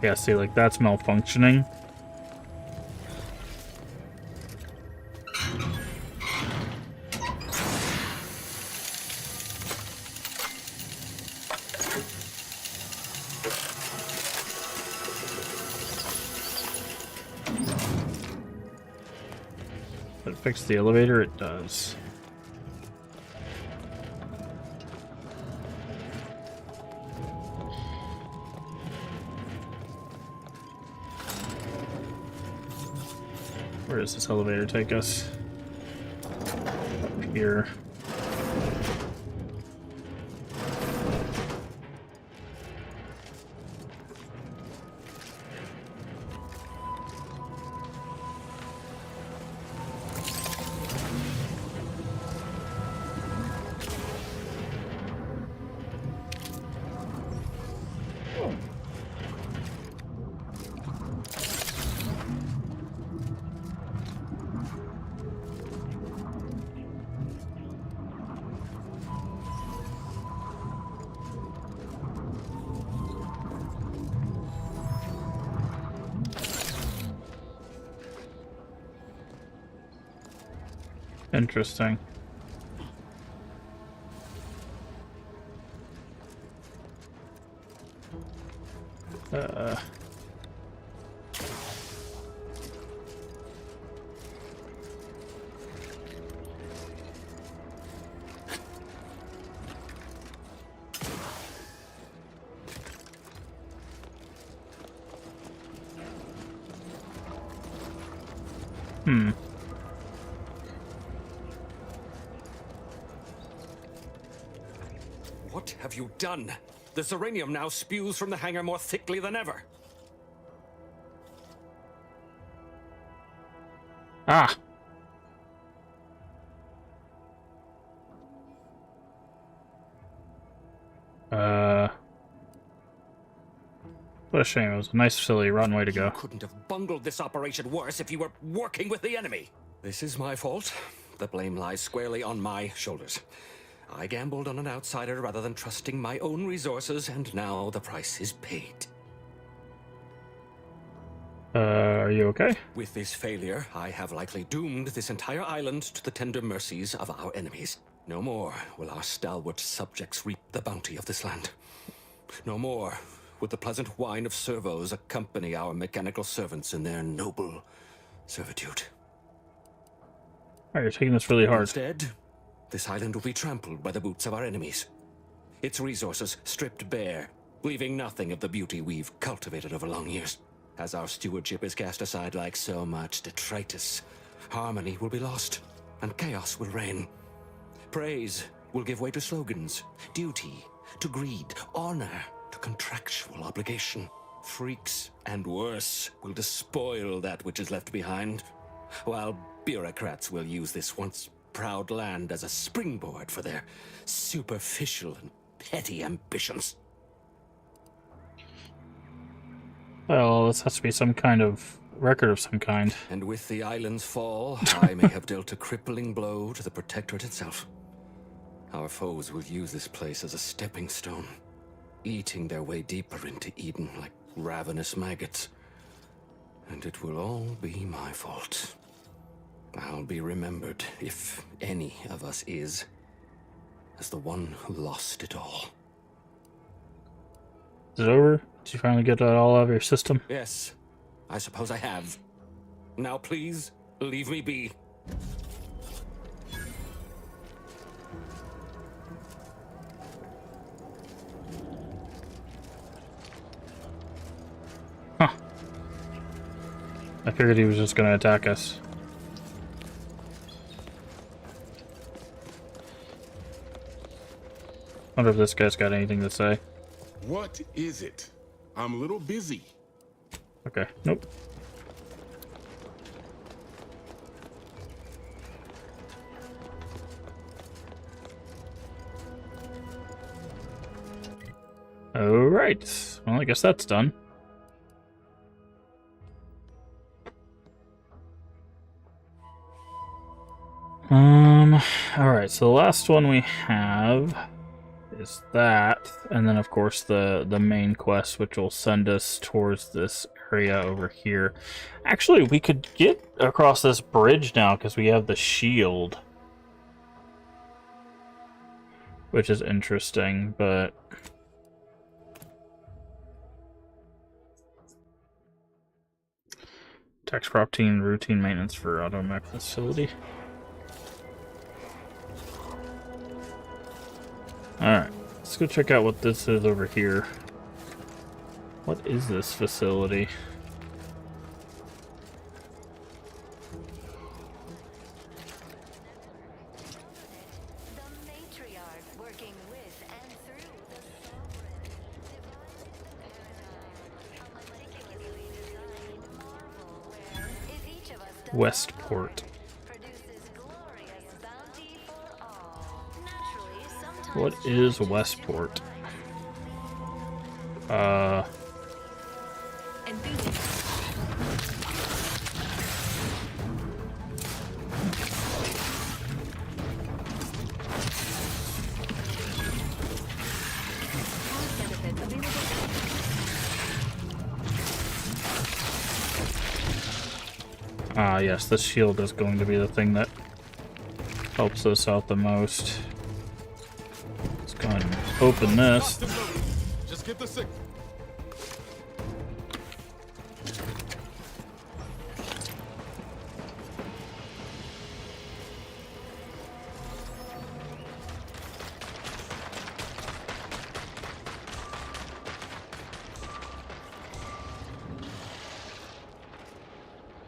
Yeah, see, like, that's malfunctioning. fix the elevator? It does. Where does this elevator take us? Up here. Interesting. What have you done? The Zeranium now spews from the hangar more thickly than ever. Ah. What a shame. It was a nice, silly, rotten way to go. You couldn't have bungled this operation worse if you were working with the enemy. This is my fault. The blame lies squarely on my shoulders. I gambled on an outsider rather than trusting my own resources, and now the price is paid. Are you okay? With this failure, I have likely doomed this entire island to the tender mercies of our enemies. No more will our stalwart subjects reap the bounty of this land. No more would the pleasant wine of servos accompany our mechanical servants in their noble servitude. Alright, you're taking this really hard. Instead, this island will be trampled by the boots of our enemies. Its resources stripped bare, leaving nothing of the beauty we've cultivated over long years. As our stewardship is cast aside like so much detritus, harmony will be lost, and chaos will reign. Praise will give way to slogans, duty to greed, honor to contractual obligation. Freaks and worse will despoil that which is left behind, while bureaucrats will use this once proud land as a springboard for their superficial and petty ambitions. Well, this has to be some kind of record of some kind. And with the island's fall, I may have dealt a crippling blow to the Protectorate itself. Our foes will use this place as a stepping stone, eating their way deeper into Eden like ravenous maggots. And it will all be my fault. I'll be remembered, if any of us is, as the one who lost it all. Is it over? Did you finally get that all out of your system? Yes, I suppose I have. Now please, leave me be. Huh. I figured he was just going to attack us. Wonder if this guy's got anything to say. What is it? I'm a little busy. Okay, nope. Alright, well I guess that's done. Alright, so the last one we have is that, and then of course the main quest, which will send us towards this area over here. Actually, we could get across this bridge now because we have the shield, which is interesting, but tax prop team routine maintenance for automech facility. Let's go check out what this is over here. What is this facility? Westport. What is Westport? Ah, yes, this shield is going to be the thing that helps us out the most. Let's go ahead and open this. Just get the signal.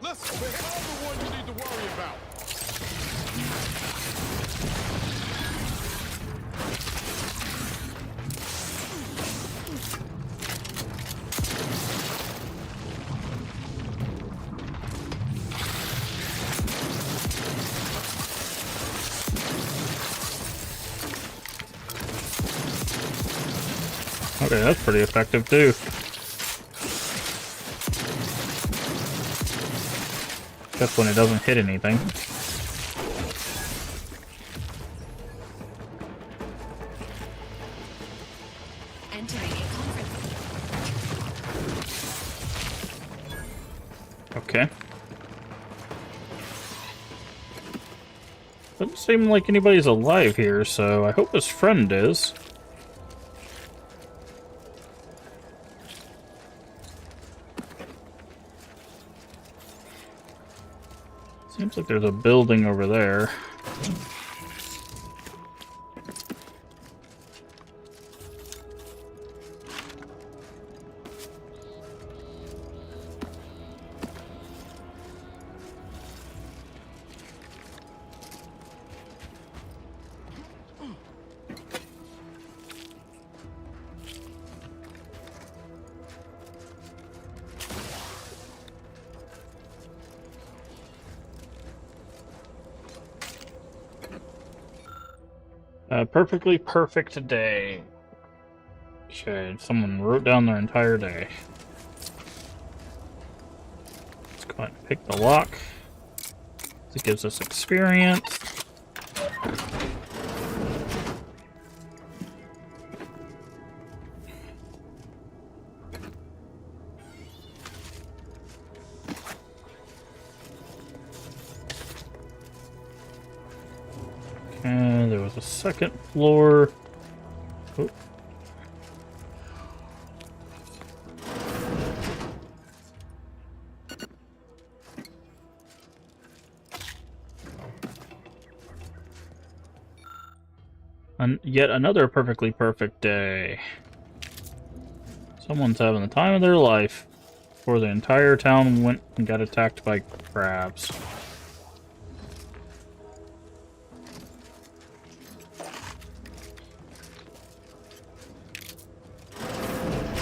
Listen, we're not the one you need to worry about. Okay, that's pretty effective too. Except when it doesn't hit anything. Okay. Doesn't seem like anybody's alive here, so I hope his friend is. Seems like there's a building over there. Perfectly perfect day. Okay, someone wrote down their entire day. Let's go ahead and pick the lock. It gives us experience. And there was a second floor. Oh. And yet another perfectly perfect day. Someone's having the time of their life before the entire town went and got attacked by crabs.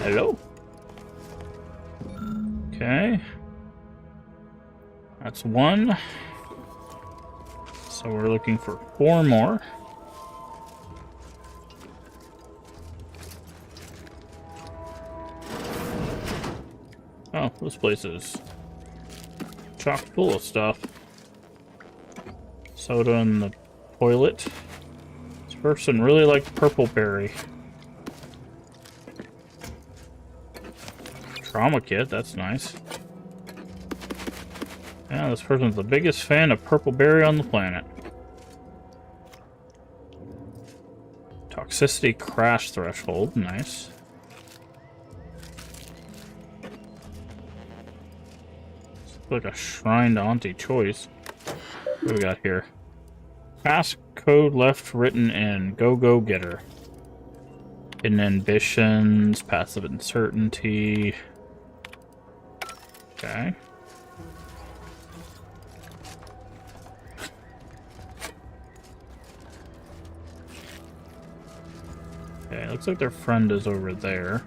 Hello. Okay. That's one. So we're looking for 4 more. Oh, this place is chock full of stuff. Soda in the toilet. This person really liked purple berry. Trauma kit, that's nice. Yeah, this person's the biggest fan of purple berry on the planet. Toxicity crash threshold, nice. Looks like a shrine to Auntie Choice. What do we got here? Passcode left written in. Go, go, get her. Hidden ambitions, passive uncertainty. Okay. Okay, looks like their friend is over there.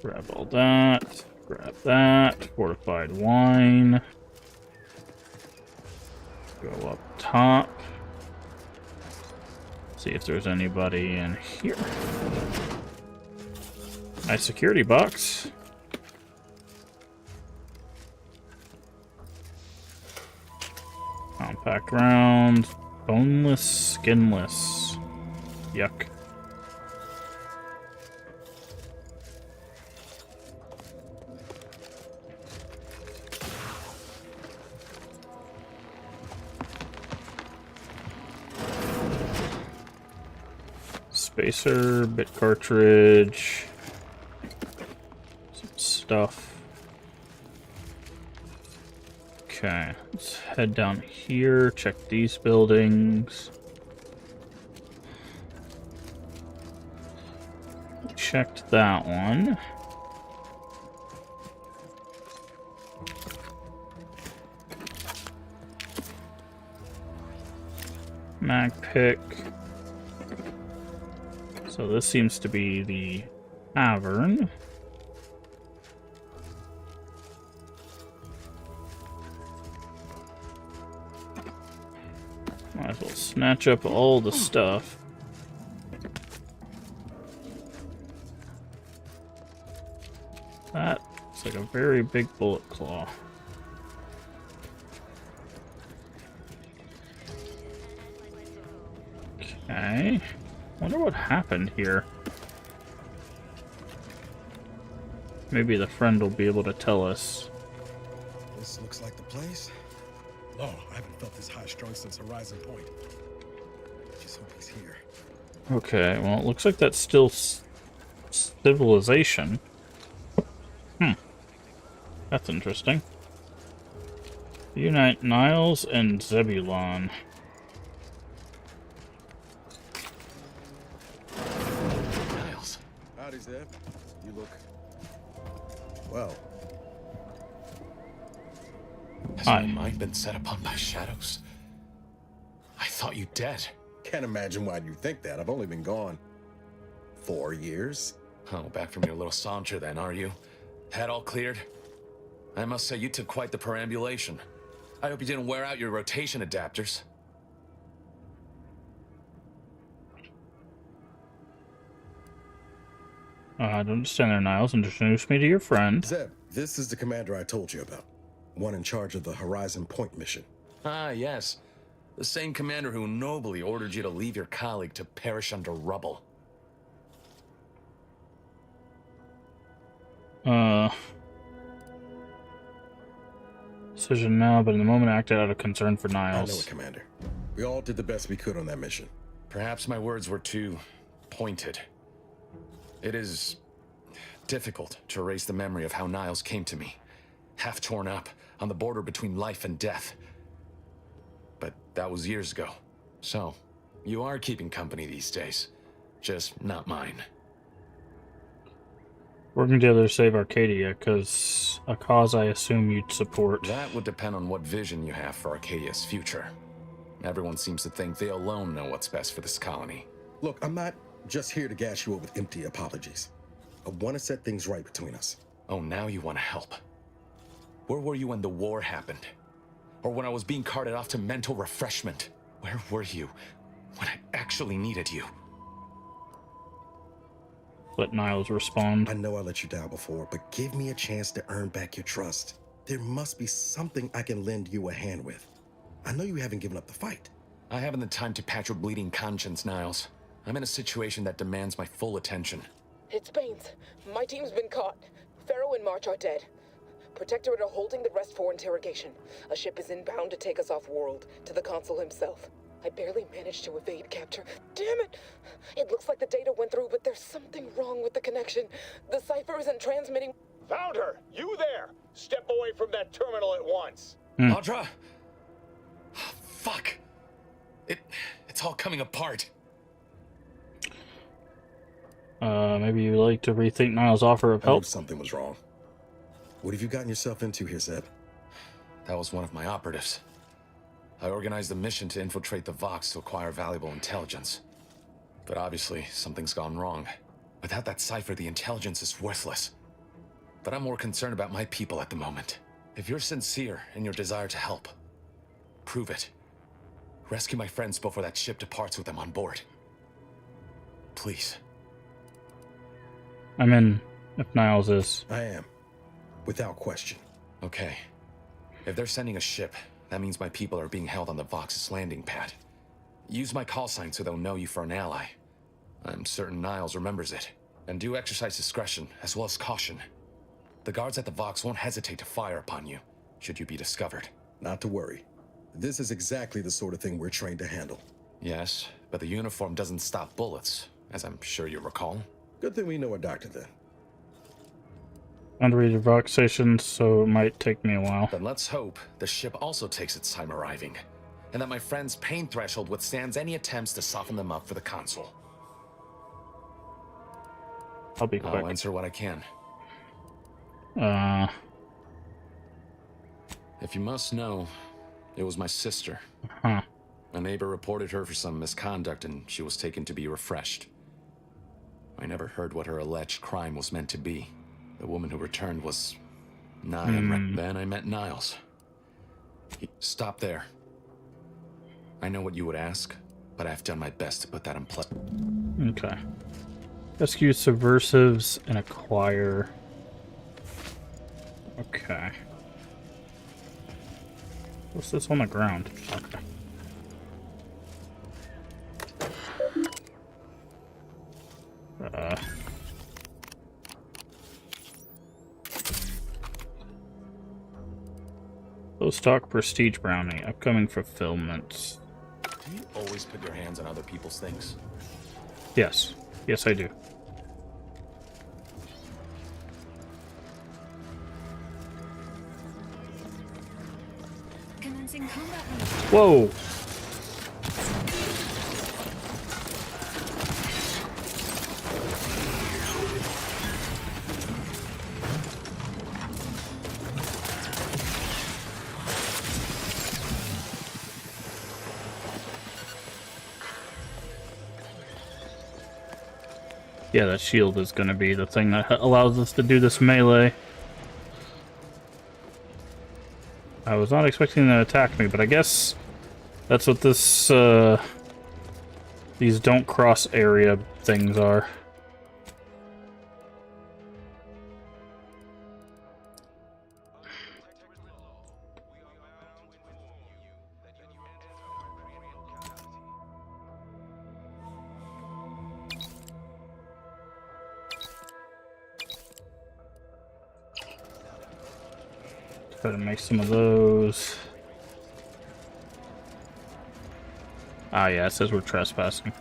Grab all that. Grab that. Fortified wine. Go up top. See if there's anybody in here. Nice security box. Compact round. Boneless, skinless. Yuck. Spacer, bit cartridge, some stuff. Okay, let's head down here, check these buildings. Checked that one. Mag pick. So this seems to be the tavern. Might as well snatch up all the stuff. That looks like a very big bullet claw. Okay. Wonder what happened here. Maybe the friend will be able to tell us. This looks like the place. Oh, I haven't felt this high-strung since Horizon Point. Just hope he's here. Okay, well, it looks like that's still civilization. That's interesting. Unite Niles and Zebulon. Howdy, Zeb. You look... well. Has my mind been set upon by shadows? I thought you dead. Can't imagine why you think that. I've only been gone 4 years. Oh, back from your little saunter then, are you? Head all cleared? I must say you took quite the perambulation. I hope you didn't wear out your rotation adapters. I don't understand there, Niles. Introduce me to your friend. Zeb, this is the commander I told you about. One in charge of the Horizon Point mission. Ah, yes. The same commander who nobly ordered you to leave your colleague to perish under rubble. Decision now, but in the moment acted out of concern for Niles. I know it, Commander. We all did the best we could on that mission. Perhaps my words were too pointed. It is difficult to erase the memory of how Niles came to me, half torn up, on the border between life and death. But that was years ago. So, you are keeping company these days. Just not mine. Working together to save Arcadia, because a cause I assume you'd support. That would depend on what vision you have for Arcadia's future. Everyone seems to think they alone know what's best for this colony. Look, I'm not just here to gas you up with empty apologies. I want to set things right between us. Oh, now you want to help. Where were you when the war happened? Or when I was being carted off to mental refreshment? Where were you when I actually needed you? Let Niles respond. I know I let you down before, but give me a chance to earn back your trust. There must be something I can lend you a hand with. I know you haven't given up the fight. I haven't the time to patch your bleeding conscience, Niles. I'm in a situation that demands my full attention. It's Baines. My team's been caught. Pharaoh and March are dead. Protectorate are holding the rest for interrogation. A ship is inbound to take us off-world, to the consul himself. I barely managed to evade capture. Damn it! It looks like the data went through, but there's something wrong with the connection. The cipher isn't transmitting. Found her! You there! Step away from that terminal at once! Audra? Fuck! It's all coming apart. Maybe you'd like to rethink Niles' offer of I knew help? something was wrong. What have you gotten yourself into here, Zed? That was one of my operatives. I organized a mission to infiltrate the Vox to acquire valuable intelligence. But obviously, something's gone wrong. Without that cipher, the intelligence is worthless. But I'm more concerned about my people at the moment. If you're sincere in your desire to help, prove it. Rescue my friends before that ship departs with them on board. Please. I'm in, if Niles is. I am. Without question. Okay. If they're sending a ship, that means my people are being held on the Vox's landing pad. Use my call sign so they'll know you for an ally. I'm certain Niles remembers it. And do exercise discretion, as well as caution. The guards at the Vox won't hesitate to fire upon you, should you be discovered. Not to worry. This is exactly the sort of thing we're trained to handle. Yes, but the uniform doesn't stop bullets, as I'm sure you recall. Good thing we know a doctor then. Underrated Vox stations, so it might take me a while. Then let's hope the ship also takes its time arriving, and that my friend's pain threshold withstands any attempts to soften them up for the console. I'll be quick. I'll answer what I can. If you must know, it was my sister. Huh. A neighbor reported her for some misconduct, and she was taken to be refreshed. I never heard what her alleged crime was meant to be. The woman who returned was not Then I met Niles. Stop there. I know what you would ask, but I've done my best to put that in place. Okay. Rescue subversives and acquire. Okay. What's this on the ground? Okay. Low stock prestige brownie. Upcoming fulfillment. Do you always put your hands on other people's things? Yes. Yes, I do. Commencing combat. Whoa! Yeah, that shield is going to be the thing that allows us to do this melee. I was not expecting them to attack me, but I guess that's what this, these don't cross area things are. Try to make some of those. Ah, yeah, it says we're trespassing.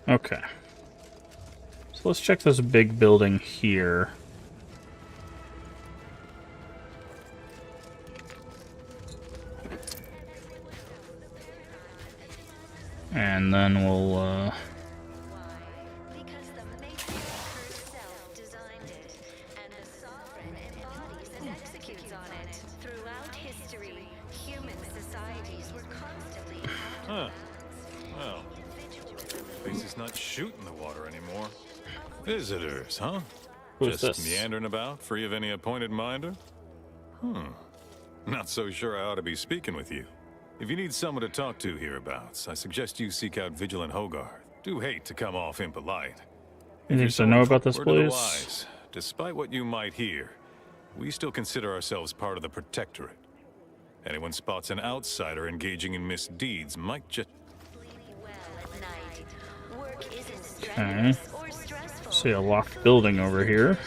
Okay. So let's check this big building here. And then we'll, Not shooting the water anymore. Visitors, huh? Who's Just this? meandering about, free of any appointed minder? Not so sure I ought to be speaking with you. If you need someone to talk to hereabouts, I suggest you seek out Vigilant Hogarth. Do hate to come off impolite. You need to know about this Word to the place? wise, despite what you might hear, we still consider ourselves part of the Protectorate. Anyone spots an outsider engaging in misdeeds might just... Okay. See a locked building over here.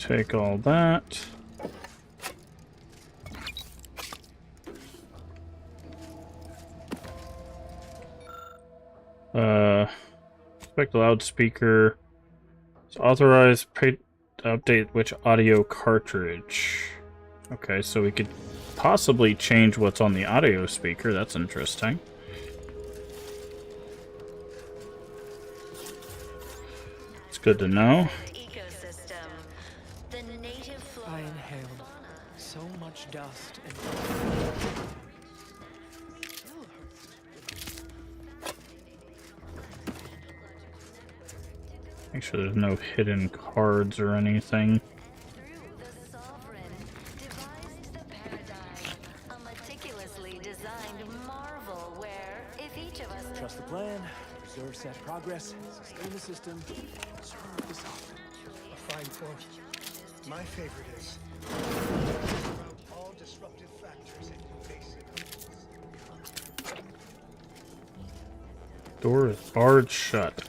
take all that. Expect a loudspeaker. It's authorized to update which audio cartridge. Okay, so we could possibly change what's on the audio speaker. That's interesting. It's good to know. I inhaled so much dust and Make sure there's no hidden cards or anything. trust the plan, preserve set progress, sustain the system, serve the sovereign. A fine point. My favorite is all disruptive factors and basic. Door is barred shut.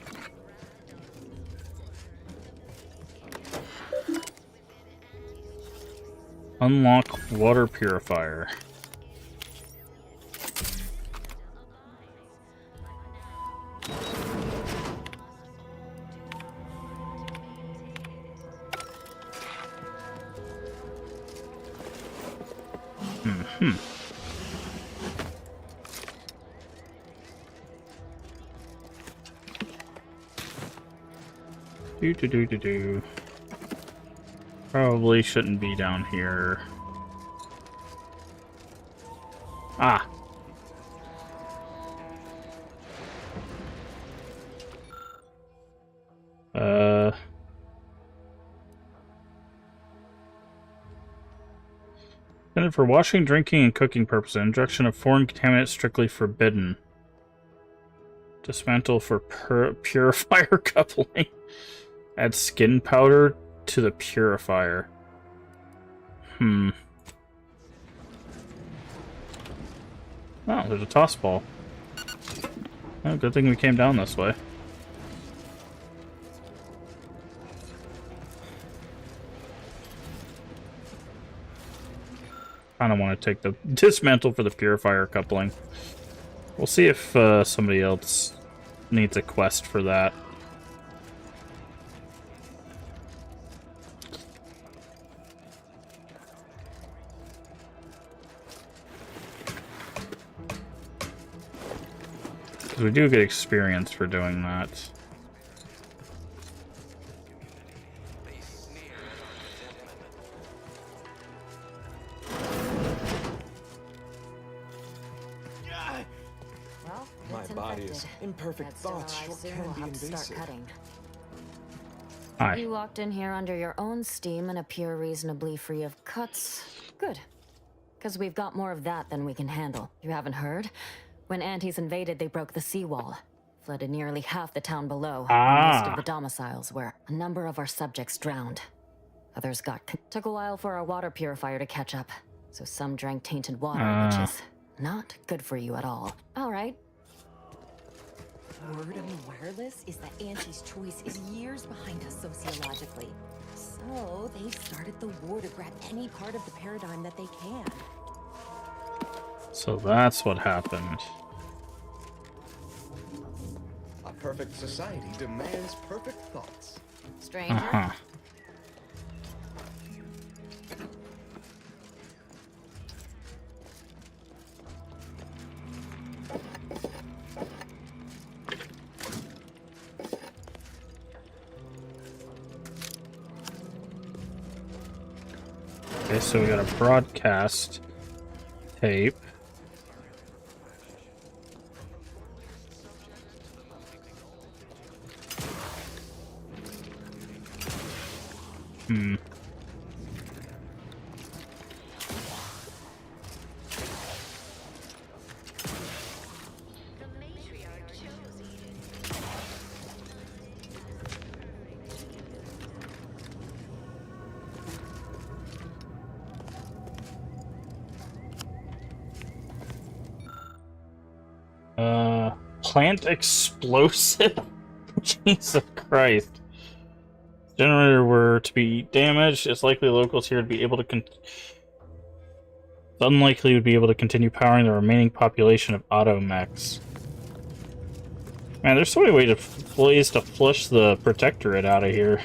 Unlock water purifier. Do. Probably shouldn't be down here. Ah. Intended for washing, drinking, and cooking purposes. Introduction of foreign contaminants strictly forbidden. Dismantle for purifier coupling. Add skin powder to the purifier. Oh, there's a toss ball. Oh, good thing we came down this way. I don't want to take the dismantle for the purifier coupling. We'll see if somebody else needs a quest for that. Because we do get experience for doing that. My body is imperfect thoughts. Short can be invasive. Hi. You walked in here under your own steam and appear reasonably free of cuts. Good. Because we've got more of that than we can handle. You haven't heard? When Antes invaded, they broke the seawall. Flooded nearly half the town below. And most of the domiciles where a number of our subjects drowned. Others took a while for our water purifier to catch up. So some drank tainted water, which is not good for you at all. All right. Word on the wireless is that Auntie's choice is years behind us sociologically. So they've started the war to grab any part of the paradigm that they can. So that's what happened. A perfect society demands perfect thoughts. Stranger? Okay, so we got a broadcast tape. Plant explosive? Jesus Christ. Generator were to be damaged, it's likely locals here would be able to it's unlikely would be able to continue powering the remaining population of automechs. Man, there's so many ways to flush the Protectorate out of here.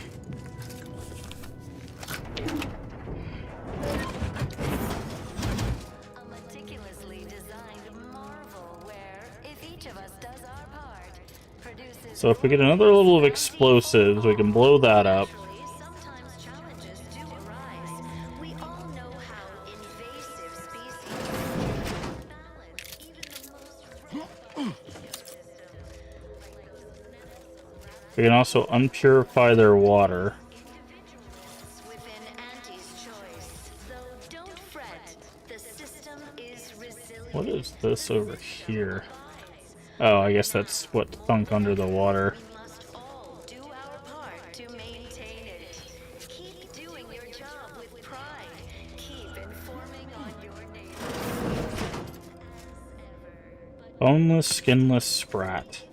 So if we get another level of explosives, we can blow that up. We can also unpurify their water. What is this over here? Oh, I guess that's what sunk under the water. Boneless, skinless sprat.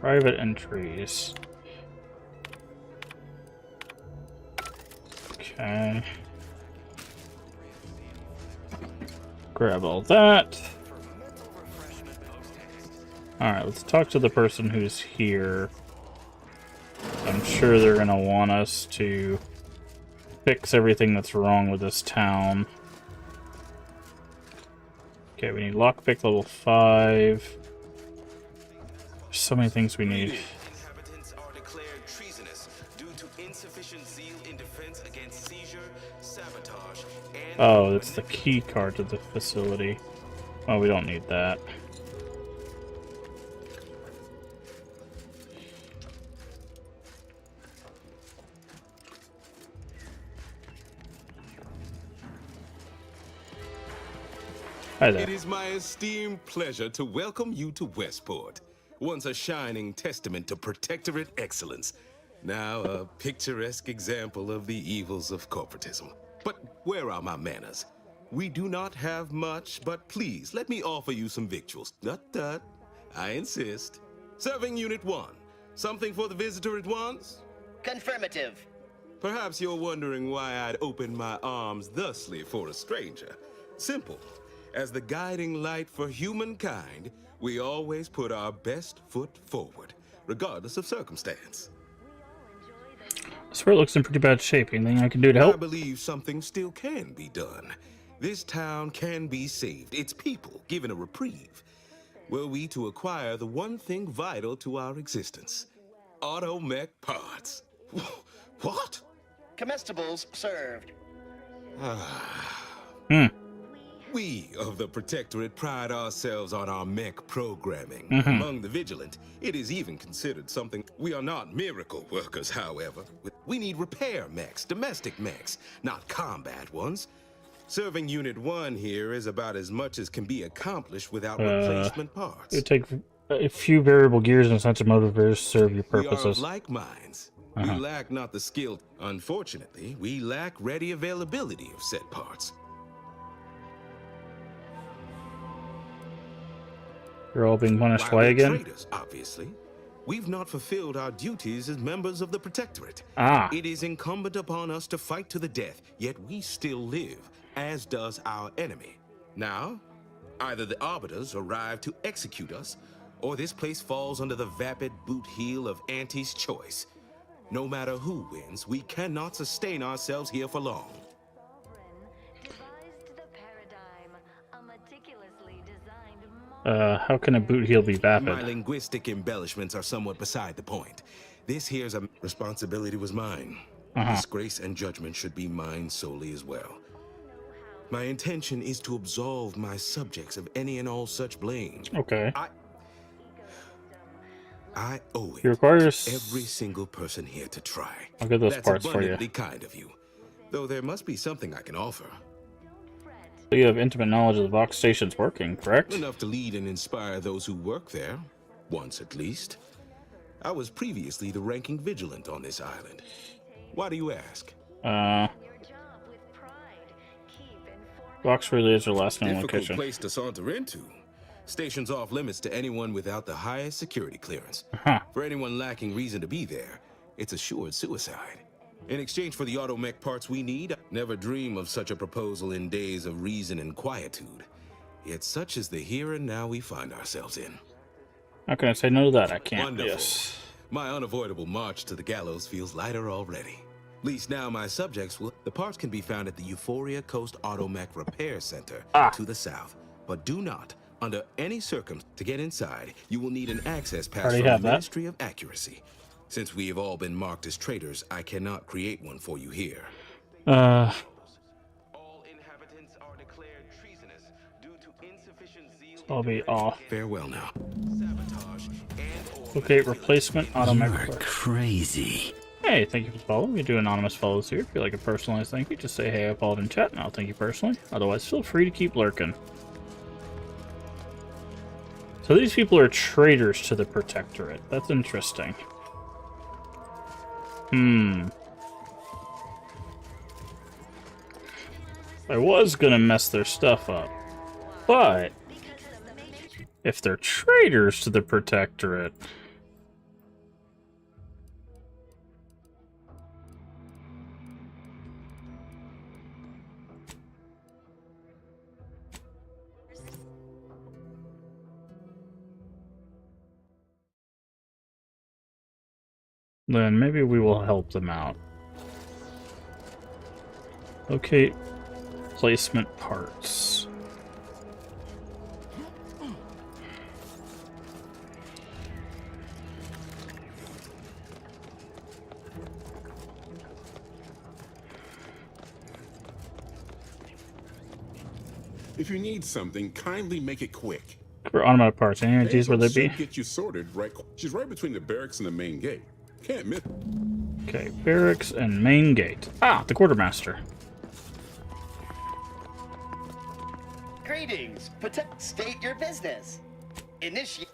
Private entries. Okay. Grab all that. Alright, let's talk to the person who's here. I'm sure they're gonna want us to fix everything that's wrong with this town. Okay, we need lockpick level 5. There's so many things we need. Inhabitants are declared treasonous due to insufficient zeal in defense against seizure, sabotage, and... Oh, that's the key card to the facility. Oh, we don't need that. Hi there. It is my esteemed pleasure to welcome you to Westport, once a shining testament to Protectorate excellence, now a picturesque example of the evils of corporatism. But where are my manners? We do not have much, but please, let me offer you some victuals. Tut. I insist. Serving Unit 1. Something for the visitor at once? Confirmative. Perhaps you're wondering why I'd open my arms thusly for a stranger. Simple. As the guiding light for humankind, we always put our best foot forward, regardless of circumstance. I swear it looks in pretty bad shape. Anything I can do to help? I believe something still can be done. This town can be saved, its people given a reprieve. Were we to acquire the one thing vital to our existence, automech parts. What? Comestibles served. We of the Protectorate pride ourselves on our mech programming. Mhm. Among the vigilant, it is even considered something. We are not miracle workers, however. We need repair mechs, domestic mechs, not combat ones. Serving Unit 1 here is about as much as can be accomplished without replacement parts. It would take a few variable gears and a sense of motivators to serve your We are of purposes. like minds. Uh-huh. We lack not the skill. Unfortunately, we lack ready availability of said parts. You're all being punished. While Why we're again? traitors, obviously. We've not fulfilled our duties as members of the Protectorate. Ah. It is incumbent upon us to fight to the death, yet we still live, as does our enemy. Now, either the Arbiters arrive to execute us, or this place falls under the vapid boot heel of Auntie's choice. No matter who wins, we cannot sustain ourselves here for long. How can a boot heel be vapid? My linguistic embellishments are somewhat beside the point. This here's a responsibility was mine. Disgrace and judgment should be mine solely as well. My intention is to absolve my subjects of any and all such blame. Okay. I owe it You require to every single person here to try. I'll get those That's parts for you. abundantly kind of you. Though there must be something I can offer. So you have intimate knowledge of the Vox station's working, correct? Enough to lead and inspire those who work there. Once at least. I was previously the ranking vigilant on this island. Why do you ask? Vox relays are last known Difficult location. place to saunter into. Station's off limits to anyone without the highest security clearance. For anyone lacking reason to be there, it's assured suicide. In exchange for the automech parts we need, never dream of such a proposal in days of reason and quietude. Yet such is the here and now we find ourselves in. How can I say no to that? I can't. Wonderful. Yes. My unavoidable march to the gallows feels lighter already. At least now my subjects will. The parts can be found at the Euphoria Coast Automech Repair Center to the south. But do not, under any circumstance, to get inside, you will need an access pass from the Ministry of Accuracy. Since we have all been marked as traitors, I cannot create one for you here. All inhabitants are declared treasonous due to insufficient zeal. I'll be off. Farewell now. Okay, replacement automech. You're crazy. Hey, thank you for following. We do anonymous follows here. If you like a personalized thank you, just say hey, I followed in chat, and I'll thank you personally. Otherwise, feel free to keep lurking. So these people are traitors to the Protectorate. That's interesting. I was gonna mess their stuff up, but if they're traitors to the Protectorate, then maybe we will help them out. Locate replacement parts. If you need something, kindly make it quick. For automatic parts, any ideas where they'd be? Get you sorted right. She's right between the barracks and the main gate. Can't miss. Okay, barracks and main gate. Ah, the quartermaster. Greetings. State your business. Initiate.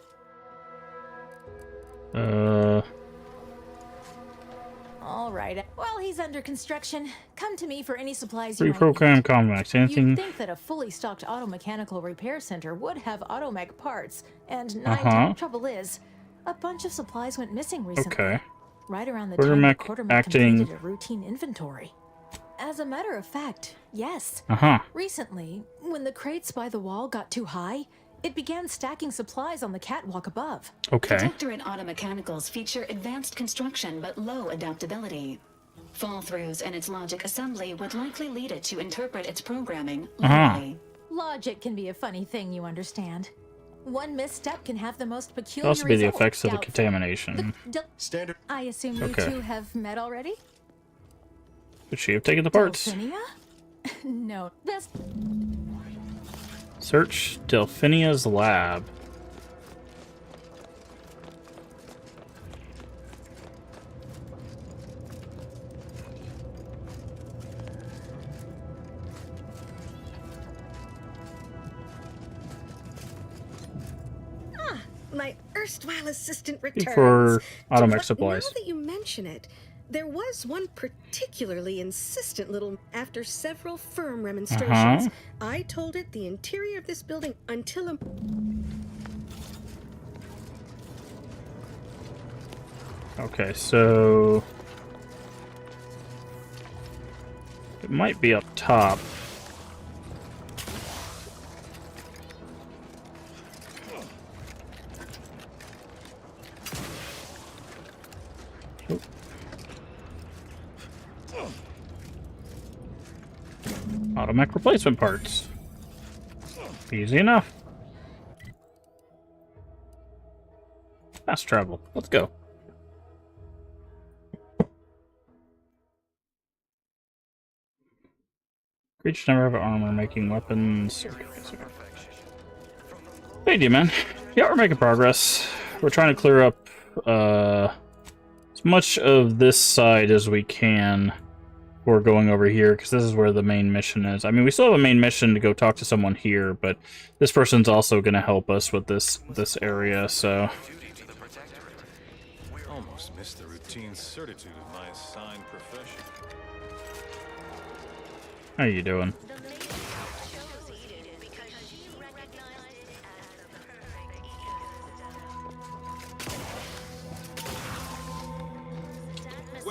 All right. While he's under construction, come to me for any supplies you might Reprogram need. Convex. Anything? You'd think that a fully stocked automechanical repair center would have automech parts, and trouble is, a bunch of supplies went missing recently. Okay. Right around the Quartermech time Quartermech acting. completed a routine inventory. As a matter of fact, yes. Recently, when the crates by the wall got too high, it began stacking supplies on the catwalk above. Okay. Protectorate automechanicals feature advanced construction but low adaptability. Fall-throughs in its logic assembly would likely lead it to interpret its programming literally. Logic can be a funny thing, you understand. One misstep can have the most peculiar Could also be the result. effects of the Doubtful. contamination. Standard. I assume you Okay. two have met already? Could she have taken the parts? Delphinia? No, that's... Search Delphinia's lab. My erstwhile assistant returns. For automech Now supplies. that you mention it, there was one particularly insistent little... After several firm remonstrations, I told it the interior of this building until a... Okay, so it might be up top. Automech replacement parts. Easy enough. Fast travel. Let's go. Creatures never have armor, making weapons. Hey, D-Man. Yeah, we're making progress. We're trying to clear up as much of this side as we can before going over here, because this is where the main mission is. I mean, we still have a main mission to go talk to someone here, but this person's also going to help us with this area, so... Almost missed the routine certitude of my assigned profession. How you doing?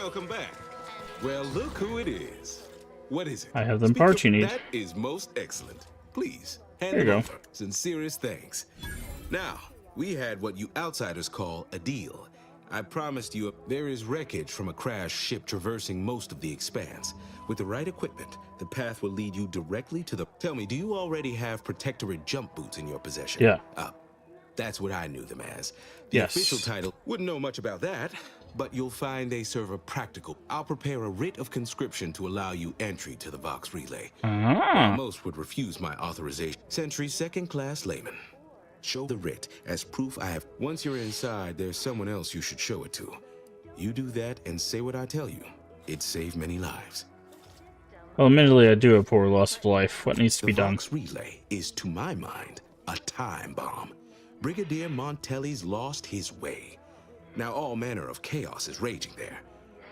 Welcome back. Well, look who it is. What is it? I have them Speak parts of- you need. That is most excellent. Please, hand There you them go. over. Sincerest thanks. Now, we had what you outsiders call a deal. I promised you there is wreckage from a crashed ship traversing most of the expanse. With the right equipment, the path will lead you directly to the... Tell me, do you already have Protectorate jump boots in your possession? Yeah. That's what I knew them as. The Yes. official title, wouldn't know much about that, but you'll find they serve a practical... I'll prepare a writ of conscription to allow you entry to the Vox Relay. While most would refuse my authorization. Sentry second-class layman. Show the writ as proof I have... Once you're inside, there's someone else you should show it to. You do that and say what I tell you. It saved many lives. Well, admittedly, I do have poor loss of life. What needs to be The done? Vox Relay is, to my mind, a time bomb. Brigadier Montelli's lost his way. Now all manner of chaos is raging there.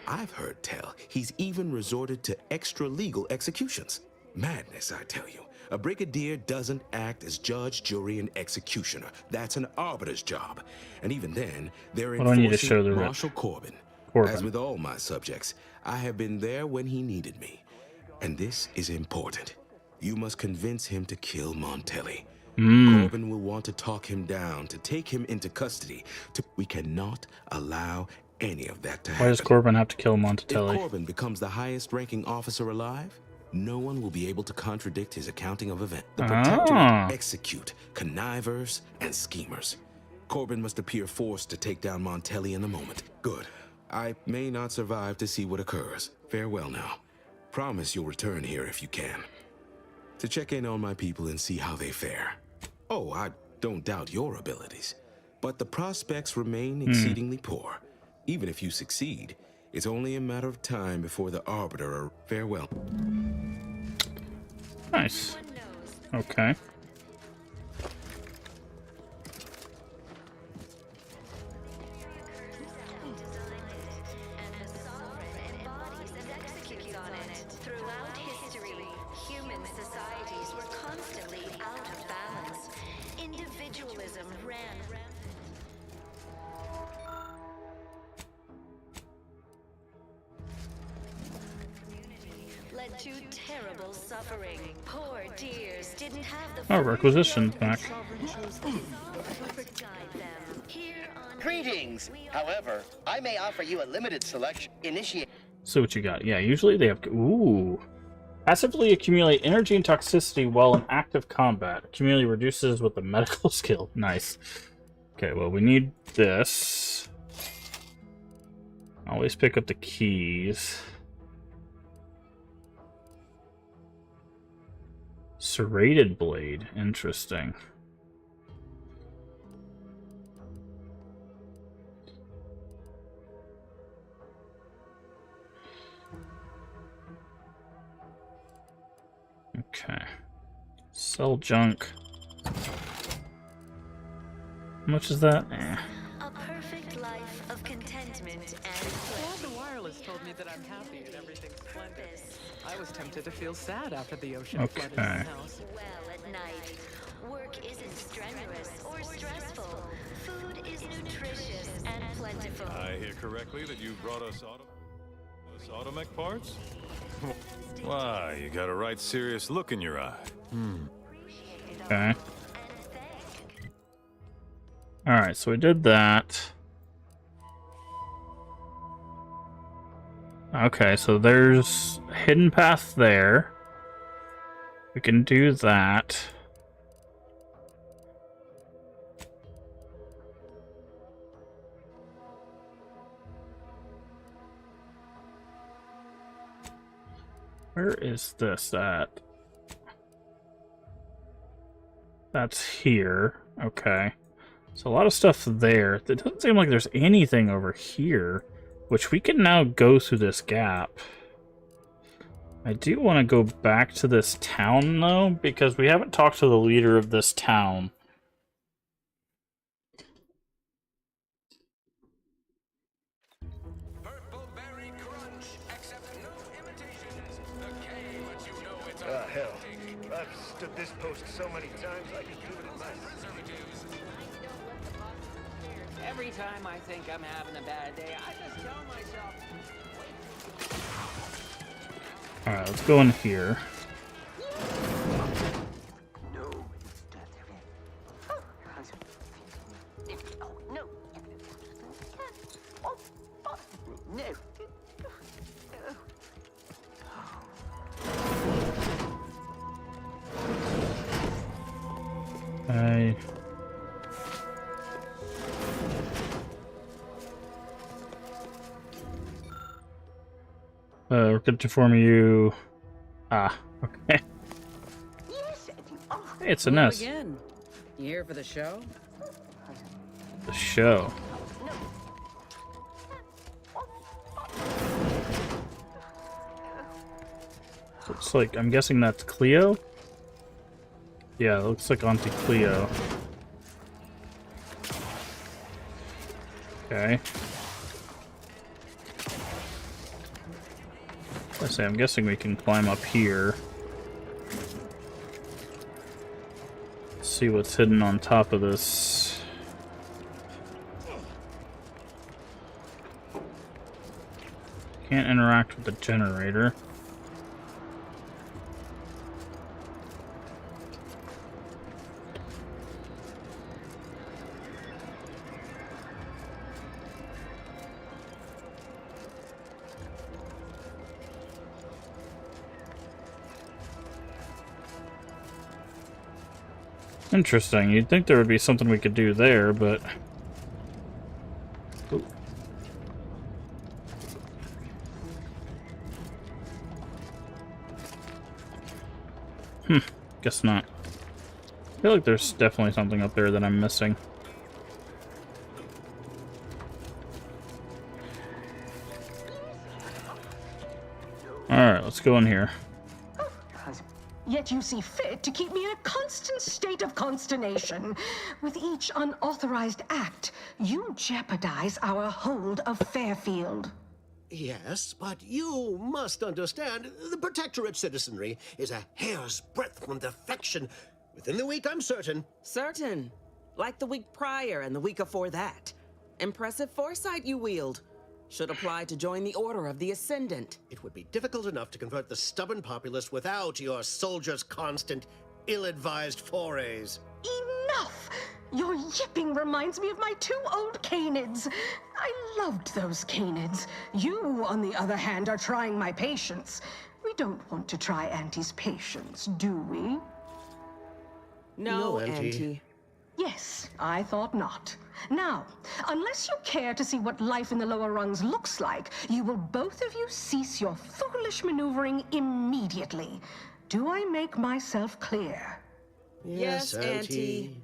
I've heard tell he's even resorted to extra-legal executions. Madness, I tell you. A brigadier doesn't act as judge, jury, and executioner. That's an arbiter's job. And even then, they're What do I need to enforcing show the writ? Marshal Corbin. Corbin. As with all my subjects, I have been there when he needed me. And this is important. You must convince him to kill Montelli. Corbin will want to talk him down, to take him into custody. We cannot allow any of that to happen. Why does Corbin have to kill If Montatelli? Corbin becomes the highest-ranking officer alive, no one will be able to contradict his accounting of events. The Protectorate execute connivers and schemers. Corbin must appear forced to take down Montelli in a moment. Good. I may not survive to see what occurs. Farewell now. Promise you'll return here if you can. To check in on my people and see how they fare. Oh, I don't doubt your abilities. But the prospects remain exceedingly poor. Even if you succeed, it's only a matter of time before the Arbiter... Farewell. Nice. Okay. Throughout history, human societies were constantly out of balance. Individualism ran led to terrible suffering. Poor dears didn't have the Oh, requisition's back. Greetings. However, I may offer you a limited selection. Initiate. So what you got? Yeah, usually they have... Ooh. Passively accumulate energy and toxicity while in active combat. Accumulate reduces with a medical skill. Nice. Okay, well, we need this. Always pick up the keys. Serrated blade. Interesting. Okay. Sell junk. How much is that? Eh. a perfect life of contentment and Well, the wireless told me that I'm happy and everything's splendid. I was tempted to feel sad after the ocean flooded my Okay. house. well at night. Work isn't strenuous or stressful. Food is nutritious and plentiful. I hear correctly that you brought us automech parts? Why, you got a right serious look in your eye. Okay. Alright, so we did that. Okay, so there's a hidden path there. We can do that. Where is this at? That's here. Okay. So a lot of stuff there. It doesn't seem like there's anything over here, which we can now go through this gap. I do want to go back to this town, though, because we haven't talked to the leader of this town. Hell. I've stood this post so many times I could do it in my Every time I think I'm having a bad day, I just tell myself, wait Alright, let's go in here. We're good to form you. Ah, okay. Hey, it's a nest. Again. You here for the show? The show. Looks like, I'm guessing that's Cleo? Yeah, it looks like Auntie Cleo. Okay. Let's say, I'm guessing we can climb up here. See what's hidden on top of this. Can't interact with the generator. Interesting. You'd think there would be something we could do there, but... Ooh. Guess not. I feel like there's definitely something up there that I'm missing. Alright, let's go in here. Yet you see fit to keep me in a constant state of consternation. With each unauthorized act, you jeopardize our hold of Fairfield. Yes, but you must understand, the Protectorate citizenry is a hair's breadth from defection. Within the week, I'm certain. Certain. Like the week prior and the week before that. Impressive foresight you wield. Should apply to join the Order of the Ascendant. It would be difficult enough to convert the stubborn populace without your soldiers' constant, ill-advised forays. Enough! Your yipping reminds me of my 2 old Canids. I loved those Canids. You, on the other hand, are trying my patience. We don't want to try Auntie's patience, do we? No, Auntie. Yes, I thought not. Now, unless you care to see what life in the lower rungs looks like, you will both of you cease your foolish maneuvering immediately. Do I make myself clear? Yes, Auntie.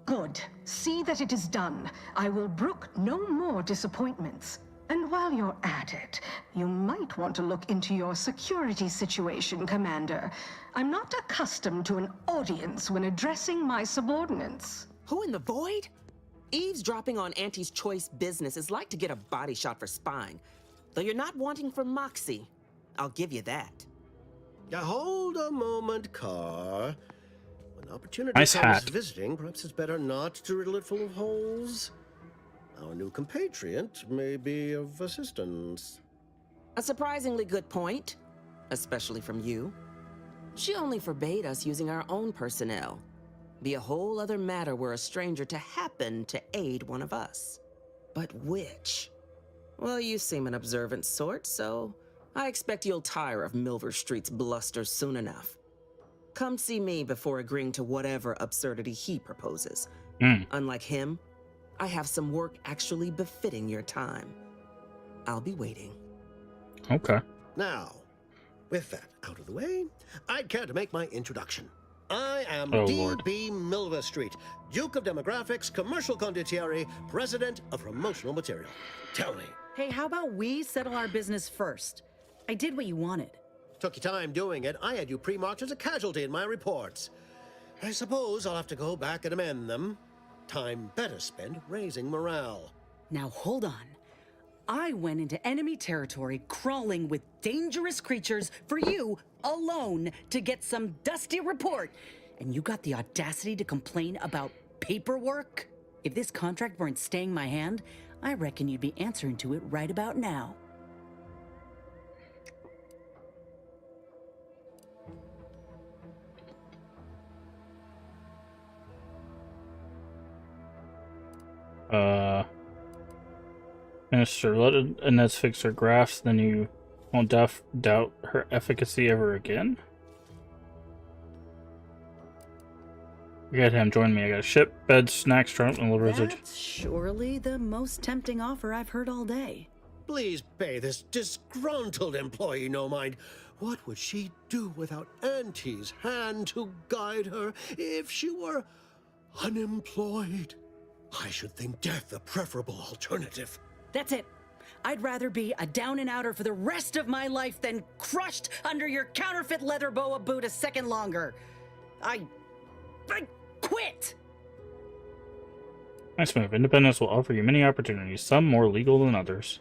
Good. See that it is done. I will brook no more disappointments. And while you're at it, you might want to look into your security situation, Commander. I'm not accustomed to an audience when addressing my subordinates. Who in the void? Eavesdropping on Auntie's choice business is like to get a body shot for spying. Though you're not wanting for moxie. I'll give you that. Now hold a moment, Carr. When opportunity Nice comes hat. visiting, perhaps it's better not to riddle it full of holes. Our new compatriot may be of assistance. A surprisingly good point. Especially from you. She only forbade us using our own personnel. Be a whole other matter were a stranger to happen to aid one of us. But which? Well, you seem an observant sort, so I expect you'll tire of Milver Street's bluster soon enough. Come see me before agreeing to whatever absurdity he proposes. Unlike him, I have some work actually befitting your time. I'll be waiting. Okay. Now, with that out of the way, I'd care to make my introduction. I am Oh, Lord. D.B. Milver Street, Duke of Demographics, Commercial Condottieri, President of Promotional Material. Tell me. Hey, how about we settle our business first? I did what you wanted. Took you time doing it. I had you pre-marked as a casualty in my reports. I suppose I'll have to go back and amend them. Time better spent raising morale. Now hold on. I went into enemy territory crawling with dangerous creatures for you alone to get some dusty report. And you got the audacity to complain about paperwork? If this contract weren't staying my hand, I reckon you'd be answering to it right about now. Minister, let Inez fix her graphs, then you won't doubt her efficacy ever again? Get him, join me. I got a ship, bed, snacks, trunk, and a little residual. That's surely the most tempting offer I've heard all day. Please pay this disgruntled employee no mind. What would she do without Auntie's hand to guide her if she were unemployed? I should think death a preferable alternative. That's it. I'd rather be a down and outer for the rest of my life than crushed under your counterfeit leather boa boot a second longer. I quit! Nice move. Independence will offer you many opportunities, some more legal than others.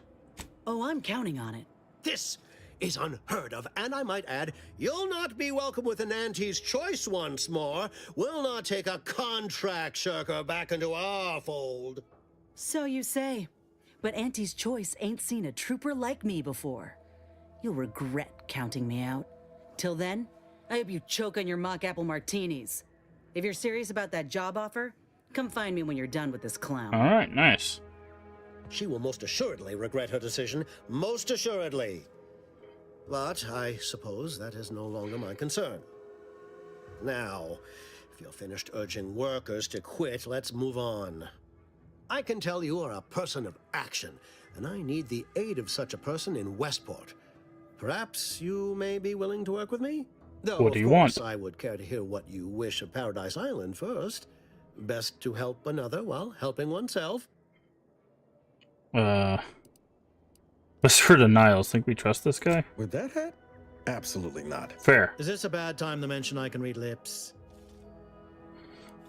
Oh, I'm counting on it. This is unheard of, and I might add, you'll not be welcome with an Auntie's choice once more. We'll not take a contract shirker back into our fold. So you say. But Auntie's choice ain't seen a trooper like me before. You'll regret counting me out. Till then, I hope you choke on your mock apple martinis. If you're serious about that job offer, come find me when you're done with this clown. All right, nice. She will most assuredly regret her decision, most assuredly. But I suppose that is no longer my concern. Now, if you're finished urging workers to quit, let's move on. I can tell you are a person of action, and I need the aid of such a person in Westport. Perhaps you may be willing to work with me? Though, What do you of want? course, I would care to hear what you wish of Paradise Island first. Best to help another while helping oneself. Whisper to Niles. Think we trust this guy? With that hat? Absolutely not. Fair. Is this a bad time to mention I can read lips?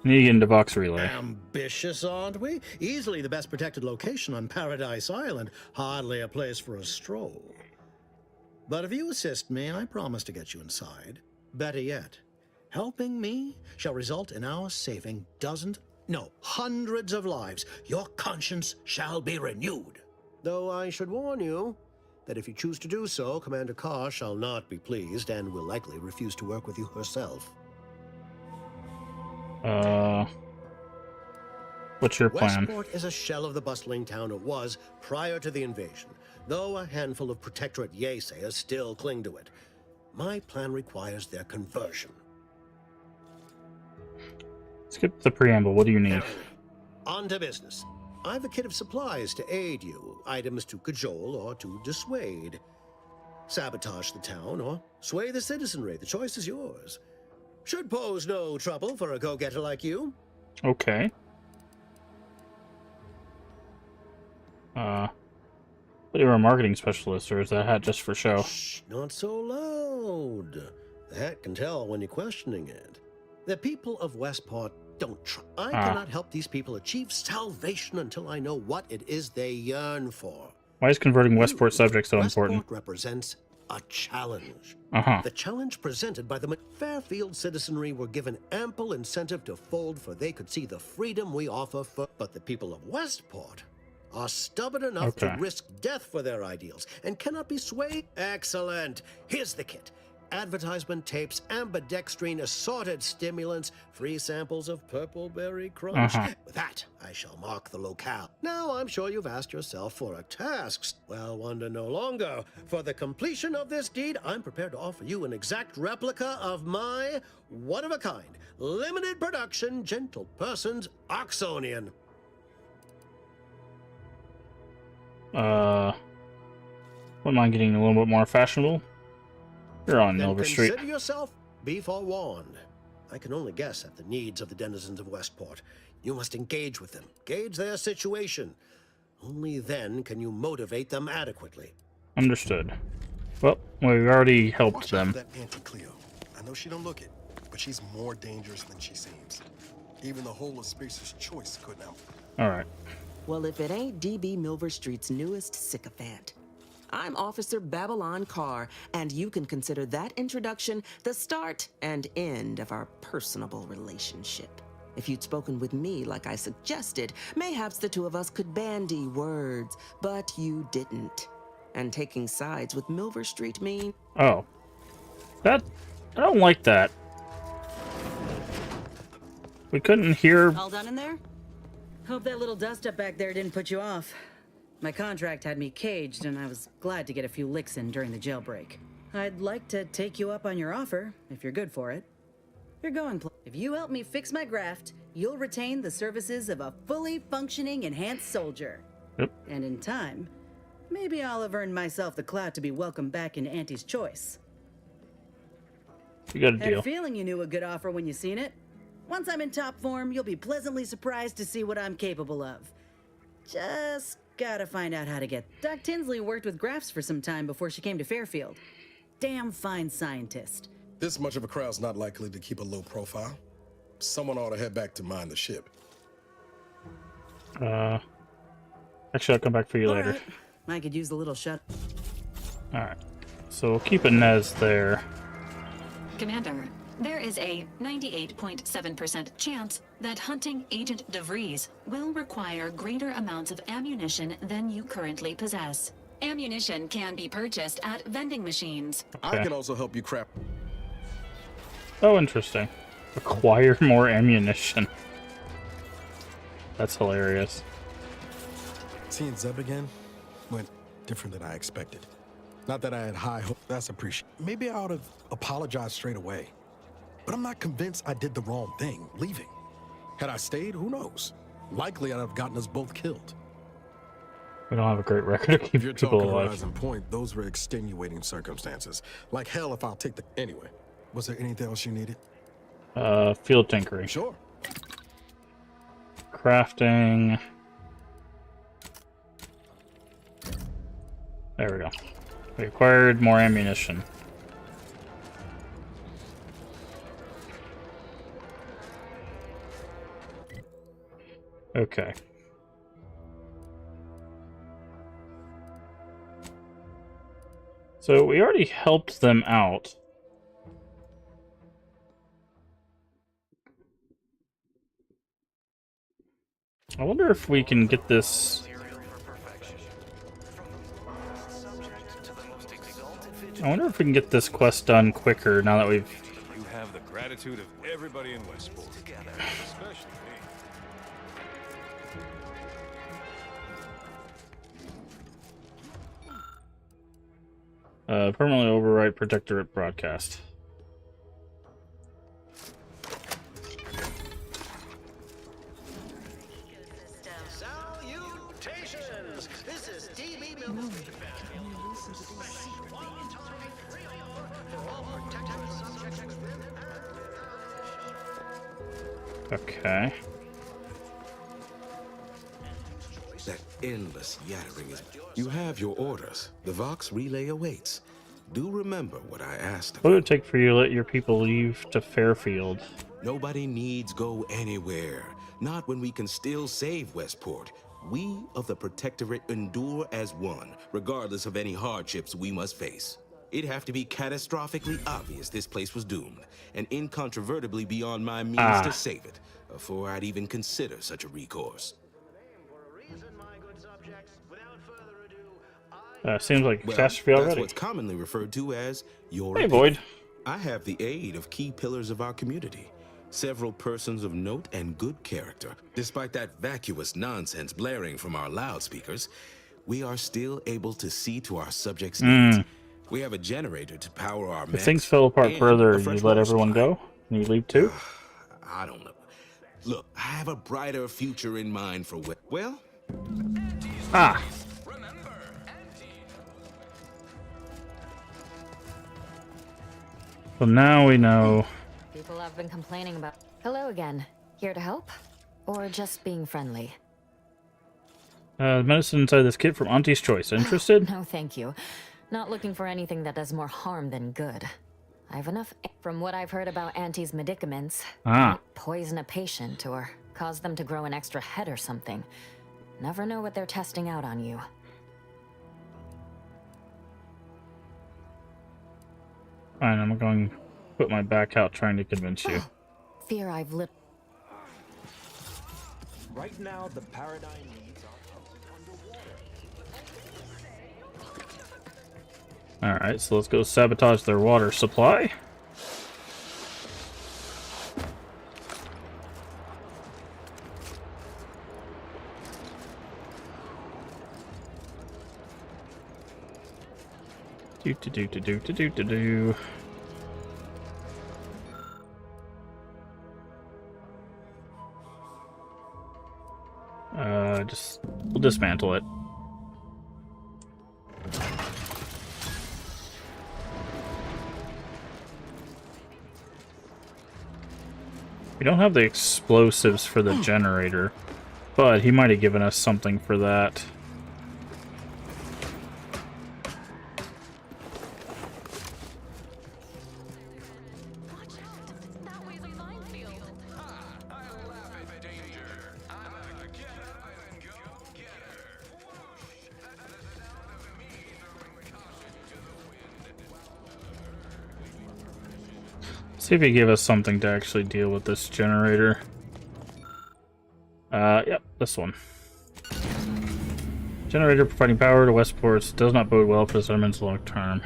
Need to get into Vox Relay. Ambitious, aren't we? Easily the best protected location on Paradise Island. Hardly a place for a stroll. But if you assist me, I promise to get you inside. Better yet, helping me shall result in our saving hundreds of lives. Your conscience shall be renewed. Though I should warn you that if you choose to do so, Commander Carr shall not be pleased and will likely refuse to work with you herself. What's your plan? Westport is a shell of the bustling town it was prior to the invasion, though a handful of Protectorate Yaysayers still cling to it. My plan requires their conversion. Skip the preamble. What do you need? On to business. I've a kit of supplies to aid you, items to cajole or to dissuade. Sabotage the town or sway the citizenry. The choice is yours. Should pose no trouble for a go-getter like you. Okay. But you're a marketing specialist, or is that hat just for show? Shh, not so loud. The hat can tell when you're questioning it. The people of Westport don't try. I cannot help these people achieve salvation until I know what it is they yearn for. Why is converting Westport subjects so important? Westport represents a challenge. Uh-huh. The challenge presented by the Fairfield citizenry were given ample incentive to fold, for they could see the freedom we offer for. But the people of Westport are stubborn enough to risk death for their ideals and cannot be swayed. Excellent. Here's the kit. Advertisement tapes, ambidextrine, assorted stimulants, free samples of Purple Berry Crunch. With that, I shall mark the locale. Now, I'm sure you've asked yourself for a task. Well, wonder no longer. For the completion of this deed, I'm prepared to offer you an exact replica of my one-of-a-kind, limited production, Gentle Person's Oxonian. Wouldn't mind getting a little bit more fashionable. You're on Milver Street. Consider yourself be forewarned. I can only guess at the needs of the denizens of Westport. You must engage with them, gauge their situation. Only then can you motivate them adequately. Understood. Well, we've already helped them. That Auntie Cleo. I know she don't look it, but she's more dangerous than she seems. Even the whole of Spacer's choice couldn't help. All right. Well, if it ain't DB Milver Street's newest sycophant. I'm Officer Babylon Carr, and you can consider that introduction the start and end of our personable relationship. If you'd spoken with me like I suggested, mayhaps the two of us could bandy words, but you didn't. And taking sides with Milver Street mean... Oh. I don't like that. We couldn't hear... All done in there? Hope that little dust up back there didn't put you off. My contract had me caged, and I was glad to get a few licks in during the jailbreak. I'd like to take you up on your offer, if you're good for it. You're going if you help me fix my graft, you'll retain the services of a fully functioning enhanced soldier. Yep. And in time, maybe I'll have earned myself the clout to be welcomed back into Auntie's Choice. You got a Had deal. a feeling you knew a good offer when you seen it. Once I'm in top form, you'll be pleasantly surprised to see what I'm capable of. Just gotta find out how to get. Doc Tinsley worked with Grafts for some time before she came to Fairfield. Damn fine scientist. This much of a crowd's not likely to keep a low profile. Someone ought to head back to mine the ship. Actually, I'll come back for you later. Right. I could use a little shut. Alright. So we'll keep a Nez there. Commander, there is a 98.7% chance that hunting Agent DeVries will require greater amounts of ammunition than you currently possess. Ammunition can be purchased at vending machines. I can also help you craft. Oh, interesting. Acquire more ammunition. That's hilarious. Seeing Zeb again went different than I expected. Not that I had high hope. That's appreciated. Maybe I ought to apologize straight away. But I'm not convinced I did the wrong thing, leaving. Had I stayed, who knows? Likely I'd have gotten us both killed. We don't have a great record of If keeping you're people talking alive. Horizon Point, those were extenuating circumstances. Like hell if I'll take the... Anyway, was there anything else you needed? Field tinkering. Sure. Crafting. There we go. We acquired more ammunition. Okay. So we already helped them out. I wonder if we can get this. I wonder if we can get this quest done quicker now that we've. You have the gratitude of everybody in Westport, especially me. Permanently overwrite Protectorate broadcast. Salutations! This is DB Mills. Okay. That endless yattering is... You have your orders. The Vox relay awaits. Do remember what I asked of What would it take for you to let your people leave to Fairfield? Nobody needs go anywhere. Not when we can still save Westport. We of the Protectorate endure as one, regardless of any hardships we must face. It'd have to be catastrophically obvious this place was doomed, and incontrovertibly beyond my means to save it, before I'd even consider such a recourse. Seems like a Well, catastrophe that's already. what's commonly referred to as your Hey, opinion. Void. I have the aid of key pillars of our community. Several persons of note and good character. Despite that vacuous nonsense blaring from our loudspeakers, we are still able to see to our subjects' needs. We have a generator to power our If mechs things fell apart and further, a you fresh let water everyone supply. go? And you leave too? I don't know. Look, I have a brighter future in mind for well. Ah. So now we know. People have been complaining about. Hello again. Here to help? Or just being friendly? The medicine inside this kit from Auntie's Choice. Interested? No, thank you. Not looking for anything that does more harm than good. I have enough. From what I've heard about Auntie's medicaments, Ah. might poison a patient or cause them to grow an extra head or something. Never know what they're testing out on you. Fine, I'm going to put my back out trying to convince you. Fear I've lit. Right now, the paradigm needs are Alright, so let's go sabotage their water supply. Do. We'll dismantle it. We don't have the explosives for the generator, but he might have given us something for that. See if he gave us something to actually deal with this generator. Yep, this one. Generator providing power to Westports does not bode well for the settlements long term.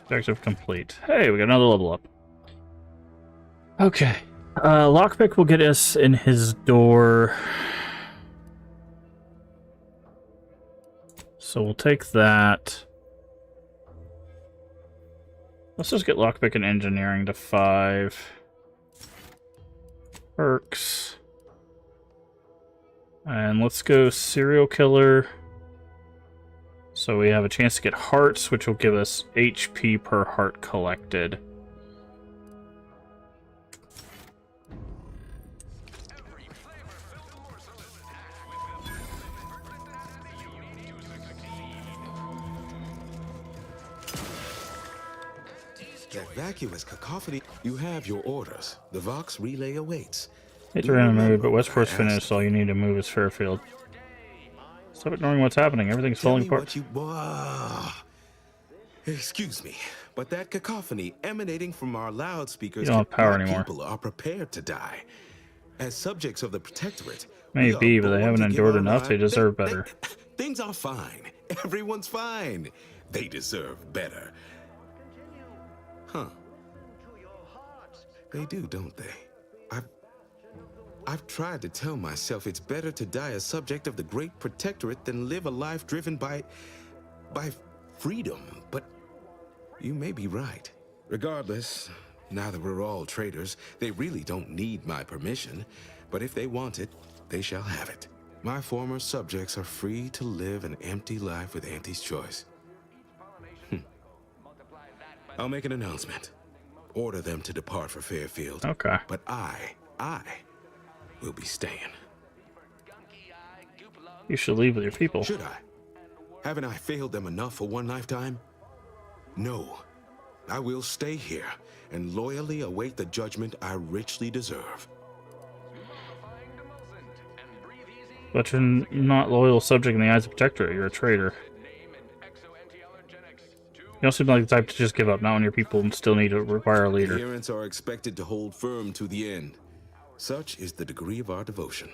Objective complete. Hey, we got another level up. Okay. Lockpick will get us in his door. So we'll take that. Let's just get lockpick and engineering to 5. Perks. And let's go serial killer. So we have a chance to get hearts, which will give us HP per heart collected. That vacuous cacophony. You have your orders. The Vox relay awaits. Hate to run a move, but Westport's finished, so all you need to move is Fairfield. Stop ignoring what's happening. Everything's falling apart. Excuse me, but that cacophony emanating from our loudspeakers. You don't have power our anymore. People are prepared to die. As subjects of the Protectorate. Maybe, but they haven't endured enough. They deserve better. Things are fine. Everyone's fine. They deserve better. Huh. They do, don't they? I've tried to tell myself it's better to die a subject of the Great Protectorate than live a life driven by freedom, but you may be right. Regardless, now that we're all traitors, they really don't need my permission, but if they want it, they shall have it. My former subjects are free to live an empty life with Auntie's choice. I'll make an announcement. Order them to depart for Fairfield. Okay. But I will be staying. You should leave with your people. Should I? Haven't I failed them enough for one lifetime? No. I will stay here and loyally await the judgment I richly deserve. But you're not loyal subject in the eyes of Protectorate. You're a traitor. You don't seem like the type to just give up, not when your people still need to require a leader. Adherents are expected to hold firm to the end. Such is the degree of our devotion.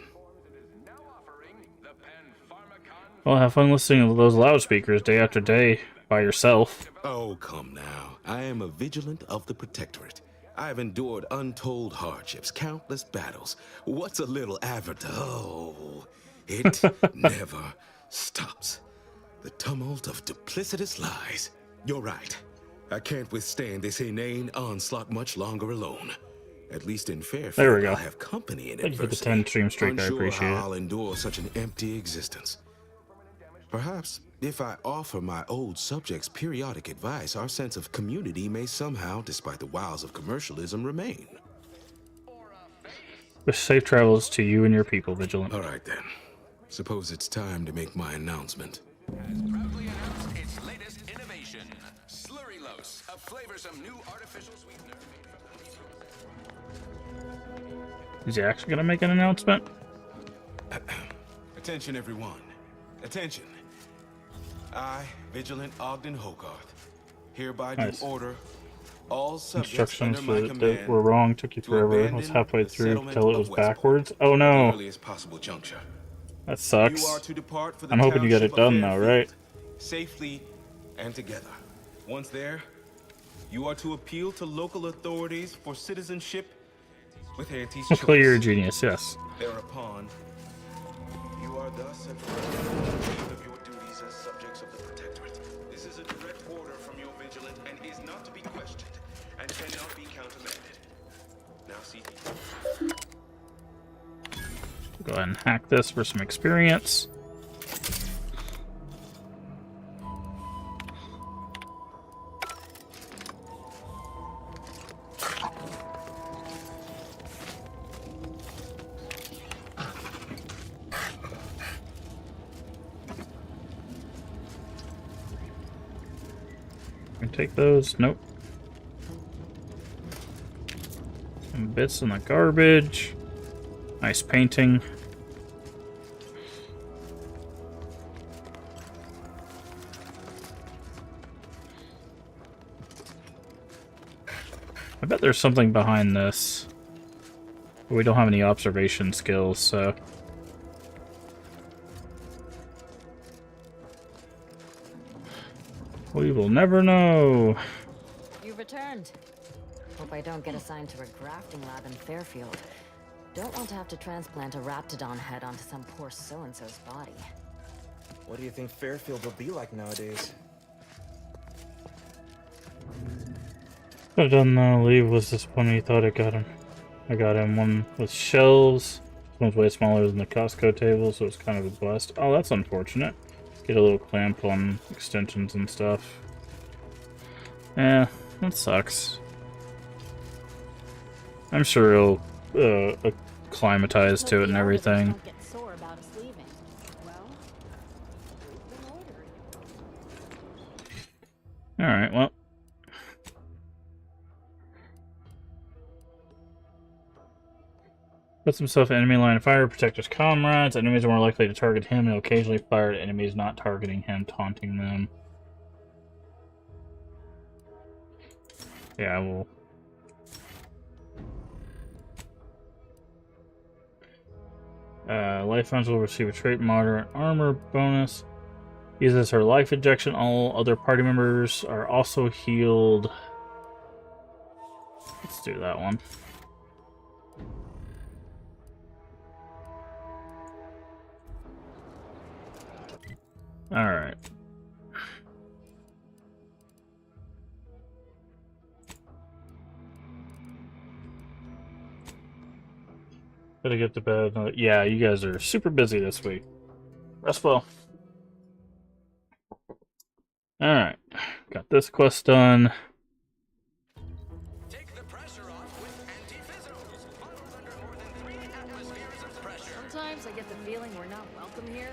Well, have fun listening to those loudspeakers day after day by yourself. Oh, come now. I am a vigilant of the Protectorate. I have endured untold hardships, countless battles. What's a little avatar? Oh, it never stops. The tumult of duplicitous lies. You're right. I can't withstand this inane onslaught much longer alone. At least in Fairfield, there we go. I'll have company in Thank you for the adversity. 10 stream streak. I appreciate how it. I'll endure such an empty existence. Perhaps if I offer my old subjects periodic advice, our sense of community may somehow, despite the wiles of commercialism, remain. Wish safe travels to you and your people, Vigilant. All right then. Suppose it's time to make my announcement. Has proudly announced its latest innovation, Slurrylos, a flavorsome new artificial sweetener made from... Is he actually going to make an announcement? Attention, everyone. Attention. I, Vigilant Ogden Hogarth, hereby Nice. do order all subjects Instructions under my that command were wrong. Took you to forever. I abandon was halfway the through settlement till it of was Westport backwards. Oh at the no. earliest possible juncture. That sucks. You are to depart for the I'm hoping you get township it done of though, Fairfield, right? Safely and together. Once there, you are to appeal to local authorities for citizenship with Aetes' Clearly you're a choice. genius, yes. Thereupon, you are thus advised of your duties as subjects of the Protectorate. This is a direct order from your Vigilant and is not to be questioned and cannot be countermanded. Now see. Go ahead and hack this for some experience. Can I take those? Nope. Some bits in the garbage. Nice painting. I bet there's something behind this. But we don't have any observation skills, so... we will never know. You've returned. Hope I don't get assigned to a grafting lab in Fairfield. Don't want to have to transplant a Raptidon head onto some poor so-and-so's body. What do you think Fairfield will be like nowadays? Could have done leave was disappointing. He thought I got him. I got him one with shelves. This one's way smaller than the Costco table, so it's kind of a bust. Oh, that's unfortunate. Get a little clamp on extensions and stuff. Yeah, that sucks. I'm sure he'll acclimatize to it and everything. Alright, well. Puts himself in enemy line of fire, protect his comrades. Enemies are more likely to target him. He'll occasionally fire at enemies not targeting him, taunting them. Yeah, we'll... Life rounds will receive a trait moderate armor bonus. Uses her life injection. All other party members are also healed. Let's do that one. Alright. Gotta get to bed. Yeah, you guys are super busy this week. Rest well. Alright. Got this quest done. Sometimes I get the feeling we're not welcome here.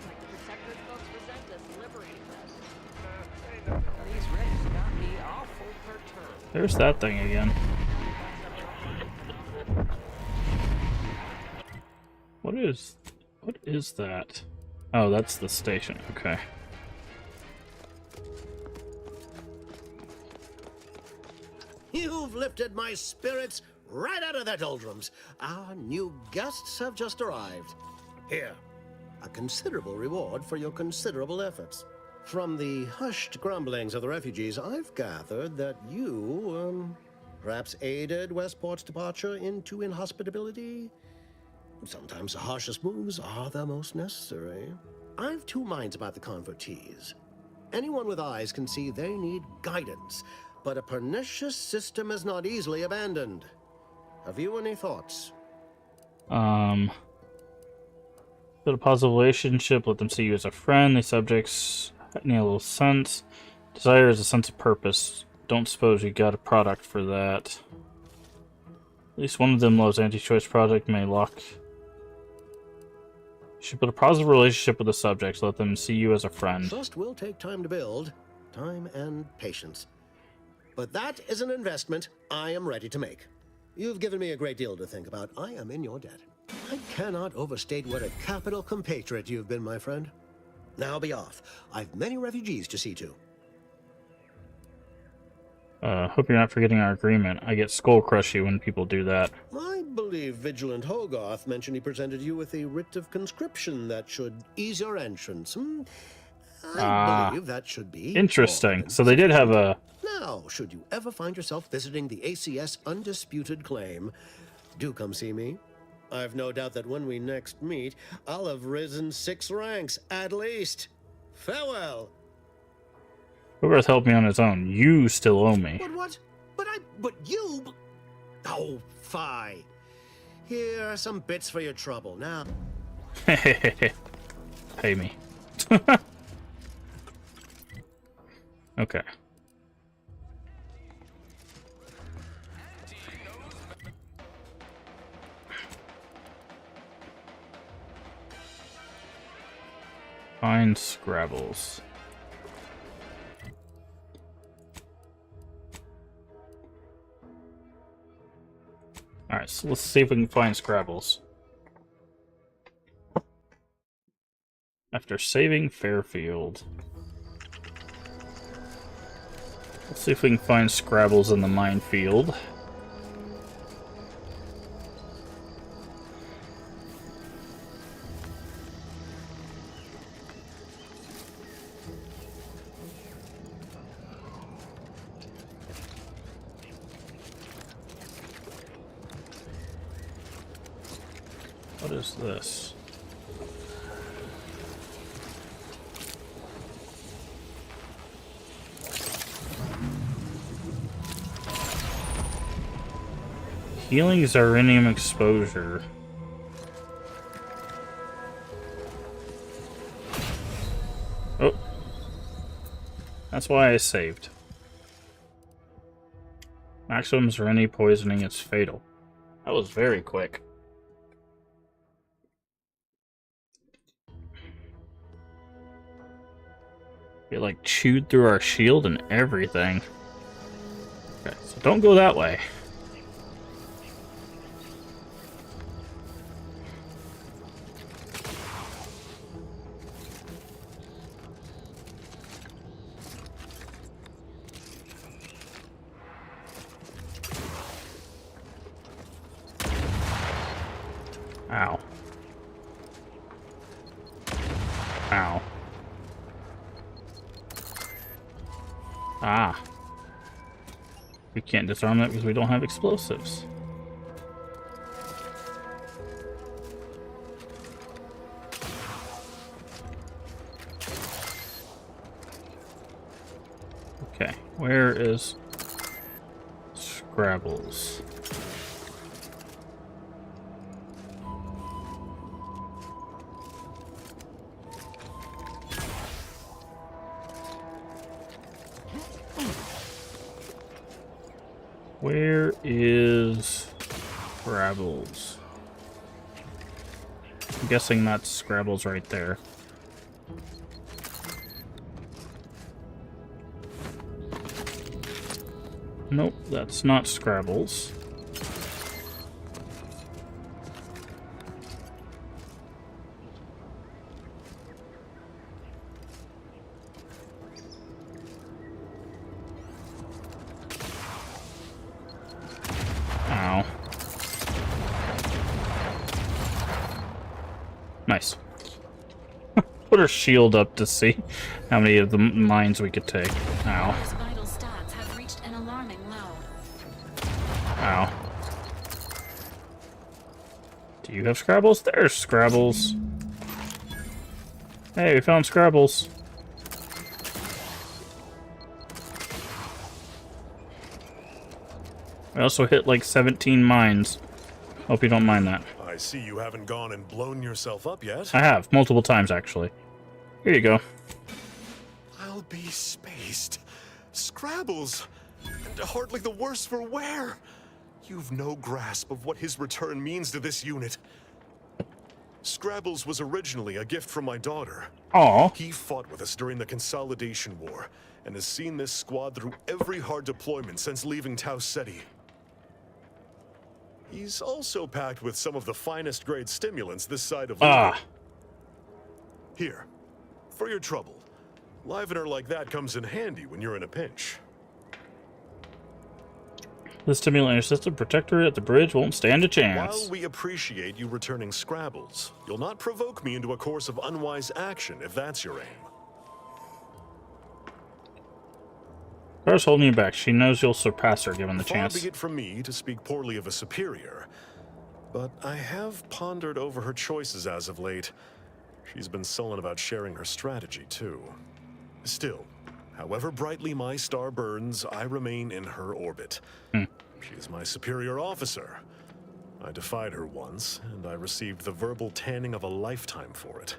Like the Protectorate folks resent us liberating them. These Reds got me awful perturbed. There's that thing again. What is that? Oh, that's the station. Okay. You've lifted my spirits right out of their doldrums. Our new guests have just arrived. Here, a considerable reward for your considerable efforts. From the hushed grumblings of the refugees, I've gathered that you, perhaps aided Westport's departure into inhospitability. Sometimes the harshest moves are the most necessary. I've two minds about the convertees. Anyone with eyes can see they need guidance, but a pernicious system is not easily abandoned. Have you any thoughts? Build a positive relationship, let them see you as a friend. These subjects need a little sense. Desire is a sense of purpose. Don't suppose you got a product for that. At least one of them loves anti-choice product may lock. You should build a positive relationship with the subjects. Let them see you as a friend. Trust will take time to build. Time and patience. But that is an investment I am ready to make. You've given me a great deal to think about. I am in your debt. I cannot overstate what a capital compatriot you've been, my friend. Now be off. I've many refugees to see to. Hope you're not forgetting our agreement. I get skull crushy when people do that. I believe Vigilant Hogarth mentioned he presented you with a writ of conscription that should ease your entrance. I believe that should be interesting. So they did have a... Now, should you ever find yourself visiting the ACS Undisputed Claim, Do come see me. I've no doubt that when we next meet, I'll have risen 6 ranks, at least. Farewell. Hogarth helped me on his own. You still owe me. What? But you... Oh, fie. Here are some bits for your trouble. Now... Pay me. Okay. Find Scrabbles. Alright, so let's see if we can find Scrabbles. After saving Fairfield. Let's see if we can find Scrabbles in the minefield. What is this? Healing Zeranium exposure. Oh. That's why I saved. Maximum Zerani poisoning is fatal. That was very quick. It like chewed through our shield and everything. Okay, so don't go that way. Ow. Ow. Ah. We can't disarm that because we don't have explosives. Okay, where is Scrabbles? Where is Scrabbles? I'm guessing that's Scrabbles right there. Nope, that's not Scrabbles. Ow. Nice. Put our shield up to see how many of the mines we could take. Ow. His vital stats have reached an alarming low. Ow. Do you have Scrabbles? There's Scrabbles. Hey, we found Scrabbles. I also hit like 17 mines. Hope you don't mind that. I see you haven't gone and blown yourself up yet. I have, multiple times actually. Here you go. I'll be spaced. Scrabbles! And hardly the worse for wear! You've no grasp of what his return means to this unit. Scrabbles was originally a gift from my daughter. Aw. He fought with us during the Consolidation War, and has seen this squad through every hard deployment since leaving Tau Ceti. He's also packed with some of the finest grade stimulants this side of Luna. Here, for your trouble. Livener like that comes in handy when you're in a pinch. The stimulant assisted protectorate at the bridge won't stand a chance. While we appreciate you returning Scrabbles, you'll not provoke me into a course of unwise action if that's your aim. Clara's holding you back. She knows you'll surpass her given the chance. Far be it from me to speak poorly of a superior, but I have pondered over her choices as of late. She's been sullen about sharing her strategy, too. Still, however brightly my star burns, I remain in her orbit. She is my superior officer. I defied her once, and I received the verbal tanning of a lifetime for it.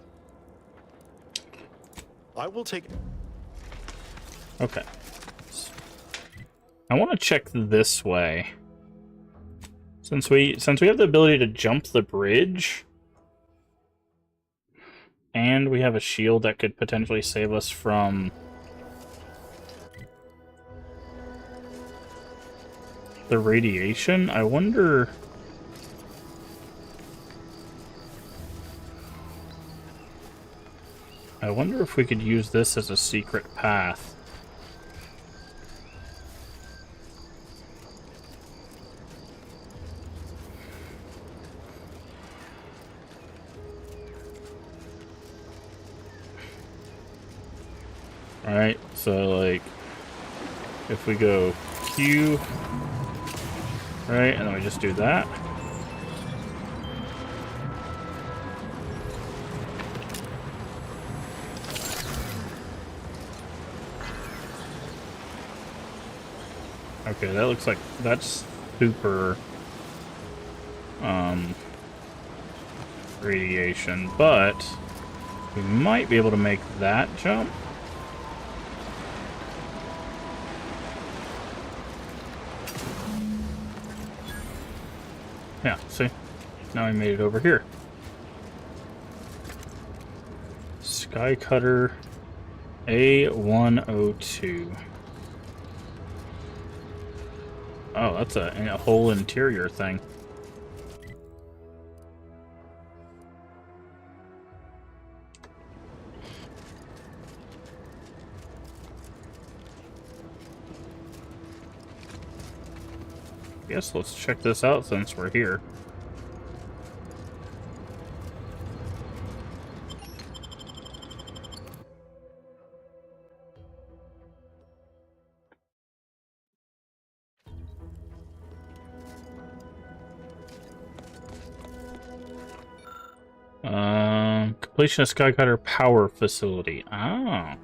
I will take... Okay. I want to check this way. Since we have the ability to jump the bridge, and we have a shield that could potentially save us from the radiation, I wonder if we could use this as a secret path. Alright, so like, if we go Q, right, and then we just do that. Okay, that looks like that's super radiation, but we might be able to make that jump. Yeah, see? Now we made it over here. Skycutter A102. Oh, that's a whole interior thing. Guess let's check this out since we're here. Completion of Skycutter power facility. Oh.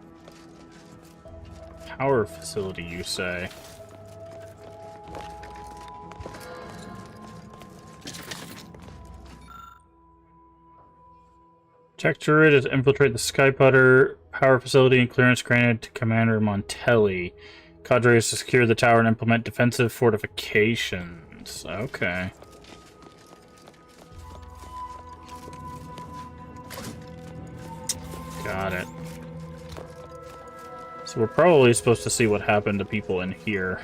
Power facility, you say? Tech turret is infiltrate the Skycutter power facility and clearance granted to Commander Montelli. Cadre is to secure the tower and implement defensive fortifications. Okay. Got it. So we're probably supposed to see what happened to people in here.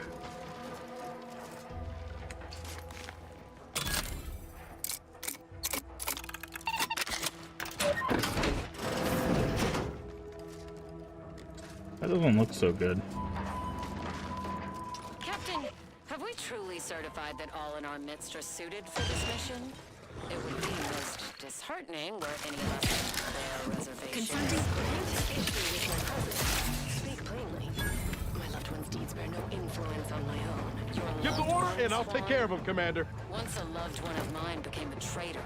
That doesn't look so good. Captain, have we truly certified that all in our midst are suited for this mission? It would be most disheartening were any of us their reservations. Speak plainly. My loved one's deeds bear no influence on my own. Give the order, and I'll take care of him, Commander. Once a loved one of mine became a traitor,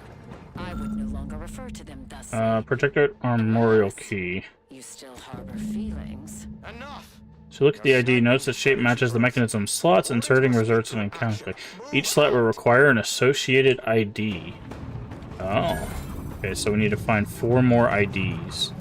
I would no longer refer to them thus. Protectorate Armorial Key. You still harbor feelings. Enough! So look at the ID. Notice the shape matches the mechanism. Slots inserting results in encounter. Each slot will require an associated ID. Oh. Okay, so we need to find 4 more IDs.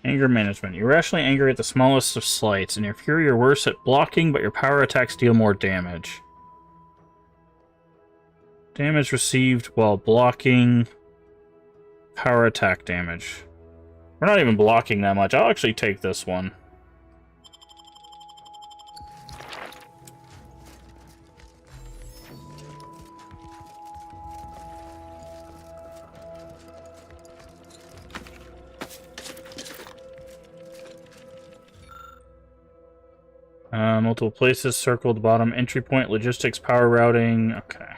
Anger management. You're irrationally angry at the smallest of slights, and your fury you're worse at blocking, but your power attacks deal more damage. Damage received while blocking. Power attack damage. We're not even blocking that much. I'll actually take this one. Multiple places, circle at the bottom, entry point, logistics, power routing. Okay.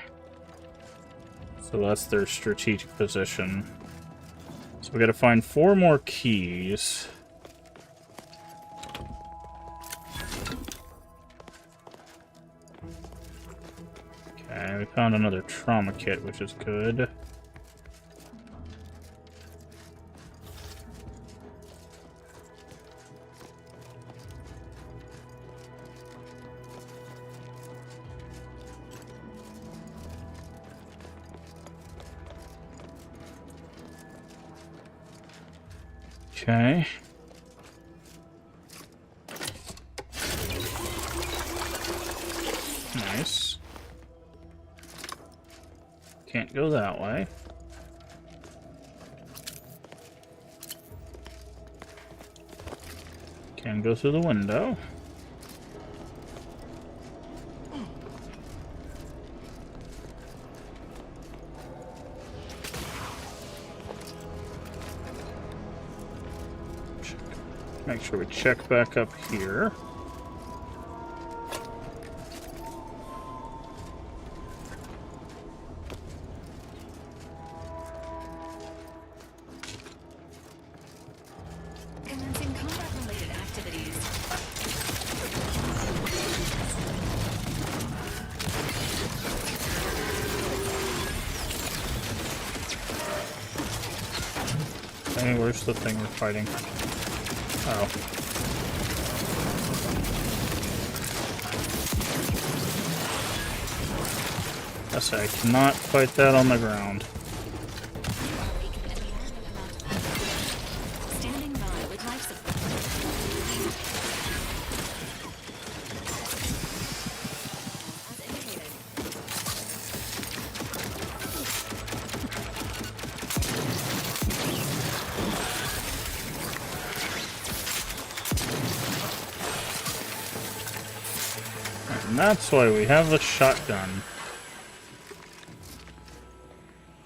So that's their strategic position. So we gotta find 4 more keys. Okay, we found another trauma kit, which is good. Okay. Nice. Can't go that way. Can go through the window. Make sure we check back up here. Commencing combat-related activities. Hey, where's the thing we're fighting? Oh. Yes, I cannot fight that on the ground. Standing by with life support. As indicated. And that's why we have the shotgun.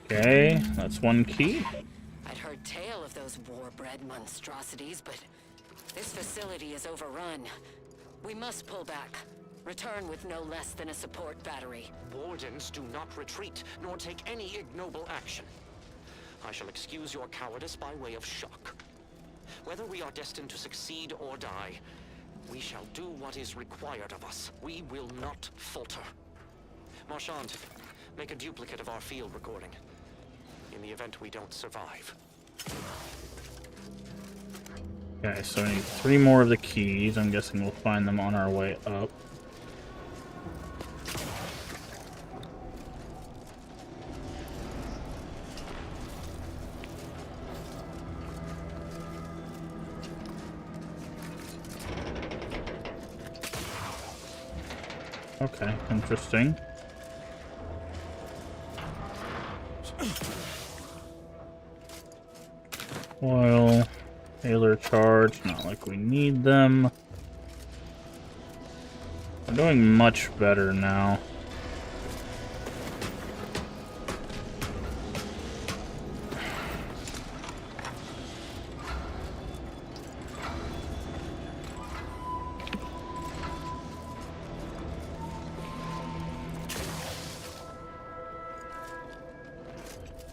Okay, that's 1 key. I'd heard tale of those war-bred monstrosities, but this facility is overrun. We must pull back. Return with no less than a support battery. Wardens do not retreat, nor take any ignoble action. I shall excuse your cowardice by way of shock. Whether we are destined to succeed or die, we shall do what is required of us. We will not falter. Marchand, make a duplicate of our field recording. In the event we don't survive. Okay, so I need 3 more of the keys. I'm guessing we'll find them on our way up. Okay, interesting. Oil, Taylor charge, not like we need them. We're doing much better now.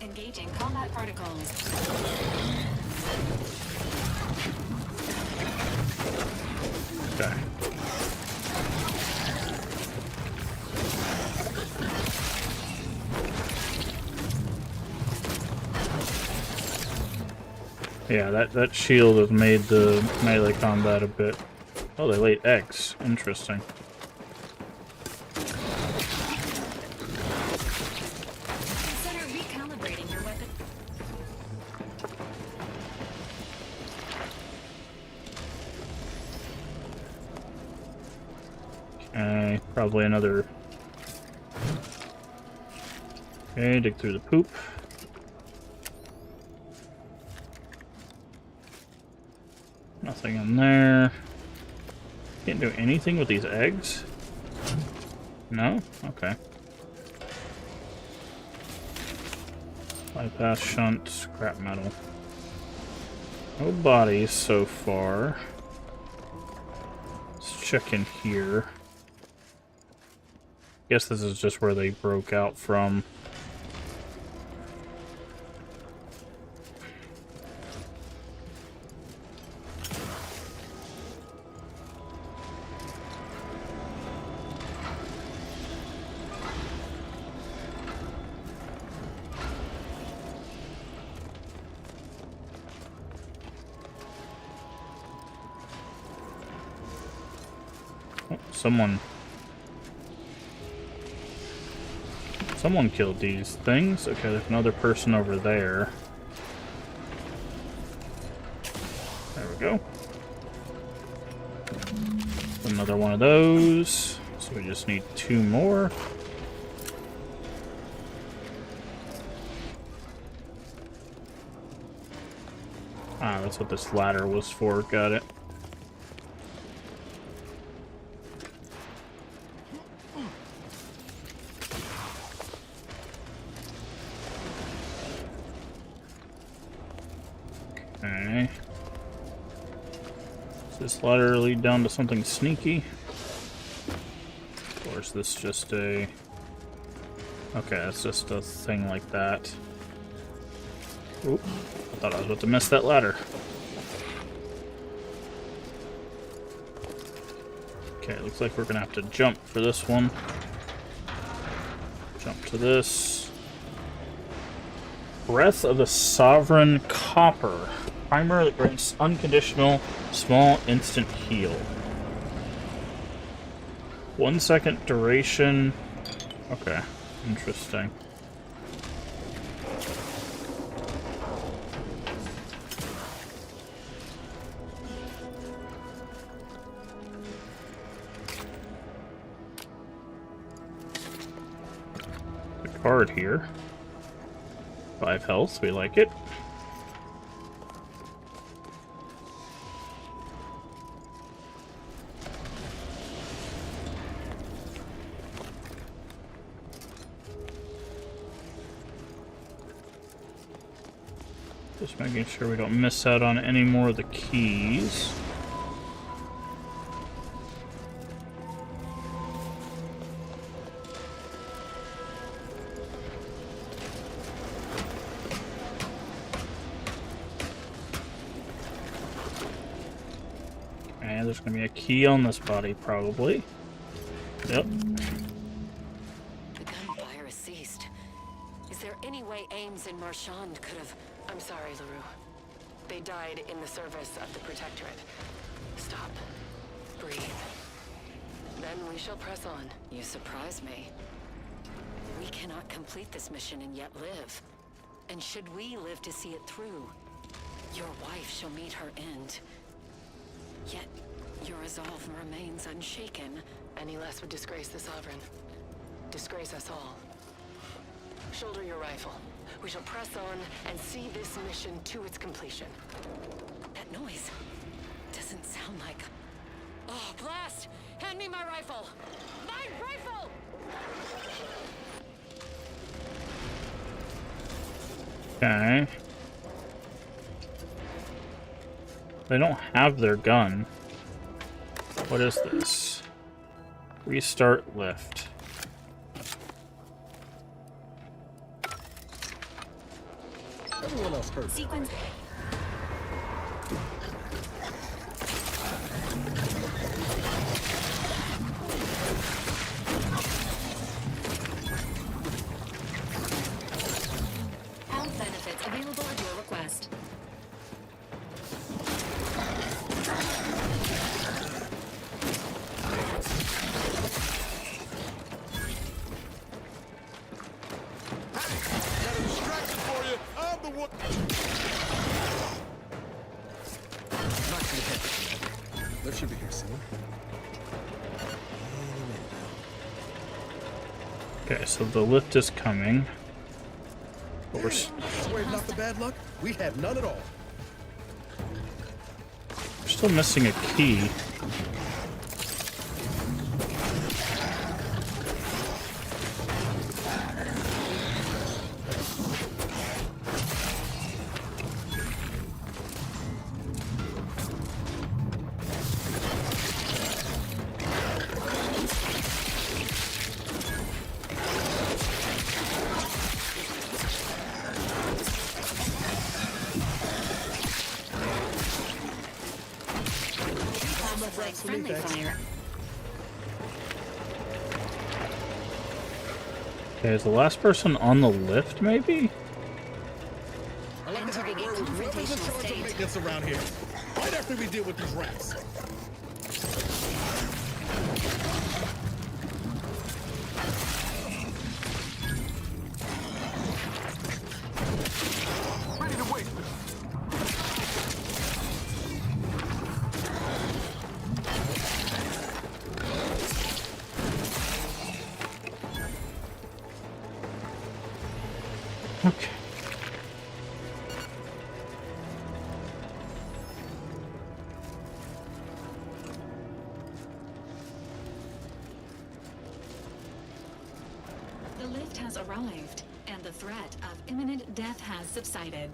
Engaging combat particles. Okay. Yeah, that shield has made the melee combat a bit... Oh, they laid eggs. Interesting. Consider recalibrating your weapon. Okay, probably another... Okay, dig through the poop. Nothing in there. Can't do anything with these eggs? No? Okay. Bypass shunt, scrap metal. No bodies so far. Let's check in here. Guess this is just where they broke out from. Someone killed these things. Okay, there's another person over there. There we go. Another one of those. So we just need 2 more. Ah, that's what this ladder was for. Got it. Okay. Does this ladder lead down to something sneaky? Or is this just a... Okay, that's just a thing like that. Oop, I thought I was about to miss that ladder. Okay, looks like we're gonna have to jump for this one. Jump to this. Breath of the Sovereign Copper. Primer that grants unconditional, small, instant heal. 1 second duration. Okay, interesting. Card here. 5 health, we like it. Just making sure we don't miss out on any more of the keys. There's going to be a key on this body, probably. Yep. The gunfire has ceased. Is there any way Ames and Marchand could have... I'm sorry, LaRue. They died in the service of the Protectorate. Stop. Breathe. Then we shall press on. You surprise me. We cannot complete this mission and yet live. And should we live to see it through, your wife shall meet her end. Yet, your resolve remains unshaken. Any less would disgrace the Sovereign. Disgrace us all. Shoulder your rifle. We shall press on and see this mission to its completion. That noise doesn't sound like... Oh, blast! Hand me my rifle! My rifle! Okay. They don't have their gun. What is this? Restart lift. Everyone else heard. Sequence. Health benefits available at your request. Lift should be here soon. Okay, so the lift is coming. But we're Swear not the bad luck. We have none at all. still missing a key. Friendly fire. Okay, is the last person on the lift, maybe? I like to have a word with whoever's in charge of maintenance around here. Right after we deal with these rats. Okay. The lift has arrived, and the threat of imminent death has subsided.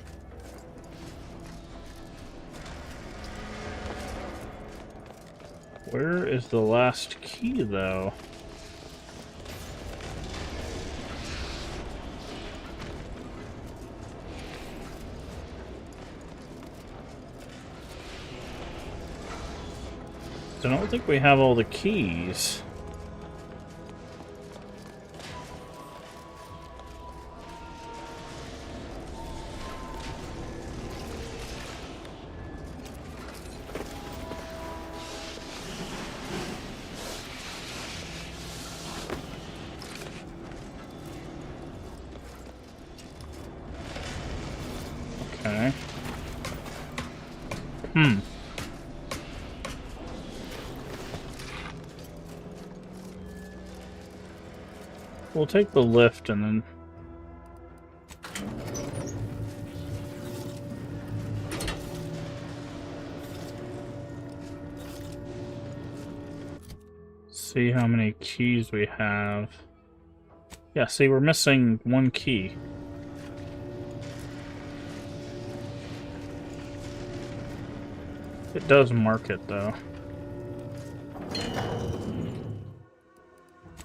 Where is the last key, though? I don't think we have all the keys. Okay. We'll take the lift and then... see how many keys we have. Yeah, see, we're missing one key. It does mark it, though.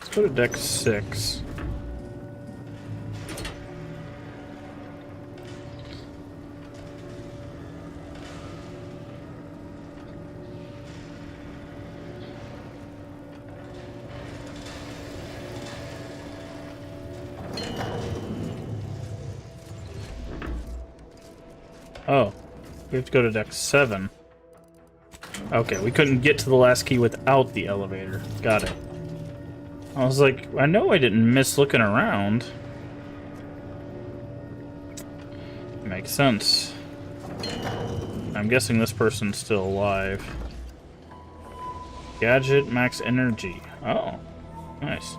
Let's go to deck 6. Oh, we have to go to deck 7. Okay, we couldn't get to the last key without the elevator. Got it. I was like, I know I didn't miss looking around. Makes sense. I'm guessing this person's still alive. Gadget, max energy. Oh, nice.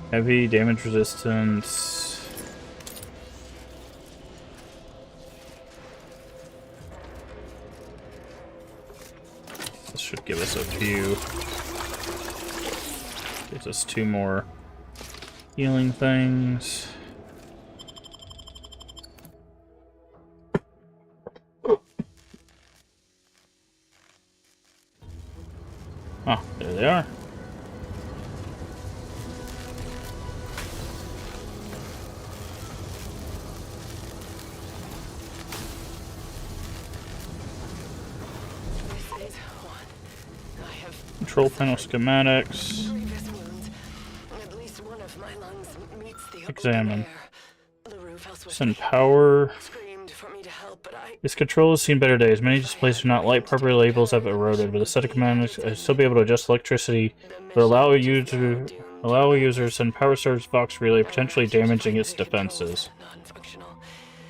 Heavy damage resistance. This should give us a few. Gives us 2 more healing things. Oh, there they are. Control panel schematics. Examine. Send power. This control has seen better days. Many displays do not light properly. Labels have eroded. With a set of commands, I still be able to adjust electricity, but allow a user to send power surge Vox relay, potentially damaging its defenses.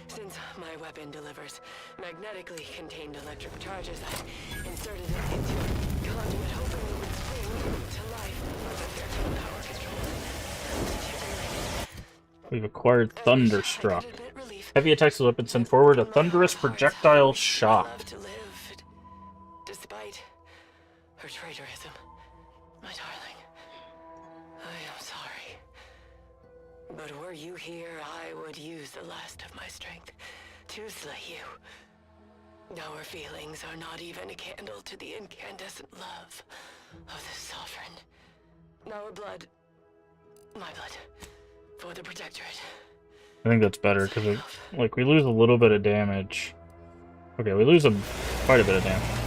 Since my weapon delivers magnetically contained electric charges, I inserted it into a conduit, hoping it would spring to life. But there's no power control. We've acquired Thunderstruck. Heavy attacks with weapons send forward a thunderous projectile shock. Despite her traitorism, my darling, I am sorry. But were you here, I would use the last of my strength to slay you. Our feelings are not even a candle to the incandescent love of the Sovereign. Our blood, my blood, for the Protectorate. I think that's better, because like, we lose a little bit of damage. Okay, we lose quite a bit of damage.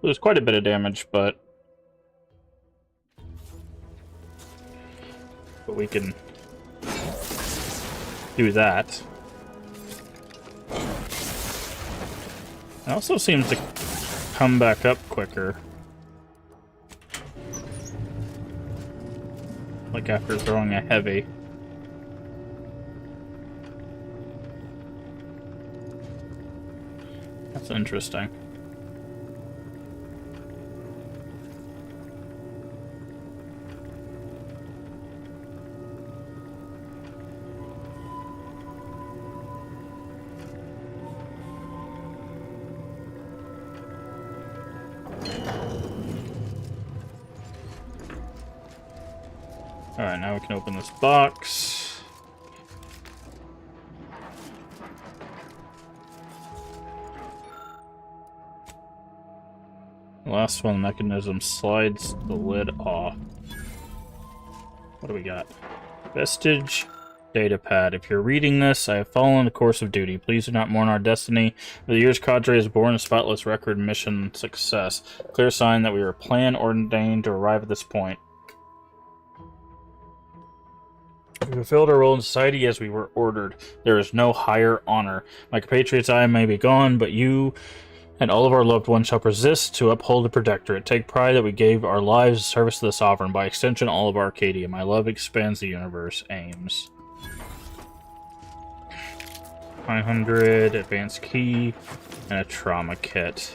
Lose quite a bit of damage, but we can do that. It also seems to come back up quicker. Like after throwing a heavy. That's interesting. Alright, now we can open this box. The last one, the mechanism slides the lid off. What do we got? Vestige datapad. If you're reading this, I have fallen the course of duty. Please do not mourn our destiny. For the years, Cadre has borne a spotless record mission success. Clear sign that we were plan ordained to arrive at this point. We fulfilled our role in society as we were ordered. There is no higher honor. My compatriots, I may be gone, but you and all of our loved ones shall persist to uphold the Protectorate. Take pride that we gave our lives in service to the Sovereign. By extension, all of Arcadia. My love expands the universe. Ames. 500, advanced key, and a trauma kit.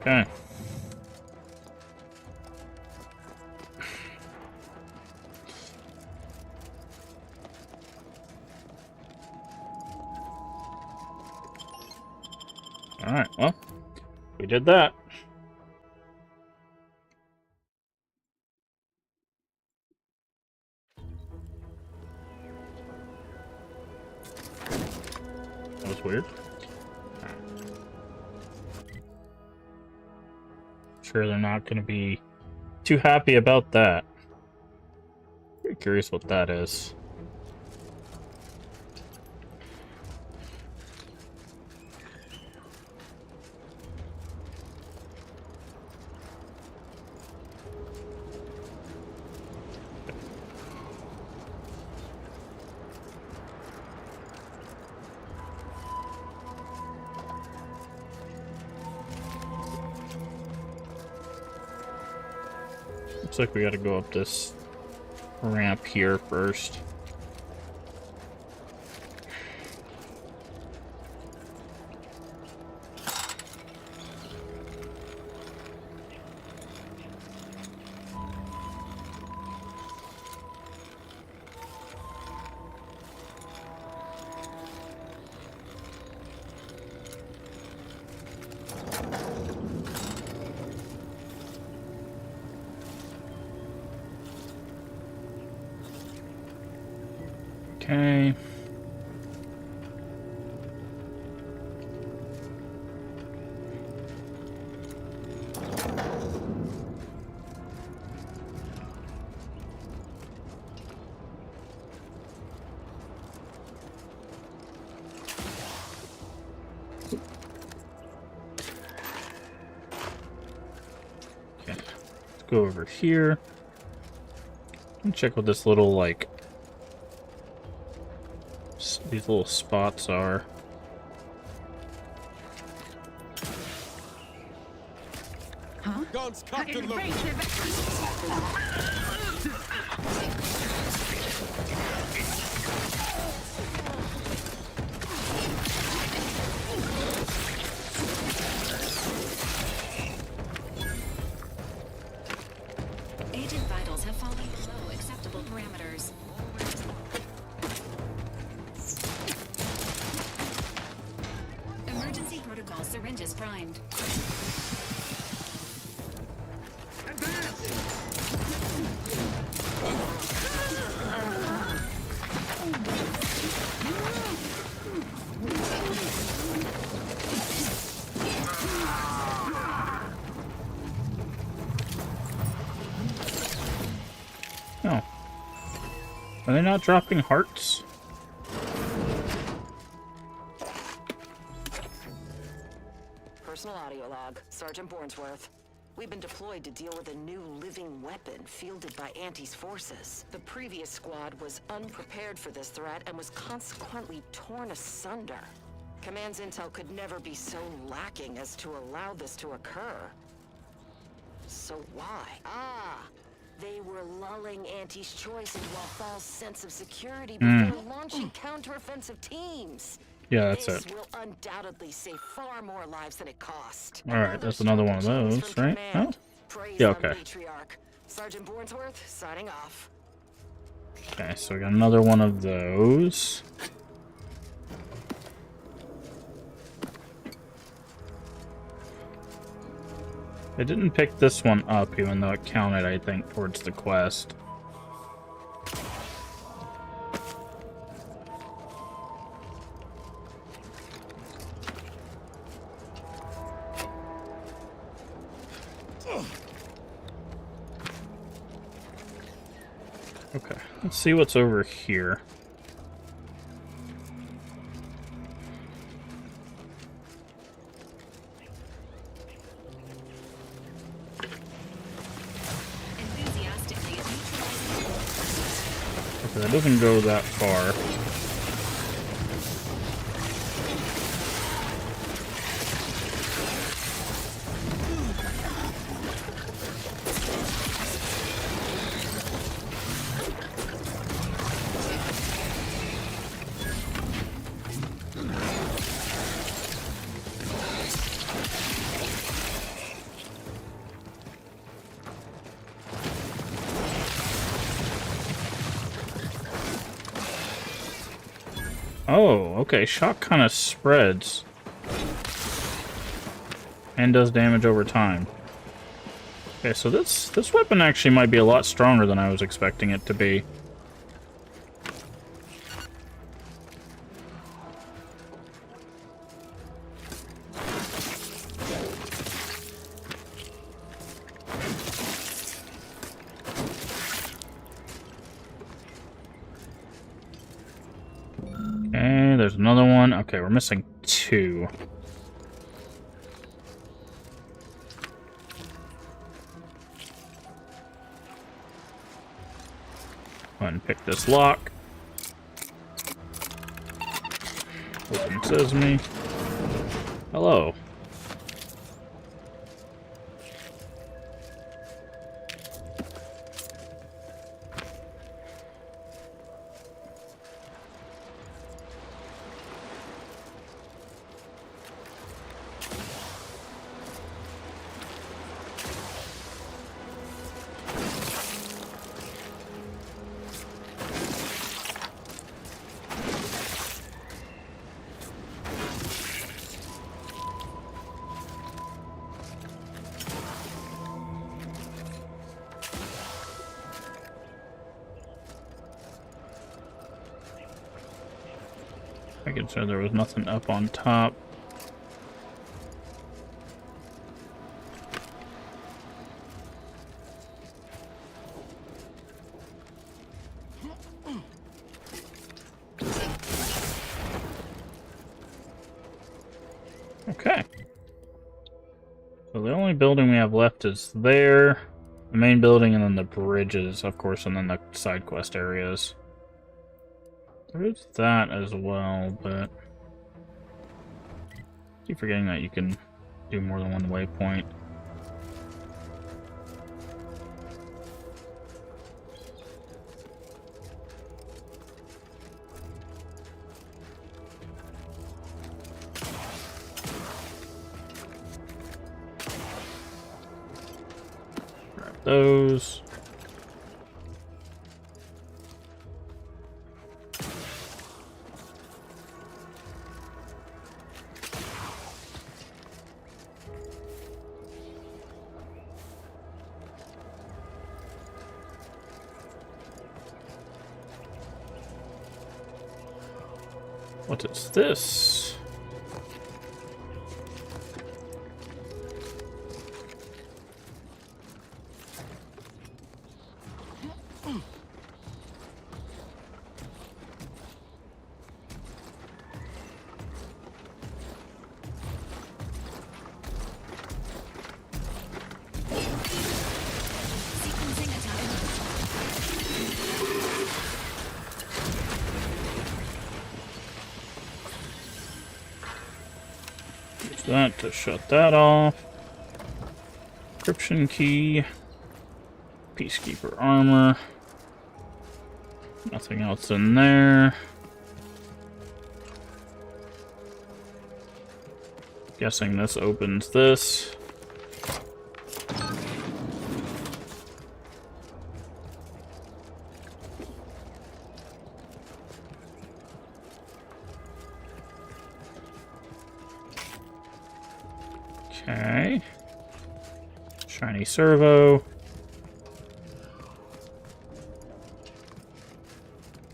Okay. Alright, well, we did that. That was weird. Sure, they're not going to be too happy about that. Very curious what that is. Looks like we gotta go up this ramp here first. Okay. Okay. Let's go over here and check what this little, like, these little spots are. Huh? Guns cocked and loaded. Agent vitals have fallen below acceptable parameters. Emergency protocol syringes primed. Oh. Are they not dropping hearts? Personal audio log, Sergeant Bornsworth. We've been deployed to deal with a new living weapon fielded by Auntie's forces. The previous squad was unprepared for this threat and was consequently torn asunder. Command's intel could never be so lacking as to allow this to occur. So why? They were lulling Auntie's choice into a false sense of security before launching counteroffensive teams. Yeah, that's this it. will undoubtedly save far more lives than it cost. Alright, that's another one of those, right? Oh? Praise Yeah, the okay. matriarch. Sergeant Bornsworth, signing off. Okay, so we got another one of those. I didn't pick this one up, even though it counted, I think, towards the quest. Okay, let's see what's over here. Okay, that doesn't go that far. Oh, okay. Shock kind of spreads. And does damage over time. Okay, so this weapon actually might be a lot stronger than I was expecting it to be. Okay, there's another one. Okay, we're missing two. Go ahead and pick this lock. Open sesame. Hello. Making sure there was nothing up on top. Okay. So the only building we have left is there, the main building, and then the bridges, of course, and then the side quest areas. There is that as well, but I keep forgetting that you can do more than one waypoint. Grab those. What is this? That to shut that off. Encryption key. Peacekeeper armor. Nothing else in there. Guessing this opens this. Okay. Shiny servo.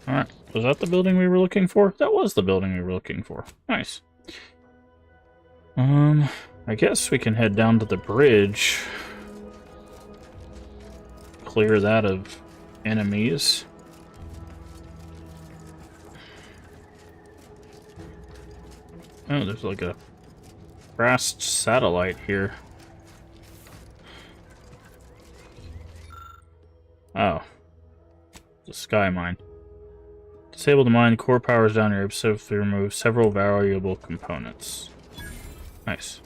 Alright. Was that the building we were looking for? That was the building we were looking for. Nice. I guess we can head down to the bridge. Clear that of enemies. Oh, there's like a brass satellite here. Oh. The sky mine. Disable the mine, core powers down here, so to remove several valuable components. Nice.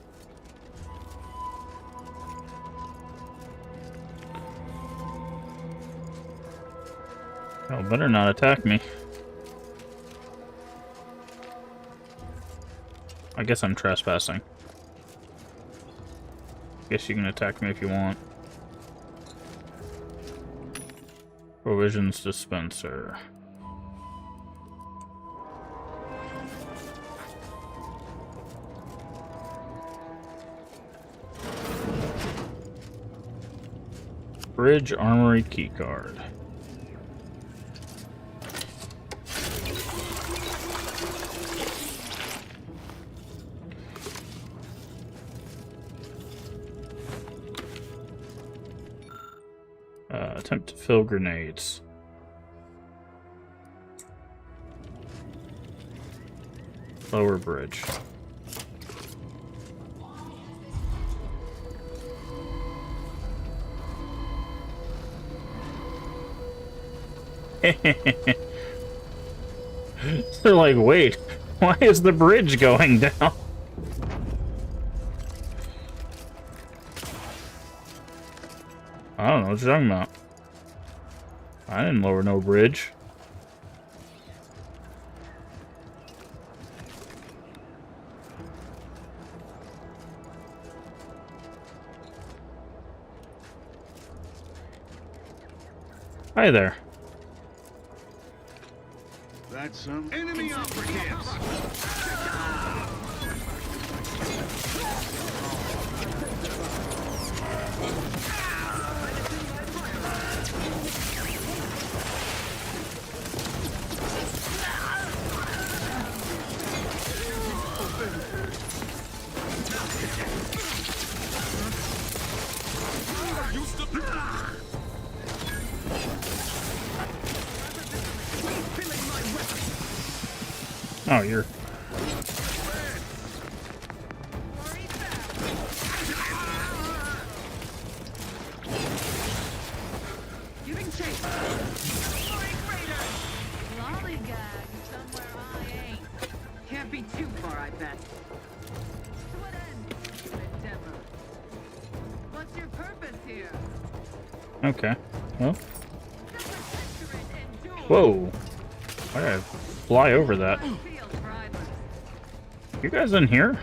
Oh, better not attack me. I guess I'm trespassing. Guess you can attack me if you want. Provisions dispenser. Bridge Armory keycard. Attempt to fill grenades. Lower bridge. They're like, wait, why is the bridge going down? I don't know what you're talking about. I didn't lower no bridge. Hi there. That's some enemy operatives. Oh, you're... Giving chase. Lollygag somewhere I ain't. Can't be too far, I bet. To what end? Endeavor. What's your purpose here? Okay. Well. Whoa. Why did I fly over that? You guys in here?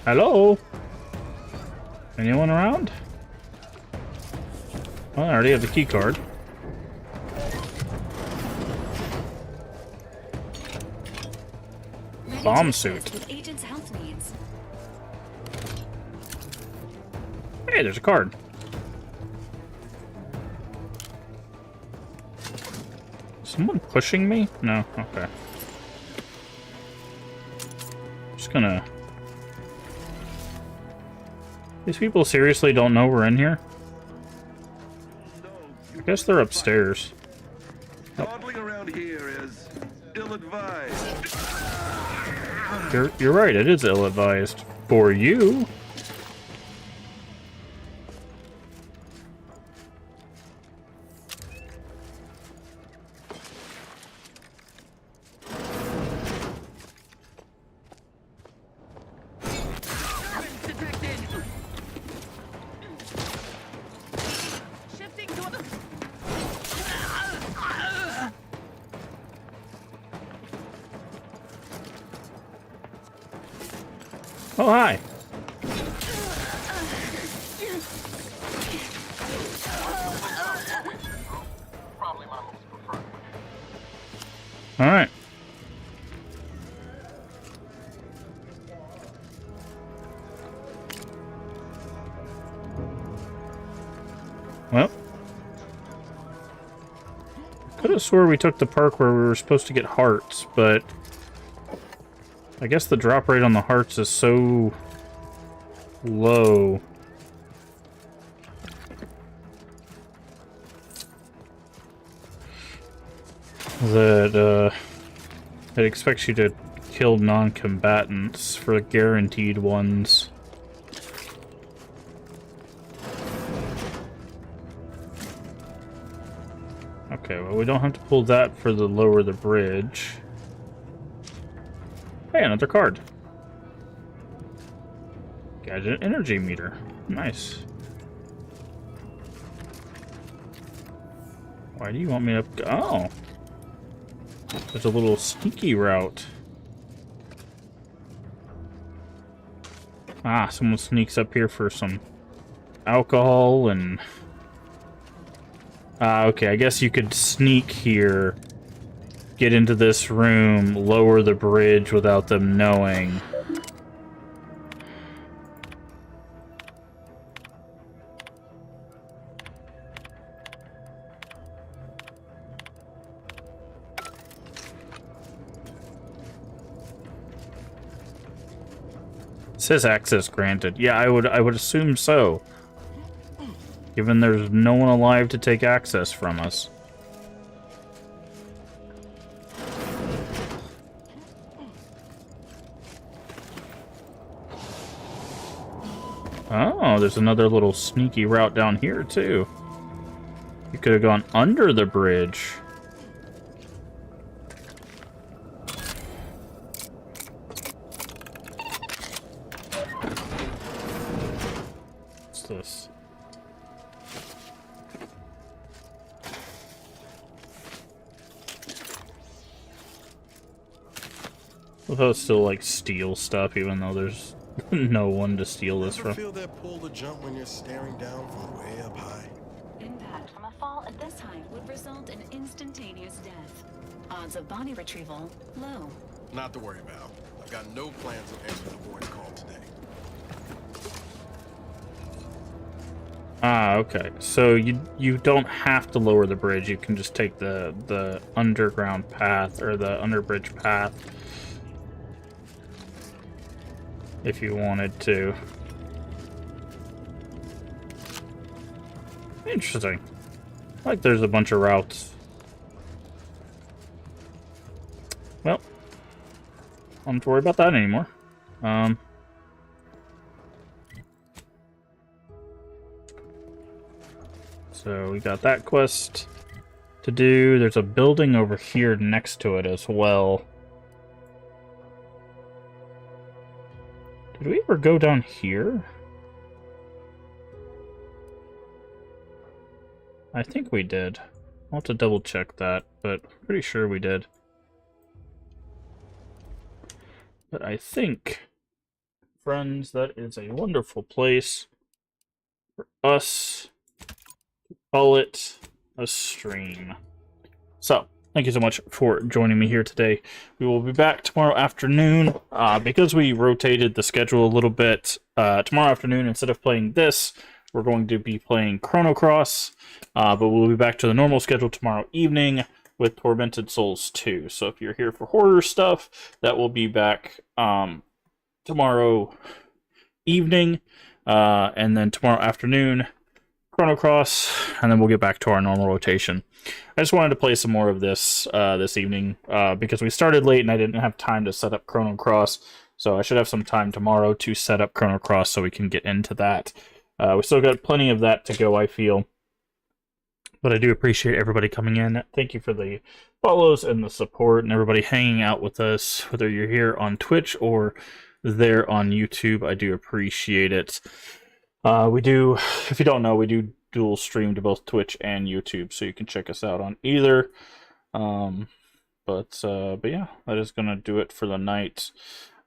Hello? Anyone around? Well, I already have the key card. Bomb suit. With agent's health needs. Hey, there's a card. Someone pushing me? No, okay. Just gonna... These people seriously don't know we're in here? I guess they're upstairs. Toddling around here is ill-advised. You're right, it is ill-advised. For you. Oh, hi. All right. Well, could have swore we took the perk where we were supposed to get hearts, but I guess the drop rate on the hearts is so low. That it expects you to kill non-combatants for guaranteed ones. Okay, well, we don't have to pull that for the lower the bridge. Hey, another card. Gadget energy meter. Nice. Why do you want me to... Oh! There's a little sneaky route. Ah, someone sneaks up here for some alcohol and... okay, I guess you could sneak here, get into this room, lower the bridge without them knowing. It says access granted. Yeah, I would assume so. Given there's no one alive to take access from us. Oh, there's another little sneaky route down here, too. You could have gone under the bridge. What's this? Although it's still like steal stuff, even though there's no one to steal this from. Feel that pull to jump when you're staring down from way up high. Impact from a fall at this height would result in instantaneous death. Odds of body retrieval, low. Not to worry about. I've got no plans of answering the voice call today. Ah, okay. So you don't have to lower the bridge. You can just take the underground path or the underbridge path if you wanted to. Interesting. Like there's a bunch of routes. Well, I don't have to worry about that anymore. So we got that quest to do. There's a building over here next to it as well. Did we ever go down here? I think we did. I'll have to double check that, but I'm pretty sure we did. But I think, friends, that is a wonderful place for us to call it a stream. So, thank you so much for joining me here today. We will be back tomorrow afternoon. Because we rotated the schedule a little bit, tomorrow afternoon, instead of playing this, we're going to be playing Chrono Cross. But we'll be back to the normal schedule tomorrow evening with Tormented Souls 2. So if you're here for horror stuff, that will be back tomorrow evening. And then tomorrow afternoon, Chrono Cross, and then we'll get back to our normal rotation. I just wanted to play some more of this this evening because we started late and I didn't have time to set up Chrono Cross, so I should have some time tomorrow to set up Chrono Cross so we can get into that. We still got plenty of that to go, I feel, but I do appreciate everybody coming in. Thank you for the follows and the support and everybody hanging out with us, whether you're here on Twitch or there on YouTube. I do appreciate it. We do, if you don't know, we do dual stream to both Twitch and YouTube, so you can check us out on either. But yeah, that is gonna do it for the night.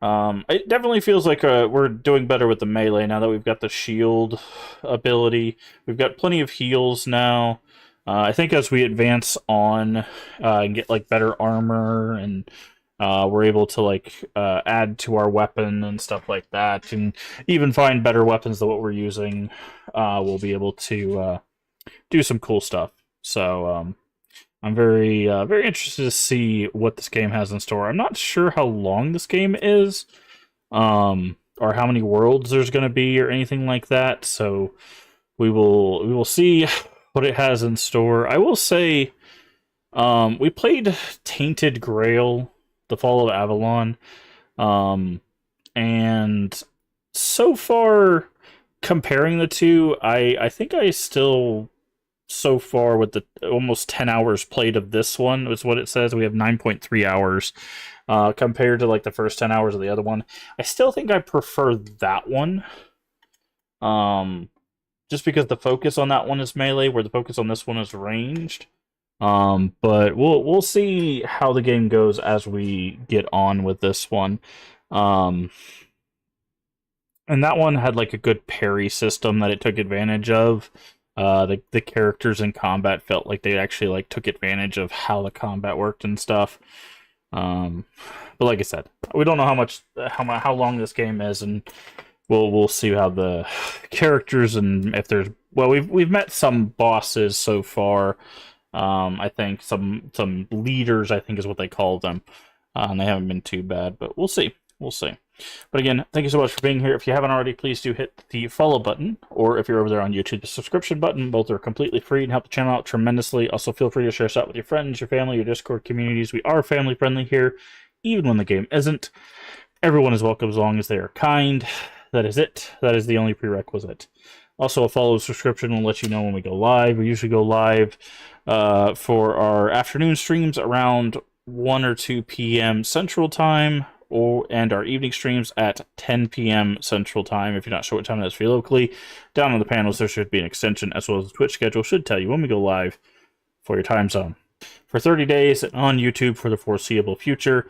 It definitely feels like we're doing better with the melee now that we've got the shield ability. We've got plenty of heals now. I think as we advance on and get like better armor, and we're able to like add to our weapon and stuff like that, and even find better weapons than what we're using, we'll be able to do some cool stuff. So I'm very very interested to see what this game has in store. I'm not sure how long this game is, or how many worlds there's going to be, or anything like that. So we will see what it has in store. I will say, we played Tainted Grail, The Fall of Avalon, and so far, comparing the two, I think I still, so far with the almost 10 hours played of this one, is what it says. We have 9.3 hours compared to like the first 10 hours of the other one. I still think I prefer that one. Just because the focus on that one is melee, where the focus on this one is ranged. But we'll see how the game goes as we get on with this one. And that one had like a good parry system that it took advantage of. The characters in combat felt like they actually like took advantage of how the combat worked and stuff. But like I said, we don't know how long this game is, and we'll see how the characters, and if there's, well, we've met some bosses so far. I think some leaders, I think is what they call them, and they haven't been too bad. But we'll see. But again, thank you so much for being here. If you haven't already, please do hit the follow button, or if you're over there on YouTube, the subscription button. Both are completely free and help the channel out tremendously. Also, feel free to share us out with your friends, your family, your Discord communities. We are family friendly here, even when the game isn't. Everyone is welcome as long as they are kind. That is it. That is the only prerequisite. Also, a follow subscription will let you know when we go live. We usually go live for our afternoon streams around 1 or 2 p.m. Central Time, and our evening streams at 10 p.m. Central Time. If you're not sure what time that is for you locally, down on the panels there should be an extension, as well as the Twitch schedule should tell you when we go live for your time zone. For 30 days on YouTube for the foreseeable future.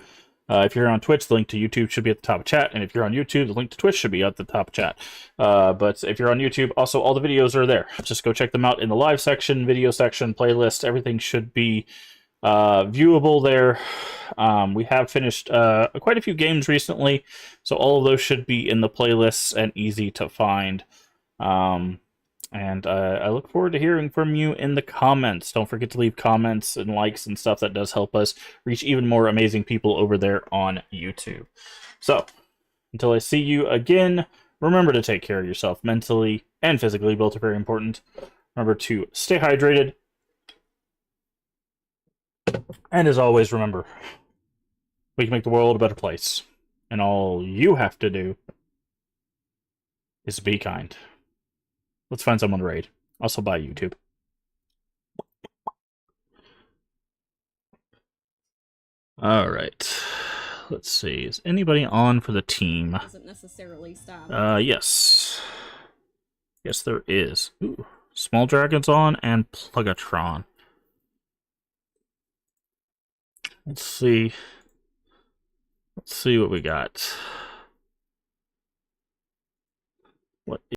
If you're on Twitch, the link to YouTube should be at the top of chat, and if you're on YouTube, the link to Twitch should be at the top of chat. But if you're on YouTube, also all the videos are there. Just go check them out in the live section, video section, playlist. Everything should be viewable there. We have finished quite a few games recently, so all of those should be in the playlists and easy to find. And I look forward to hearing from you in the comments. Don't forget to leave comments and likes and stuff. That does help us reach even more amazing people over there on YouTube. So, until I see you again, remember to take care of yourself mentally and physically. Both are very important. Remember to stay hydrated. And as always, remember, we can make the world a better place. And all you have to do is be kind. Let's find someone to raid. Also, buy YouTube. Alright. Let's see. Is anybody on for the team? Doesn't necessarily stop. Yes. Yes, there is. Ooh. Small Dragon's on, and Plugatron. Let's see. Let's see what we got. What